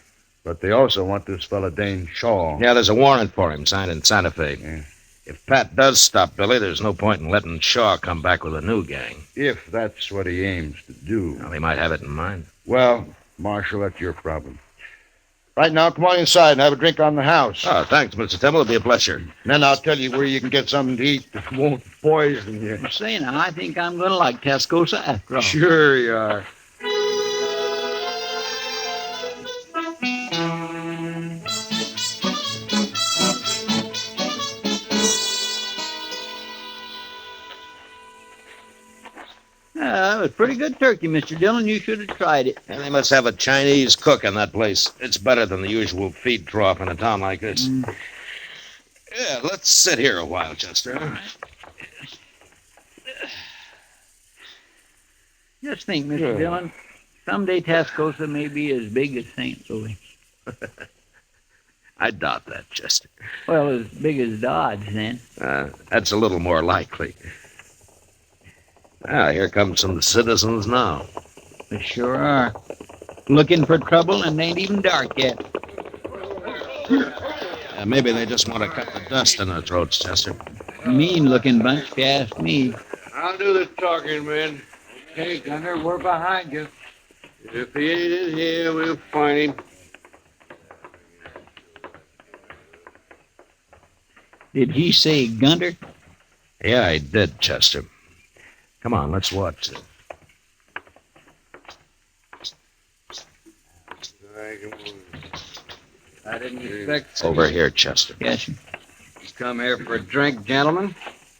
But they also want this fella Dane Shaw. Yeah, there's a warrant for him signed in Santa Fe. Yeah. If Pat does stop Billy, there's no point in letting Shaw come back with a new gang. If that's what he aims to do. Well, he might have it in mind. Well, Marshal, that's your problem. Right now, come on inside and have a drink on the house. Oh, thanks, Mr. Temple. It'll be a pleasure. And then I'll tell you where you can get something to eat that won't poison you. Say, now, I think I'm going to like Tascosa after all. Sure you are. That was pretty good turkey, Mr. Dillon. You should have tried it. And they must have a Chinese cook in that place. It's better than the usual feed trough in a town like this. Yeah, let's sit here a while, Chester. All right. Just think, Mr. Dillon, someday Tascosa may be as big as St. Louis. I doubt that, Chester. Well, as big as Dodge, then. That's a little more likely. Ah, here come some citizens now. They sure are. Looking for trouble, and they ain't even dark yet. Maybe they just want to cut the dust in their throats, Chester. Mean-looking bunch, if you ask me. I'll do the talking, man. Okay, Gunner, we're behind you. If he ain't in here, we'll find him. Did he say Gunter? Yeah, I did, Chester. Come on, let's watch it. I didn't expect... Over here, Chester. Yes, You come here for a drink, gentlemen?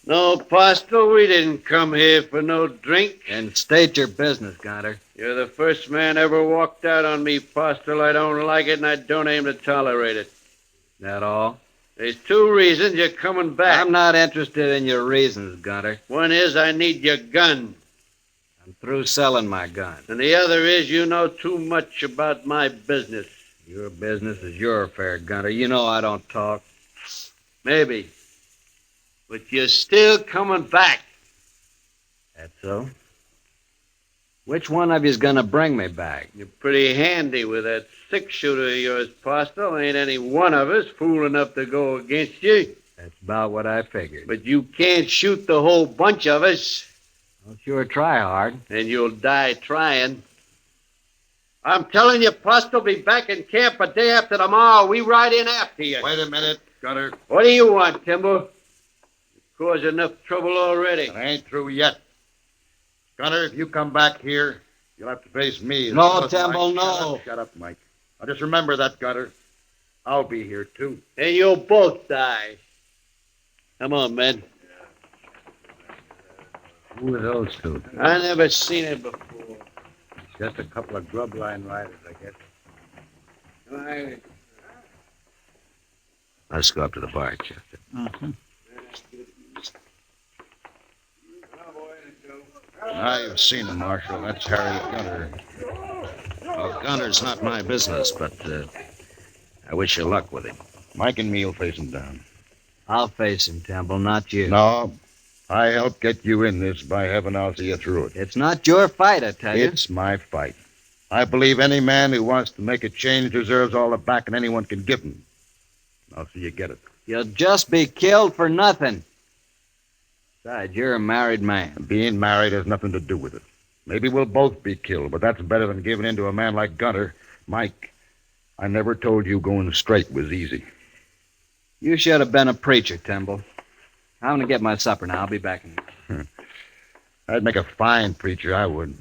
No, Postle, we didn't come here for no drink. And state your business, Gunter. You're the first man ever walked out on me, Postle. I don't like it, and I don't aim to tolerate it. That all? There's two reasons you're coming back. I'm not interested in your reasons, Gunter. One is I need your gun. I'm through selling my gun. And the other is you know too much about my business. Your business is your affair, Gunter. You know I don't talk. Maybe. But you're still coming back. That's so? Which one of you's gonna bring me back? You're pretty handy with that six-shooter of yours, Postle. Ain't any one of us fool enough to go against you. That's about what I figured. But you can't shoot the whole bunch of us. I'll sure try hard. And you'll die trying. I'm telling you, Postle, be back in camp a day after tomorrow. We ride in after you. Wait a minute, Gunter. What do you want, Timbo? You've caused enough trouble already. I ain't through yet. Gunter, if you come back here, you'll have to face me. No, Temple, no. Shut up, Mike. Now just remember that, Gunter. I'll be here, too. And you'll both die. Come on, men. Who are those two? I never seen it before. Just a couple of grub line riders, I guess. Let's go up to the bar, Chester. Uh-huh. Now you've seen him, Marshal. That's Harry Gunter. Well, Gunter's not my business, but I wish you luck with him. Mike and me'll face him down. I'll face him, Temple, not you. No, I helped get you in this. By heaven, I'll see you through it. It's not your fight, I tell you. It's my fight. I believe any man who wants to make a change deserves all the backing anyone can give him. I'll see you get it. You'll just be killed for nothing. Besides, you're a married man. Being married has nothing to do with it. Maybe we'll both be killed, but that's better than giving in to a man like Gunter. Mike, I never told you going straight was easy. You should have been a preacher, Timble. I'm going to get my supper now. I'll be back in a minute. I'd make a fine preacher, I would.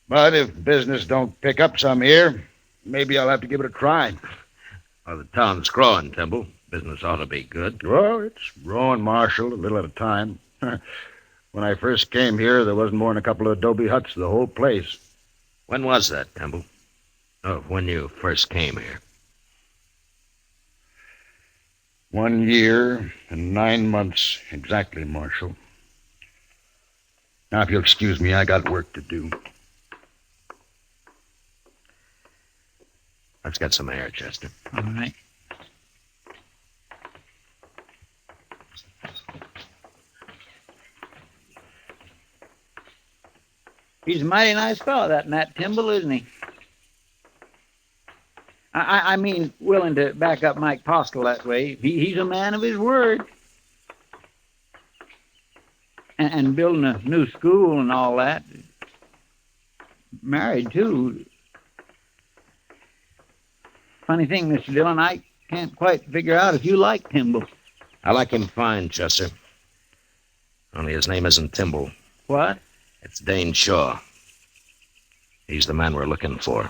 But if business don't pick up some here, maybe I'll have to give it a try. Well, the town's growing, Timble. Business ought to be good. Well, it's growing, Marshal, a little at a time. When I first came here, there wasn't more than a couple of adobe huts the whole place. When was that, Timble? Oh, when you first came here. 1 year and 9 months exactly, Marshal. Now, if you'll excuse me, I got work to do. Let's get some air, Chester. All right. He's a mighty nice fellow, that Matt Timble, isn't he? I mean, willing to back up Mike Postle that way. He's a man of his word. And building a new school and all that. Married, too. Funny thing, Mr. Dillon, I can't quite figure out if you like Timble. I like him fine, Chester. Only his name isn't Timble. What? It's Dane Shaw. He's the man we're looking for.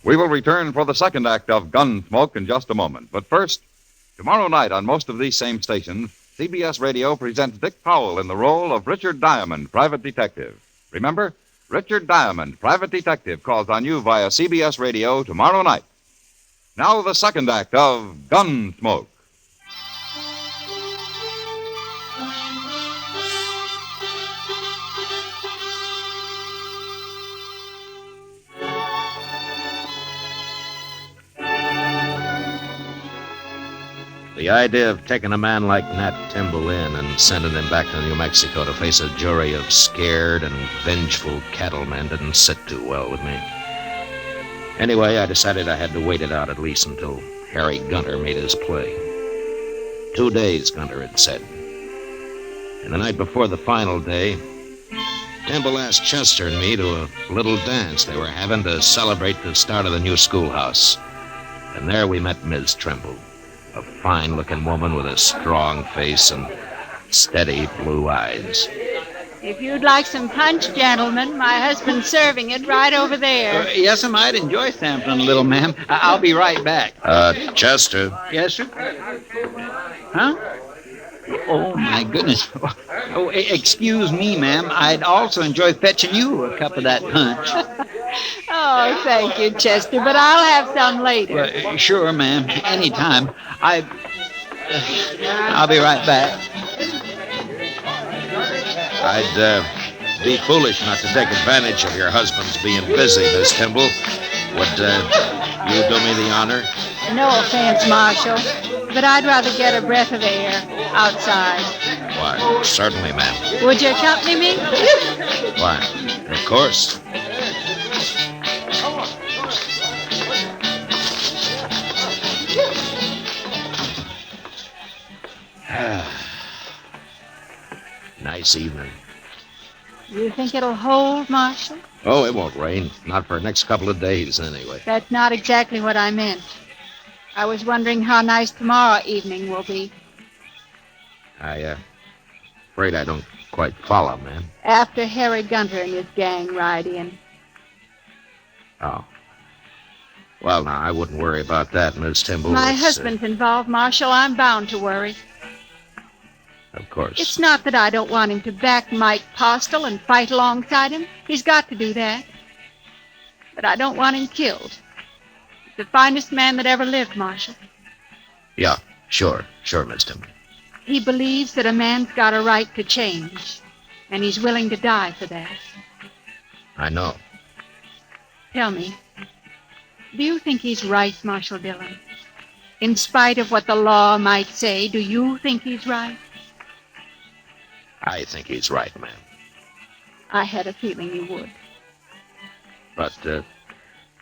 We will return for the second act of Gunsmoke in just a moment. But first, tomorrow night on most of these same stations, CBS Radio presents Dick Powell in the role of Richard Diamond, private detective. Remember, Richard Diamond, private detective, calls on you via CBS Radio tomorrow night. Now the second act of Gunsmoke. The idea of taking a man like Nat Timble in and sending him back to New Mexico to face a jury of scared and vengeful cattlemen didn't sit too well with me. Anyway, I decided I had to wait it out at least until Harry Gunter made his play. 2 days, Gunter had said. And the night before the final day, Timble asked Chester and me to a little dance they were having to celebrate the start of the new schoolhouse. And there we met Ms. Trimble. A fine-looking woman with a strong face and steady blue eyes. If you'd like some punch, gentlemen, my husband's serving it right over there. Yes, I might enjoy sampling a little, ma'am. I'll be right back. Chester. Yes, sir? Huh? Oh, my goodness. Oh, excuse me, ma'am. I'd also enjoy fetching you a cup of that punch. Oh, thank you, Chester, but I'll have some later. Well, sure, ma'am. Anytime. I'll be right back. I'd be foolish not to take advantage of your husband's being busy, Miss Timble. Would you do me the honor? No offense, Marshal, but I'd rather get a breath of air outside. Why, certainly, ma'am. Would you accompany me? Why, of course. Nice evening. You think it'll hold, Marshal? Oh, it won't rain. Not for the next couple of days, anyway. That's not exactly what I meant. I was wondering how nice tomorrow evening will be. Afraid I don't quite follow, ma'am. After Harry Gunter and his gang ride in. Oh. Well, now, I wouldn't worry about that, Miss Timble. My husband's involved, Marshal. I'm bound to worry. Of course. It's not that I don't want him to back Mike Postle and fight alongside him. He's got to do that. But I don't want him killed. He's the finest man that ever lived, Marshal. Yeah, sure, Miss Timble. He believes that a man's got a right to change, and he's willing to die for that. I know. Tell me, do you think he's right, Marshal Dillon? In spite of what the law might say, do you think he's right? I think he's right, ma'am. I had a feeling you would. But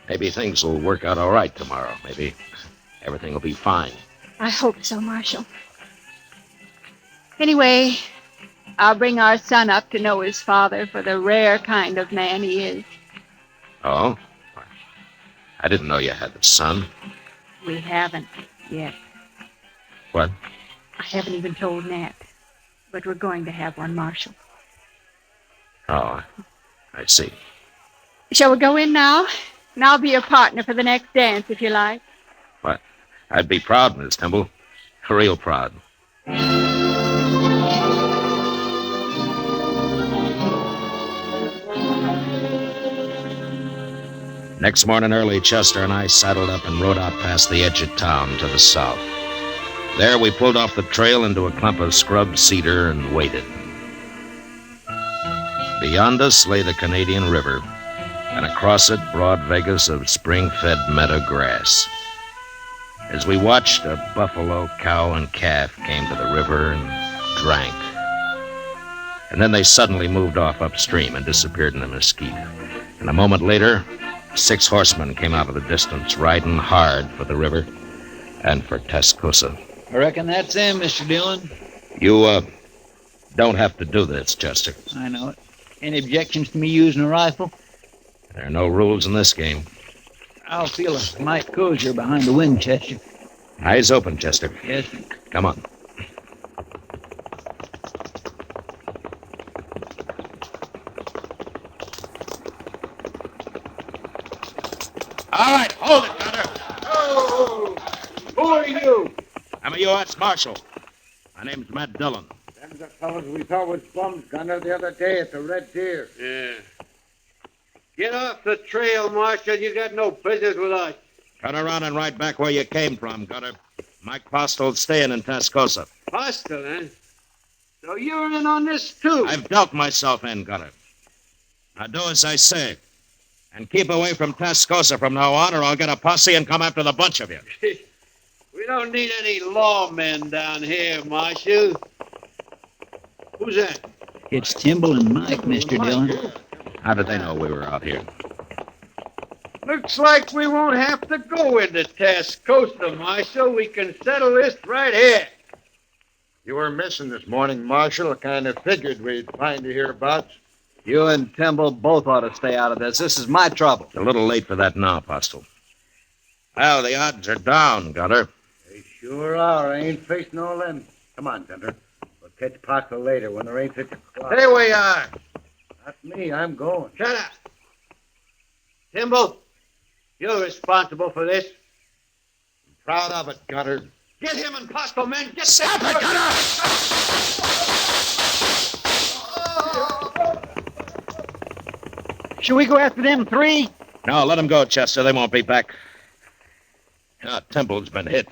maybe things will work out all right tomorrow. Maybe everything will be fine. I hope so, Marshal. Anyway, I'll bring our son up to know his father for the rare kind of man he is. Oh? I didn't know you had a son. We haven't yet. What? I haven't even told Nat. But we're going to have one, Marshal. Oh, I see. Shall we go in now? And I'll be your partner for the next dance, if you like. What? I'd be proud, Miss Temple. Real proud. Next morning early, Chester and I saddled up and rode out past the edge of town to the south. There we pulled off the trail into a clump of scrub cedar and waited. Beyond us lay the Canadian River, and across it broad Vegas of spring-fed meadow grass. As we watched, a buffalo, cow, and calf came to the river and drank. And then they suddenly moved off upstream and disappeared in the mesquite. And a moment later, 6 horsemen came out of the distance, riding hard for the river and for Tascosa. I reckon that's him, Mr. Dillon. You, don't have to do this, Chester. I know it. Any objections to me using a rifle? There are no rules in this game. I'll feel a mite cozier behind the Winchester. Eyes open, Chester. Yes. Come on. All right, hold it, Gunner. Oh, who are you? I'm a U.S. Marshal. My name's Matt Dillon. Them the fellows we thought was bums, Gunner, the other day at the Red Deer. Yeah. Get off the trail, Marshal. You got no business with us. Turn around and ride back where you came from, Gunner. Mike Postel's staying in Tascosa. Postel, eh? So you're in on this, too? I've dealt myself in, Gunner. Now do as I say. And keep away from Tascosa from now on, or I'll get a posse and come after the bunch of you. We don't need any lawmen down here, Marshal. Who's that? It's Timble and Mike, Mr. Dillon. How did they know we were out here? Looks like we won't have to go into Tascosa, Marshal. We can settle this right here. You were missing this morning, Marshal. I kind of figured we'd find you hereabouts. You and Timble both ought to stay out of this. This is my trouble. It's a little late for that now, Postel. Well, the odds are down, Gunner. They sure are. I ain't facing all them. Come on, Gunner. We'll catch Postle later when there ain't such a crowd. There we are. Not me. I'm going. Shut up. Timble, you're responsible for this. I'm proud of it, Gunner. Get him and Postle, men. Get Stop them. it, Gunner! Should we go after them 3? No, let them go, Chester. They won't be back. Temple's been hit.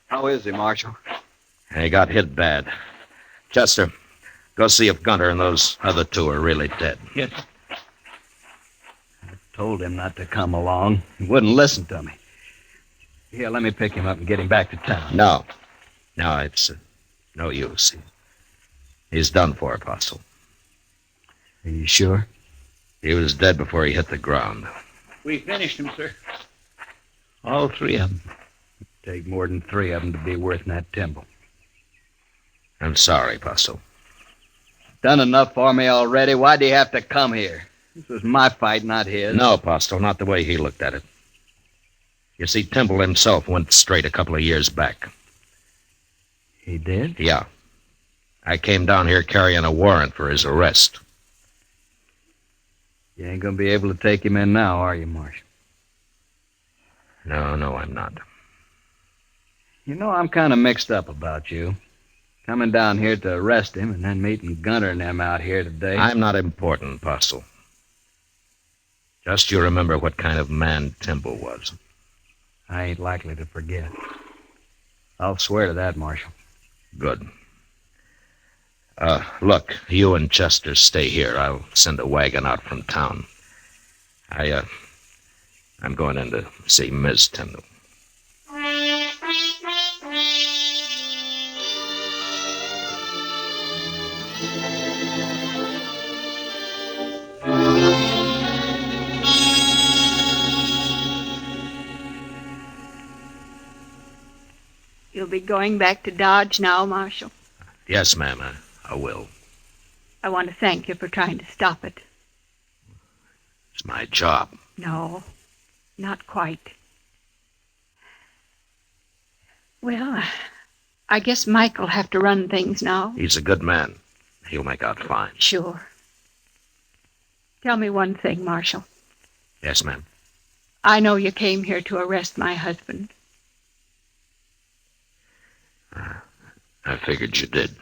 How is he, Marshal? He got hit bad. Chester, go see if Gunter and those other 2 are really dead. Yes. I told him not to come along. He wouldn't listen to me. Here, let me pick him up and get him back to town. No. No, it's no use. He's done for, Apostle. Are you sure? He was dead before he hit the ground. We finished him, sir. All 3 of them. It'd take more than 3 of them to be worth that Timble. I'm sorry, Apostle. Done enough for me already. Why'd he have to come here? This was my fight, not his. No, Apostle, not the way he looked at it. You see, Temple himself went straight a couple of years back. He did? Yeah. I came down here carrying a warrant for his arrest. You ain't gonna be able to take him in now, are you, Marshal? No, I'm not. You know, I'm kind of mixed up about you. Coming down here to arrest him and then meeting Gunter and them out here today. I'm not important, Apostle. Just you remember what kind of man Temple was. I ain't likely to forget. I'll swear to that, Marshal. Good. Look, you and Chester stay here. I'll send a wagon out from town. I'm going in to see Ms. Tyndall. You'll be going back to Dodge now, Marshal. Yes, ma'am, I will. I want to thank you for trying to stop it. It's my job. No, not quite. Well, I guess Mike'll have to run things now. He's a good man. He'll make out fine. Sure. Tell me one thing, Marshal. Yes, ma'am. I know you came here to arrest my husband. I figured you did.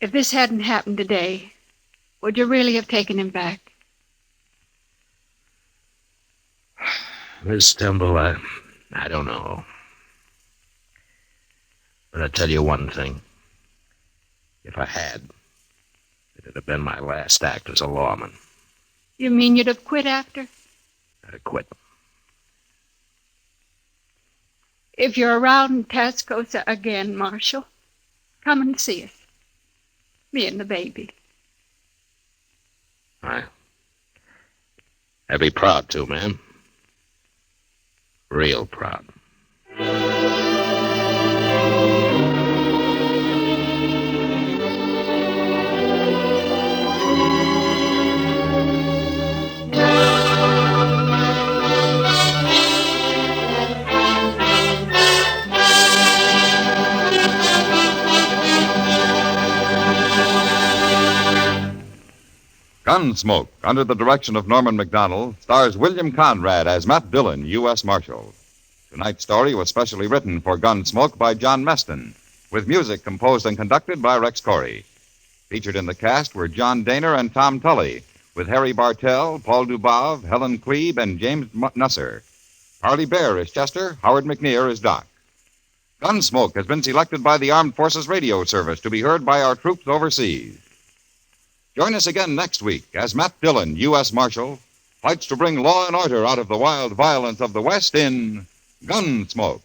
If this hadn't happened today, would you really have taken him back? Miss Temple, I don't know. But I tell you one thing. If I had, it'd have been my last act as a lawman. You mean you'd have quit after? I'd have quit. If you're around in Tascosa again, Marshal, come and see us. Me and the baby. I'd be proud to, ma'am. Real proud. Gunsmoke, under the direction of Norman MacDonald, stars William Conrad as Matt Dillon, U.S. Marshal. Tonight's story was specially written for Gunsmoke by John Meston, with music composed and conducted by Rex Corey. Featured in the cast were John Daner and Tom Tully, with Harry Bartell, Paul Dubov, Helen Queeb, and James Nusser. Harley Bear is Chester, Howard McNear is Doc. Gunsmoke has been selected by the Armed Forces Radio Service to be heard by our troops overseas. Join us again next week as Matt Dillon, U.S. Marshal, fights to bring law and order out of the wild violence of the West in Gunsmoke.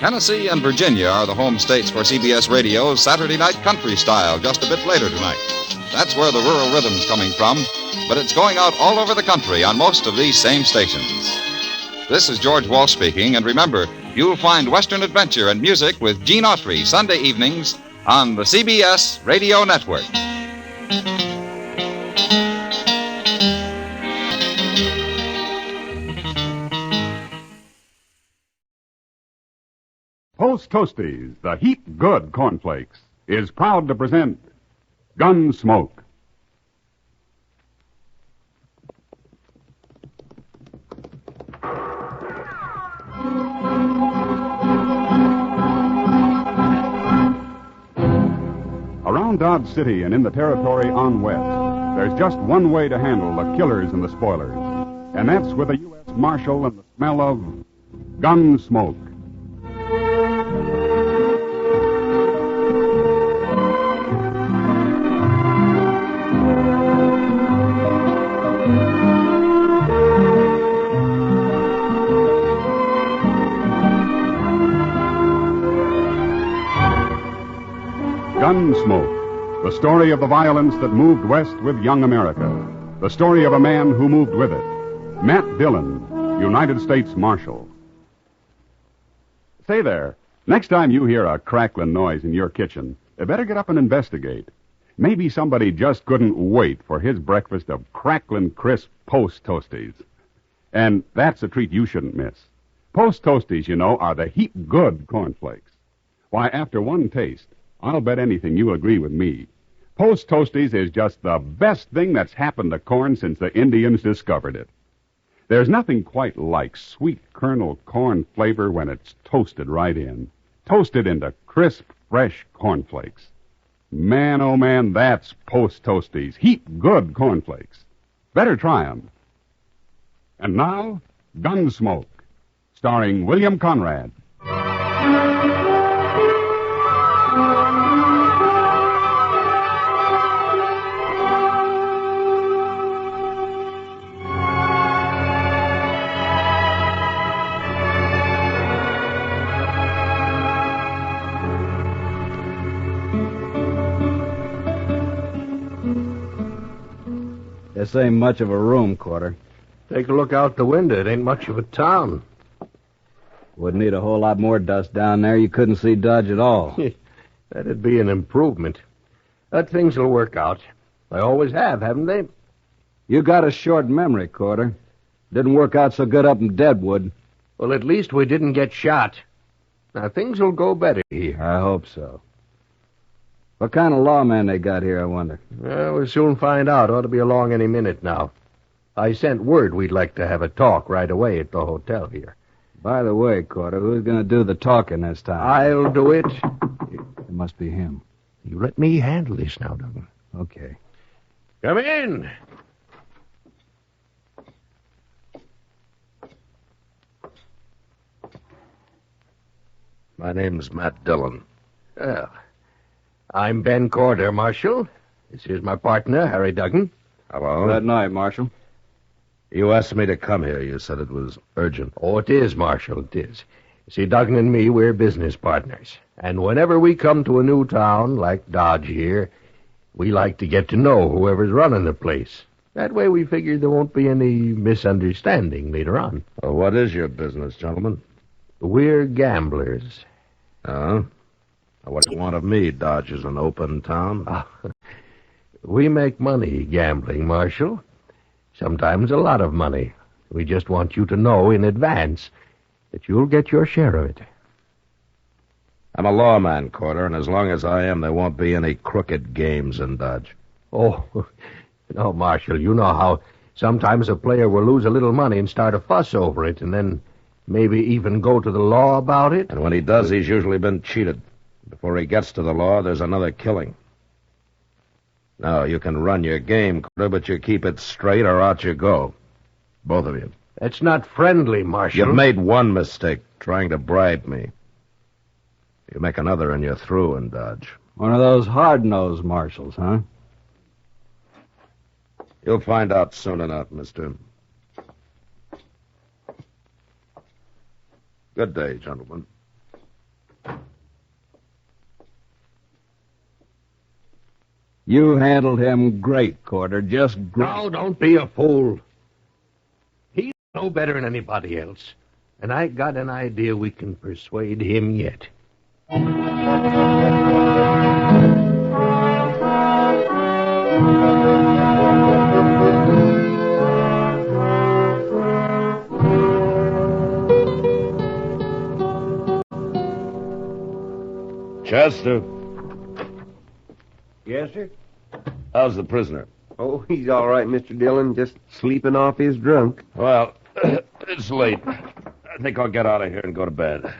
Tennessee and Virginia are the home states for CBS Radio's Saturday Night Country Style, just a bit later tonight. That's where the rural rhythm's coming from, but it's going out all over the country on most of these same stations. This is George Walsh speaking, and remember, you'll find Western adventure and music with Gene Autry Sunday evenings on the CBS Radio Network. Post Toasties, the heat good cornflakes, is proud to present Gunsmoke. Around Dodge City and in the territory on west, there's just one way to handle the killers and the spoilers, and that's with a U.S. Marshal and the smell of Gunsmoke. Gunsmoke, the story of the violence that moved west with young America. The story of a man who moved with it. Matt Dillon, United States Marshal. Say there, next time you hear a crackling noise in your kitchen, you better get up and investigate. Maybe somebody just couldn't wait for his breakfast of crackling crisp Post Toasties. And that's a treat you shouldn't miss. Post Toasties, you know, are the heap good cornflakes. Why, after one taste, I'll bet anything you'll agree with me. Post Toasties is just the best thing that's happened to corn since the Indians discovered it. There's nothing quite like sweet kernel corn flavor when it's toasted right in. Toasted into crisp, fresh cornflakes. Man, oh man, that's Post Toasties. Heap good cornflakes. Better try 'em. And now, Gunsmoke, starring William Conrad. This ain't much of a room, Quarter. Take a look out the window. It ain't much of a town. Would need a whole lot more dust down there. You couldn't see Dodge at all. That'd be an improvement. But things will work out. They always have, haven't they? You got a short memory, Quarter. Didn't work out so good up in Deadwood. Well, at least we didn't get shot. Now, things will go better here. I hope so. What kind of lawman they got here, I wonder? Well, we'll soon find out. Ought to be along any minute now. I sent word we'd like to have a talk right away at the hotel here. By the way, Quarter, who's going to do the talking this time? I'll do it. It must be him. You let me handle this now, Duggan. Okay. Come in. My name's Matt Dillon. Well, I'm Ben Corder, Marshal. This is my partner, Harry Duggan. Hello. Good night, Marshal. You asked me to come here. You said it was urgent. Oh, it is, Marshal, it is. See, Duggan and me, we're business partners. And whenever we come to a new town, like Dodge here, we like to get to know whoever's running the place. That way we figure there won't be any misunderstanding later on. Well, what is your business, gentlemen? We're gamblers. Oh? What do you want of me? Dodge is an open town. We make money gambling, Marshal. Sometimes a lot of money. We just want you to know in advance that you'll get your share of it. I'm a lawman, Corder, and as long as I am, there won't be any crooked games in Dodge. Oh, no, Marshal, you know how sometimes a player will lose a little money and start a fuss over it, and then maybe even go to the law about it. And when he does, he's usually been cheated. Before he gets to the law, there's another killing. Now, you can run your game, Corder, but you keep it straight or out you go. Both of you. That's not friendly, Marshal. You've made one mistake, trying to bribe me. You make another and you're through in Dodge. One of those hard-nosed marshals, huh? You'll find out soon enough, mister. Good day, gentlemen. You handled him great, Corder, just great. No, don't be a fool. He's no better than anybody else. And I got an idea we can persuade him yet. Chester, Yes, sir? how's the prisoner? Oh, he's all right, Mr. Dillon. Just sleeping off his drunk. Well, it's late. I think I'll get out of here and go to bed.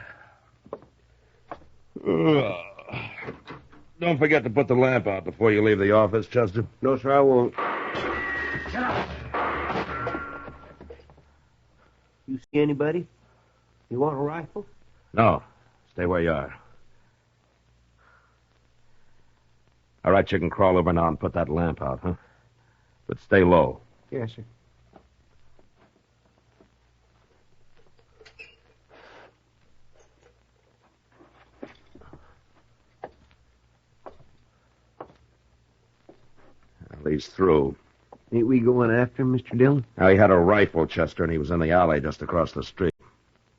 Don't forget to put the lamp out before you leave the office, Chester. No, sir, I won't. You see anybody? You want a rifle? No. Stay where you are. All right, you can crawl over now and put that lamp out, huh? But stay low. Yes, sir. Well, he's through. Ain't we going after him, Mr. Dillon? Now, he had a rifle, Chester, and he was in the alley just across the street.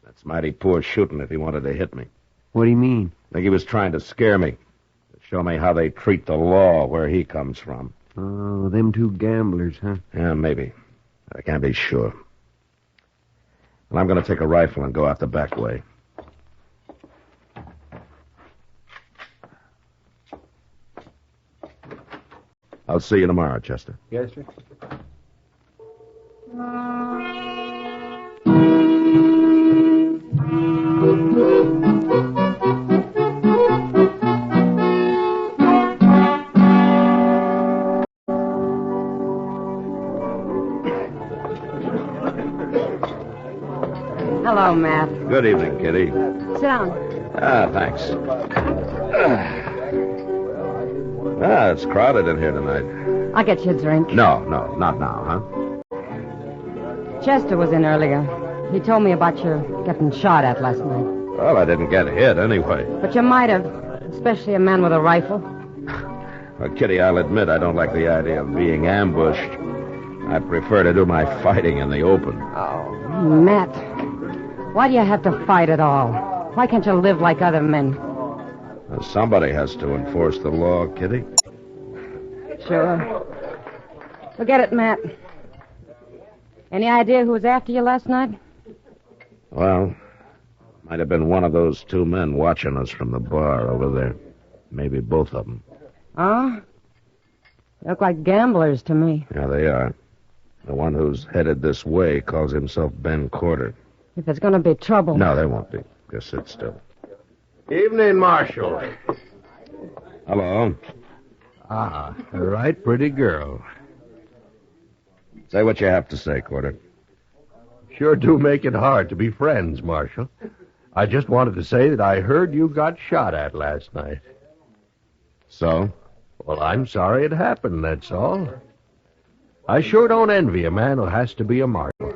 That's mighty poor shooting if he wanted to hit me. What do you mean? I think he was trying to scare me. To show me how they treat the law where he comes from. Oh, them two gamblers, huh? Yeah, maybe. I can't be sure. Well, I'm going to take a rifle and go out the back way. I'll see you tomorrow, Chester. Yes, sir. Hello, Matt. Good evening, Kitty. Sit down. Thanks. It's crowded in here tonight. I'll get you a drink. No, not now, huh? Chester was in earlier. He told me about your getting shot at last night. Well, I didn't get hit anyway. But you might have, especially a man with a rifle. Well, Kitty, I'll admit I don't like the idea of being ambushed. I prefer to do my fighting in the open. Oh, Matt. Why do you have to fight at all? Why can't you live like other men? Well, somebody has to enforce the law, Kitty. Sure. Forget it, Matt. Any idea who was after you last night? Well, might have been one of those two men watching us from the bar over there. Maybe both of them. Oh? They look like gamblers to me. Yeah, they are. The one who's headed this way calls himself Ben Corder. If there's going to be trouble... No, there won't be. Just sit still. Evening, Marshal. Hello. Ah, a right pretty girl. Say what you have to say, Corder. Sure do make it hard to be friends, Marshal. I just wanted to say that I heard you got shot at last night. So? Well, I'm sorry it happened, that's all. I sure don't envy a man who has to be a marshal.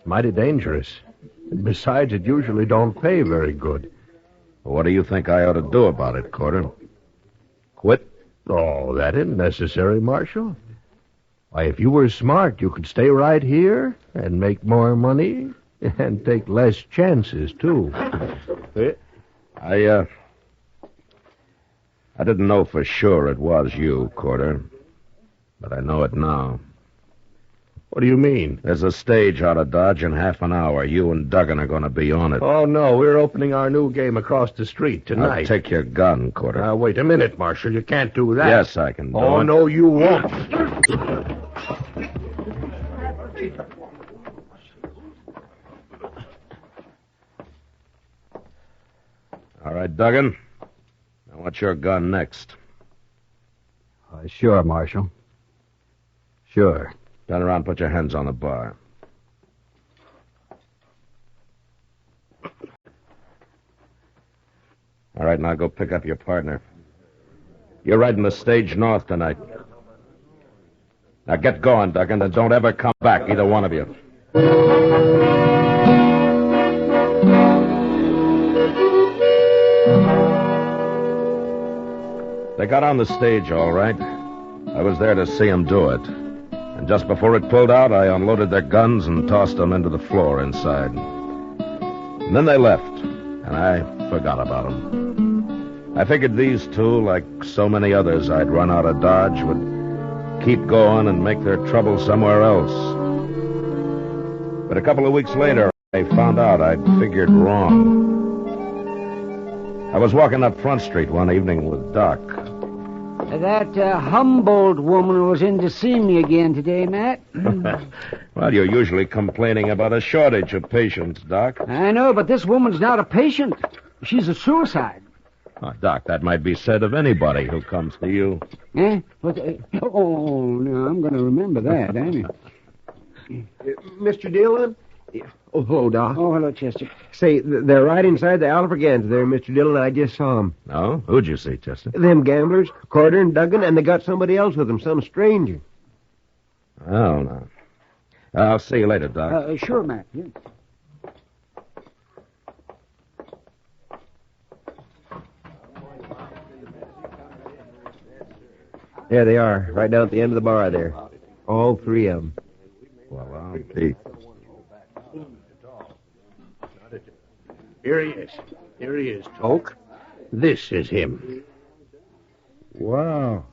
Mighty dangerous. And besides, it usually don't pay very good. What do you think I ought to do about it, Corder? Quit? Oh, that isn't necessary, Marshal. Why, if you were smart, you could stay right here and make more money and take less chances, too. I didn't know for sure it was you, Corder. But I know it now. What do you mean? There's a stage out of Dodge in half an hour. You and Duggan are going to be on it. Oh, no, we're opening our new game across the street tonight. I'll take your gun, Corder. Now, wait a minute, Marshal. You can't do that. Yes, I can do it. Oh, no, you won't. All right, Duggan. Now, what's your gun next? Sure, Marshal. Sure. Turn around and put your hands on the bar. All right, now go pick up your partner. You're riding the stage north tonight. Now get going, Duggan, and don't ever come back, either one of you. They got on the stage, all right. I was there to see them do it. And just before it pulled out, I unloaded their guns and tossed them into the floor inside. And then they left, and I forgot about them. I figured these two, like so many others I'd run out of Dodge, would keep going and make their trouble somewhere else. But a couple of weeks later, I found out I'd figured wrong. I was walking up Front Street one evening with Doc. That Humboldt woman was in to see me again today, Matt. Well, you're usually complaining about a shortage of patients, Doc. I know, but this woman's not a patient. She's a suicide. Oh, Doc, that might be said of anybody who comes to you. Eh? What, oh, no, I'm going to remember that, ain't I? Mr. Dillon? Oh, hello, Doc. Oh, hello, Chester. Say, they're right inside the Alfregans there, Mr. Dillon. I just saw them. Oh? Who'd you see, Chester? Them gamblers, Carter and Duggan, and they got somebody else with them, some stranger. Oh, no. I'll see you later, Doc. Sure, Matt. Yeah. There they are, right down at the end of the bar there. All three of them. Well, I'll be. Here he is. Here he is, Toke. This is him. Wow.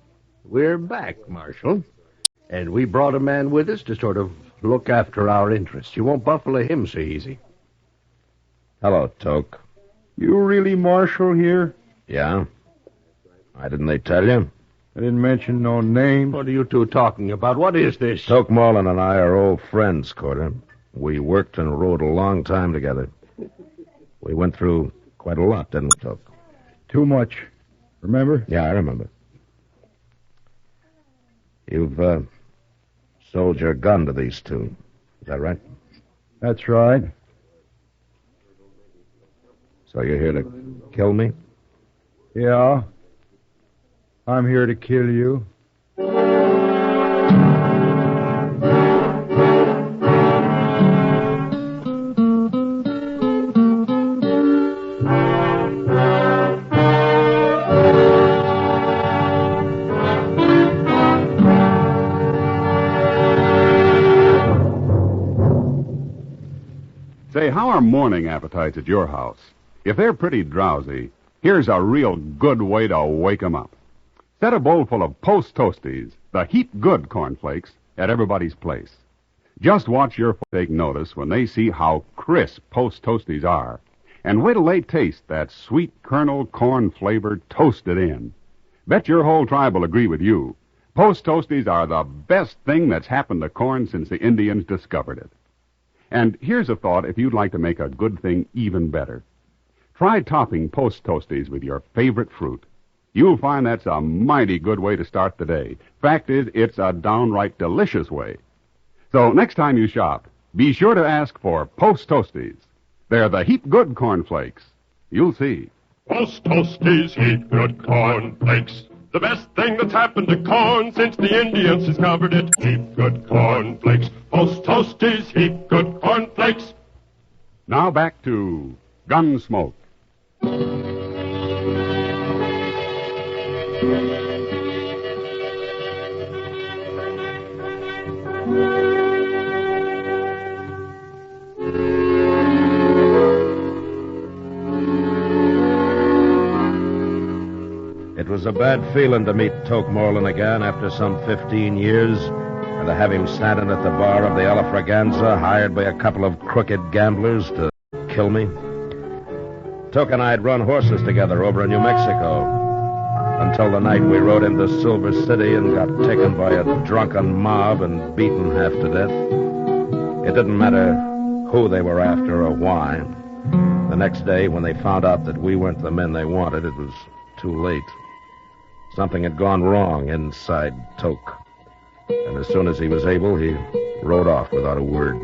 We're back, Marshal. And we brought a man with us to sort of look after our interests. You won't buffalo him so easy. Hello, Toke. You really Marshal here? Yeah? Why didn't they tell you? I didn't mention no name. What are you two talking about? What is this? Toke Marlin and I are old friends, Corder. We worked and rode a long time together. We went through quite a lot, didn't we, Toke? Too much. Remember? Yeah, I remember. You've sold your gun to these two. Is that right? That's right. So you're here to kill me? Yeah. I'm here to kill you. more morning appetites at your house. If they're pretty drowsy, here's a real good way to wake 'em up. Set a bowl full of Post Toasties, the heat-good cornflakes, at everybody's place. Just watch your folks take notice when they see how crisp Post Toasties are, and wait till they taste that sweet kernel corn flavor toasted in. Bet your whole tribe will agree with you. Post Toasties are the best thing that's happened to corn since the Indians discovered it. And here's a thought if you'd like to make a good thing even better. Try topping Post Toasties with your favorite fruit. You'll find that's a mighty good way to start the day. Fact is, it's a downright delicious way. So next time you shop, be sure to ask for Post Toasties. They're the heat-good cornflakes. You'll see. Post Toasties, heat-good cornflakes. The best thing that's happened to corn since the Indians discovered it. Heat-good cornflakes. Post Toasties, heat-good cornflakes. Now back to Gunsmoke. It was a bad feeling to meet Toke Moreland again after some 15 years, and to have him standing at the bar of the Alafraganza, hired by a couple of crooked gamblers to kill me. Toke and I had run horses together over in New Mexico, until the night we rode into Silver City and got taken by a drunken mob and beaten half to death. It didn't matter who they were after or why. The next day, when they found out that we weren't the men they wanted, it was too late. Something had gone wrong inside Toke. And as soon as he was able, he rode off without a word.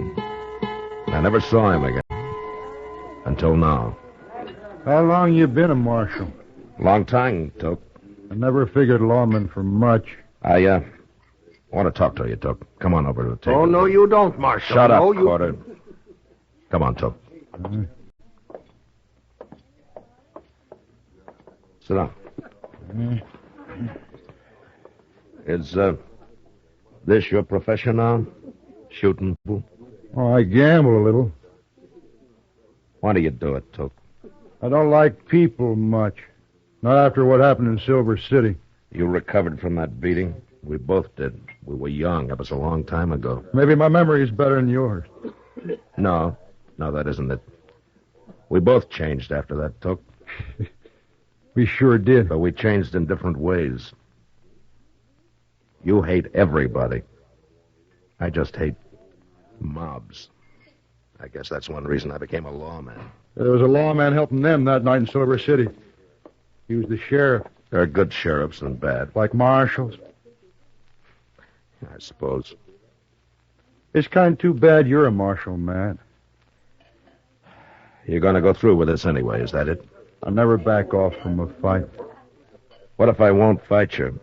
I never saw him again. Until now. How long you been a marshal? Long time, Toke. I never figured lawman for much. I want to talk to you, Toke. Come on over to the table. Oh, no, you don't, Marshal. Shut up, no, you... Porter. Come on, Toke. Sit down. Is this your profession now? Shooting people? Oh, I gamble a little. Why do you do it, Toke? I don't like people much. Not after what happened in Silver City. You recovered from that beating? We both did. We were young. That was a long time ago. Maybe my memory is better than yours. No, that isn't it. We both changed after that, Toke. We sure did. But we changed in different ways. You hate everybody. I just hate mobs. I guess that's one reason I became a lawman. There was a lawman helping them that night in Silver City. He was the sheriff. There are good sheriffs and bad. Like marshals. I suppose. It's kind of too bad you're a marshal, Matt. You're going to go through with this anyway, is that it? I'll never back off from a fight. What if I won't fight you?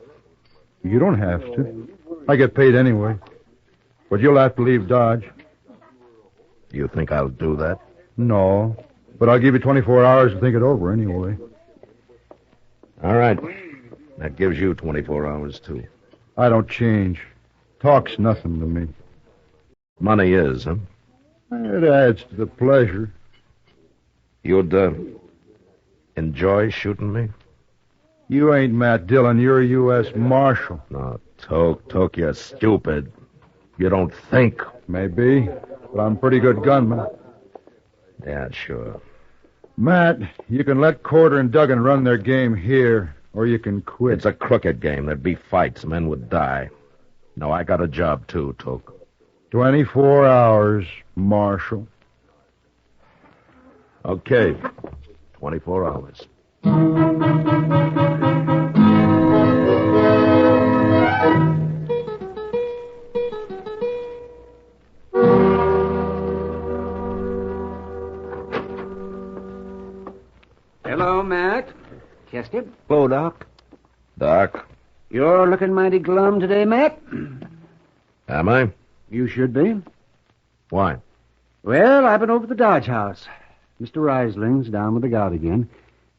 You don't have to. I get paid anyway. But you'll have to leave Dodge. You think I'll do that? No. But I'll give you 24 hours to think it over anyway. All right. That gives you 24 hours, too. I don't change. Talk's nothing to me. Money is, huh? It adds to the pleasure. You'd, enjoy shooting me? You ain't Matt Dillon. You're a U.S. Marshal. No, Toke, you're stupid. You don't think. Maybe, but I'm a pretty good gunman. Yeah, sure. Matt, you can let Corder and Duggan run their game here, or you can quit. It's a crooked game. There'd be fights. Men would die. No, I got a job, too, Toke. 24 hours, Marshal. Okay. 24 hours. Hello, Matt. Chester? Hello, Doc. Doc. You're looking mighty glum today, Matt. Am I? You should be. Why? Well, I've been over to the Dodge House. Mr. Reisling's down with the gout again.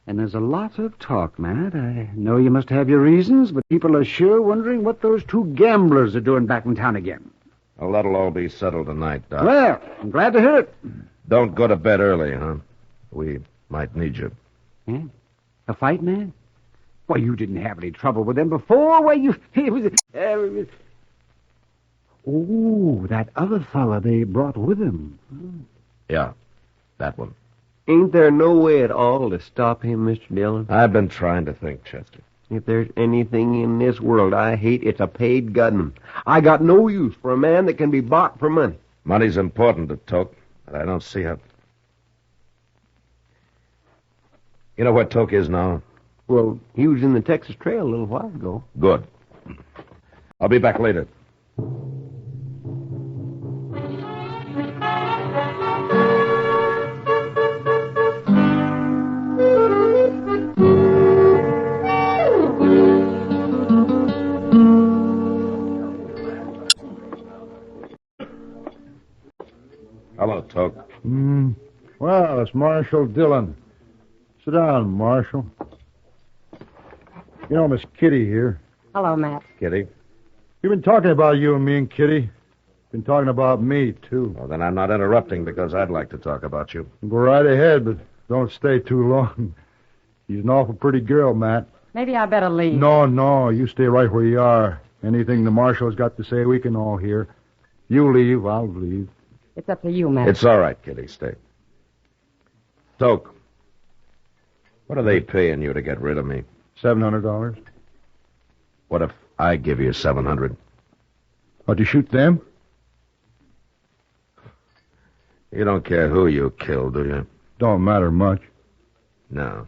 And there's a lot of talk, Matt. I know you must have your reasons, but people are sure wondering what those two gamblers are doing back in town again. Well, that'll all be settled tonight, Doc. Well, I'm glad to hear it. Don't go to bed early, huh? We might need you. Yeah? A fight man? Why, you didn't have any trouble with him before. Why, you... Oh, that other fella they brought with him. Yeah, that one. Ain't there no way at all to stop him, Mr. Dillon? I've been trying to think, Chester. If there's anything in this world I hate, it's a paid gunman. I got no use for a man that can be bought for money. Money's important to Toke, but I don't see how... You know where Toke is now? Well, he was in the Texas Trail a little while ago. Good. I'll be back later. Hello, Toke. Well, it's Marshal Dillon. Sit down, Marshal. You know, Miss Kitty here. Hello, Matt. Kitty? You've been talking about you and me and Kitty. Been talking about me, too. Well, then I'm not interrupting because I'd like to talk about you. Go right ahead, but don't stay too long. She's an awful pretty girl, Matt. Maybe I better leave. No, you stay right where you are. Anything the Marshal's got to say, we can all hear. You leave, I'll leave. It's up to you, Matt. It's all right, Kitty. Stay. Toke, what are they paying you to get rid of me? $700. What if I give you $700? How'd you shoot them? You don't care who you kill, do you? Don't matter much. No.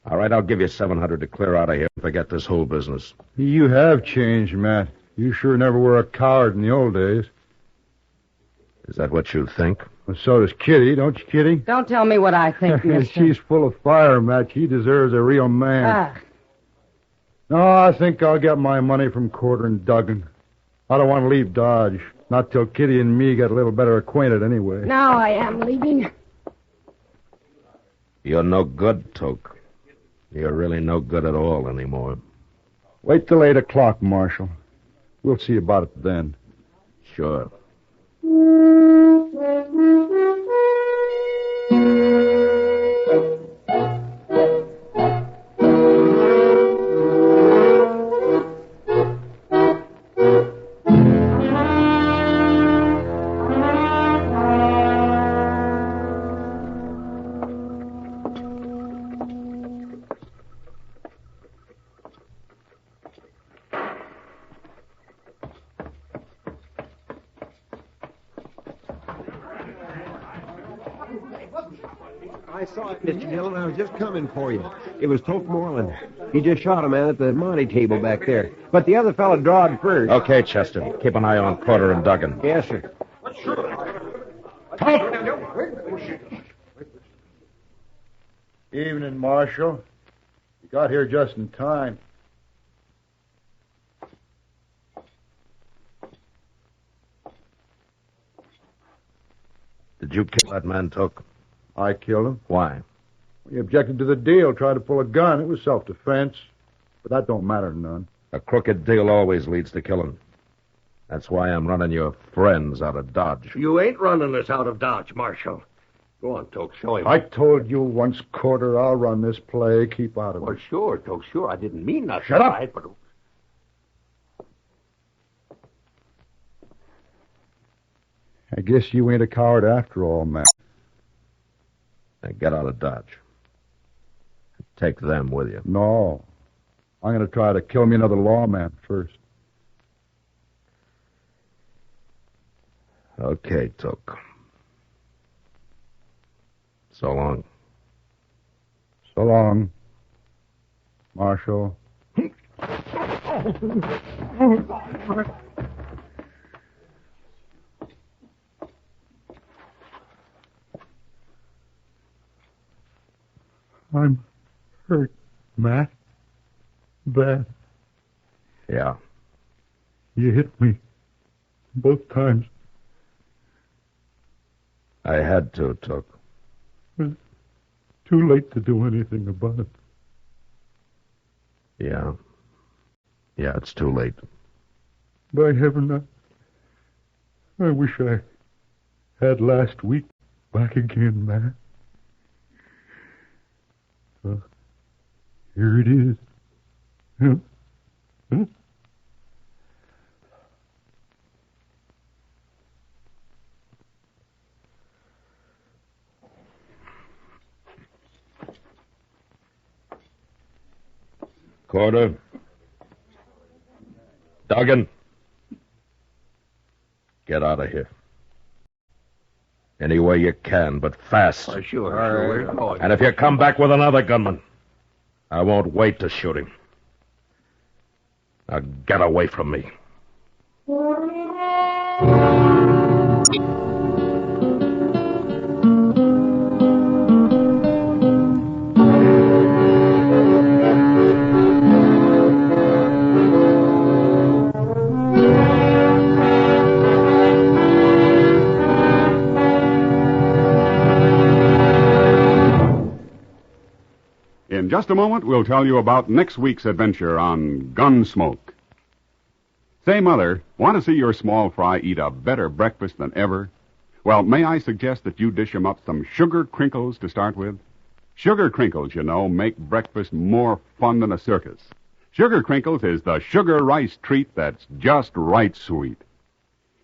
All right, I'll give you $700 to clear out of here and forget this whole business. You have changed, Matt. You sure never were a coward in the old days. Is that what you think? Well, so does Kitty, don't you, Kitty? Don't tell me what I think, mister. She's full of fire, Matt. She deserves a real man. Ah. No, I think I'll get my money from Corder and Duggan. I don't want to leave Dodge. Not till Kitty and me get a little better acquainted anyway. Now I am leaving. You're no good, Toke. You're really no good at all anymore. Wait till 8 o'clock, Marshal. We'll see about it then. Sure. I saw it, Mr. Dillon. I was just coming for you. It was Toke Moreland. He just shot a man at the Monte table back there. But the other fellow drawed first. Okay, Chester. Keep an eye on Corder and Duggan. Yes, sir. Evening, Marshal. You got here just in time. Did you kill that man, Toke? I killed him. Why? He objected to the deal, tried to pull a gun. It was self-defense. But that don't matter none. A crooked deal always leads to killing. That's why I'm running your friends out of Dodge. You ain't running us out of Dodge, Marshal. Go on, Toke, show him. I told you once, Corder, I'll run this play. Keep out of Well, it. sure, Toke, sure. I didn't mean nothing. Shut up. Right, but... I guess you ain't a coward after all, Matt. Then get out of Dodge. Take them with you. No. I'm going to try to kill me another lawman first. Okay, Toke. So long. So long, Marshal. I'm hurt, Matt. Bad. Yeah. You hit me both times. I had to, Toke. It's too late to do anything about it. Yeah. Yeah, it's too late. By heaven, I wish had last week back again, man. Here it is. Huh? Huh? Corder. Duggan. Get out of here. Any way you can, but fast. Sure. And if you come back with another gunman, I won't wait to shoot him. Now get away from me. In just a moment, we'll tell you about next week's adventure on Gunsmoke. Say, Mother, want to see your small fry eat a better breakfast than ever? Well, may I suggest that you dish 'em up some sugar crinkles to start with? Sugar crinkles, you know, make breakfast more fun than a circus. Sugar crinkles is the sugar rice treat that's just right sweet.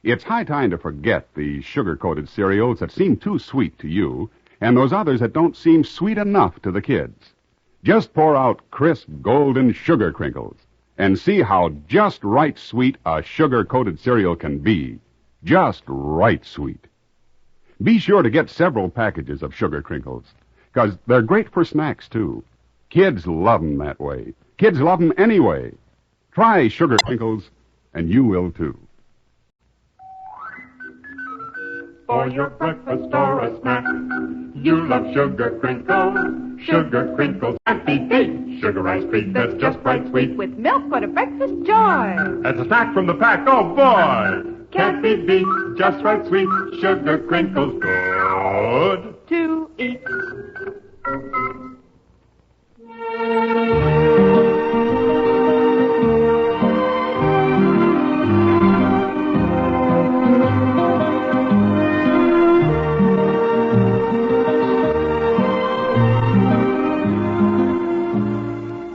It's high time to forget the sugar-coated cereals that seem too sweet to you and those others that don't seem sweet enough to the kids. Just pour out crisp golden sugar crinkles and see how just right sweet a sugar-coated cereal can be. Just right sweet. Be sure to get several packages of sugar crinkles, 'cause they're great for snacks, too. Kids love 'em that way. Kids love 'em anyway. Try sugar crinkles, and you will, too. For your breakfast or a snack, you love sugar crinkles. Sugar crinkles can't be beat. Sugar ice cream that's just right sweet. With milk for the breakfast joy. That's a snack from the pack, oh boy! Can't be beat, just right sweet. Sugar crinkles, good to eat.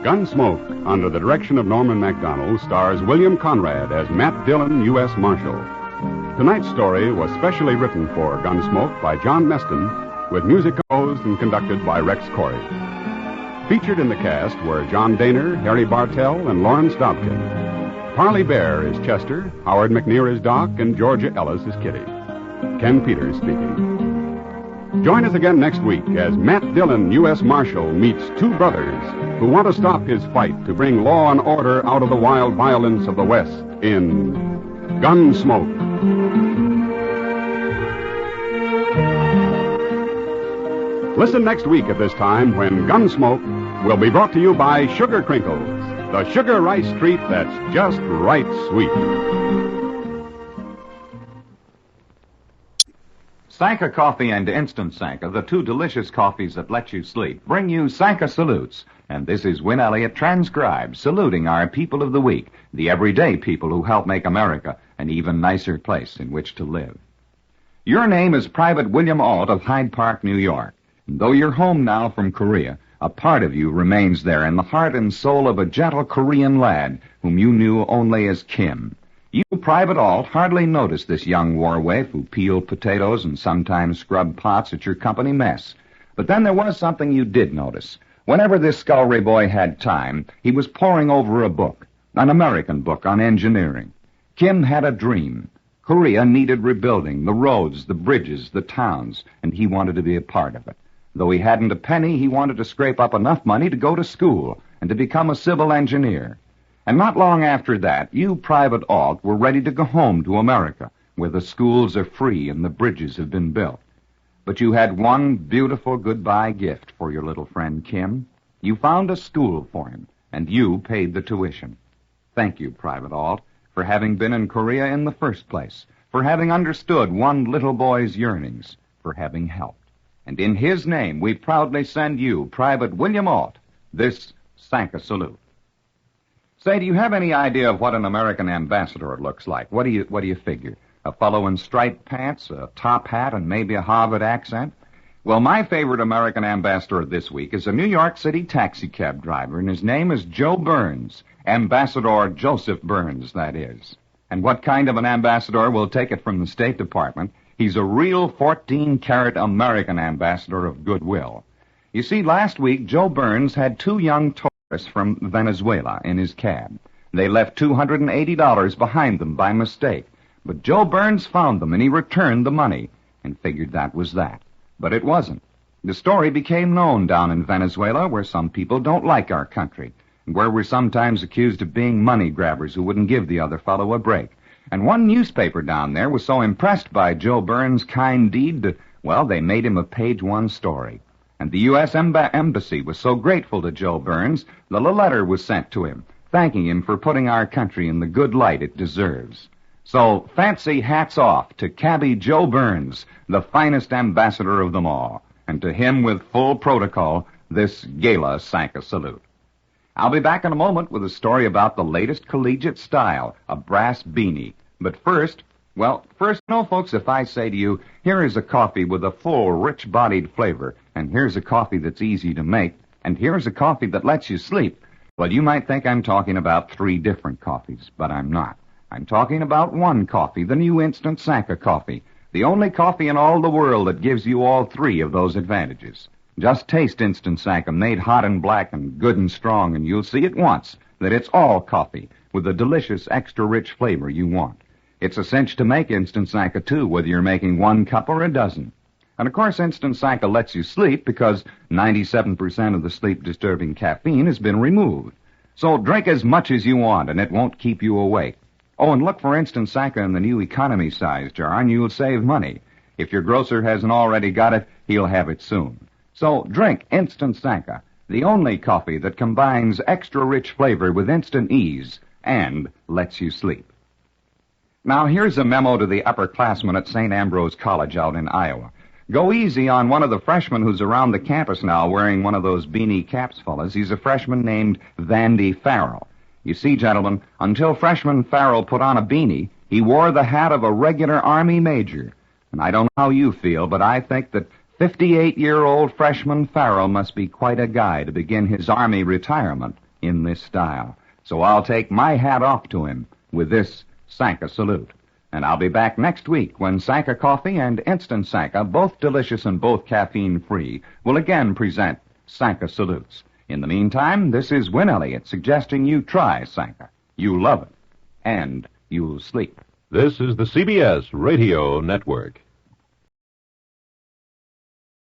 Gunsmoke, under the direction of Norman MacDonald, stars William Conrad as Matt Dillon, U.S. Marshal. Tonight's story was specially written for Gunsmoke by John Meston, with music composed and conducted by Rex Corey. Featured in the cast were John Daner, Harry Bartell, and Lawrence Dobkin. Parley Bear is Chester, Howard McNear is Doc, and Georgia Ellis is Kitty. Ken Peters speaking. Join us again next week as Matt Dillon, U.S. Marshal, meets two brothers who want to stop his fight to bring law and order out of the wild violence of the West in Gunsmoke. Listen next week at this time when Gunsmoke will be brought to you by Sugar Crinkles, the sugar rice treat that's just right sweet. Sanka Coffee and Instant Sanka, the two delicious coffees that let you sleep, bring you Sanka Salutes. And this is Win Elliott transcribed, saluting our people of the week, the everyday people who help make America an even nicer place in which to live. Your name is Private William Alt of Hyde Park, New York. And though you're home now from Korea, a part of you remains there in the heart and soul of a gentle Korean lad whom you knew only as Kim. You, Private Alt, hardly noticed this young war waif who peeled potatoes and sometimes scrubbed pots at your company mess. But then there was something you did notice. Whenever this scullery boy had time, he was poring over a book, an American book on engineering. Kim had a dream. Korea needed rebuilding, the roads, the bridges, the towns, and he wanted to be a part of it. Though he hadn't a penny, he wanted to scrape up enough money to go to school and to become a civil engineer. And not long after that, you, Private Alt, were ready to go home to America, where the schools are free and the bridges have been built. But you had one beautiful goodbye gift for your little friend Kim. You found a school for him, and you paid the tuition. Thank you, Private Alt, for having been in Korea in the first place, for having understood one little boy's yearnings, for having helped. And in his name, we proudly send you, Private William Alt, this Sanka salute. Say, do you have any idea of what an American ambassador looks like? What do you figure? A fellow in striped pants, a top hat, and maybe a Harvard accent? Well, my favorite American ambassador this week is a New York City taxicab driver, and his name is Joe Burns. Ambassador Joseph Burns, that is. And what kind of an ambassador will take it from the State Department? He's a real 14-carat American ambassador of goodwill. You see, last week, Joe Burns had two young tourists from Venezuela in his cab. They left $280 behind them by mistake. But Joe Burns found them, and he returned the money, and figured that was that. But it wasn't. The story became known down in Venezuela, where some people don't like our country, and where we're sometimes accused of being money grabbers who wouldn't give the other fellow a break. And one newspaper down there was so impressed by Joe Burns' kind deed that, well, they made him a page-one story. And the U.S. Embassy was so grateful to Joe Burns that a letter was sent to him, thanking him for putting our country in the good light it deserves. So, fancy hats off to Cabby Joe Burns, the finest ambassador of them all, and to him with full protocol, this gala sank a salute. I'll be back in a moment with a story about the latest collegiate style, a brass beanie. But first, folks, if I say to you, here is a coffee with a full, rich-bodied flavor, and here's a coffee that's easy to make, and here's a coffee that lets you sleep, well, you might think I'm talking about three different coffees, but I'm not. I'm talking about one coffee, the new Instant Sanka coffee, the only coffee in all the world that gives you all three of those advantages. Just taste Instant Sanka, made hot and black and good and strong, and you'll see at once that it's all coffee with the delicious, extra-rich flavor you want. It's a cinch to make Instant Sanka, too, whether you're making 1 cup or a dozen. And, of course, Instant Sanka lets you sleep because 97% of the sleep-disturbing caffeine has been removed. So drink as much as you want, and it won't keep you awake. Oh, and look for Instant Sanka in the new economy size jar, and you'll save money. If your grocer hasn't already got it, he'll have it soon. So drink Instant Sanka, the only coffee that combines extra-rich flavor with instant ease and lets you sleep. Now, here's a memo to the upperclassmen at St. Ambrose College out in Iowa. Go easy on one of the freshmen who's around the campus now wearing one of those beanie caps, fellas. He's a freshman named Vandy Farrell. You see, gentlemen, until freshman Farrell put on a beanie, he wore the hat of a regular Army major. And I don't know how you feel, but I think that 58-year-old freshman Farrell must be quite a guy to begin his Army retirement in this style. So I'll take my hat off to him with this Sanka salute. And I'll be back next week when Sanka Coffee and Instant Sanka, both delicious and both caffeine-free, will again present Sanka salutes. In the meantime, this is Win Elliott suggesting you try Sanka. You'll love it, and you'll sleep. This is the CBS Radio Network.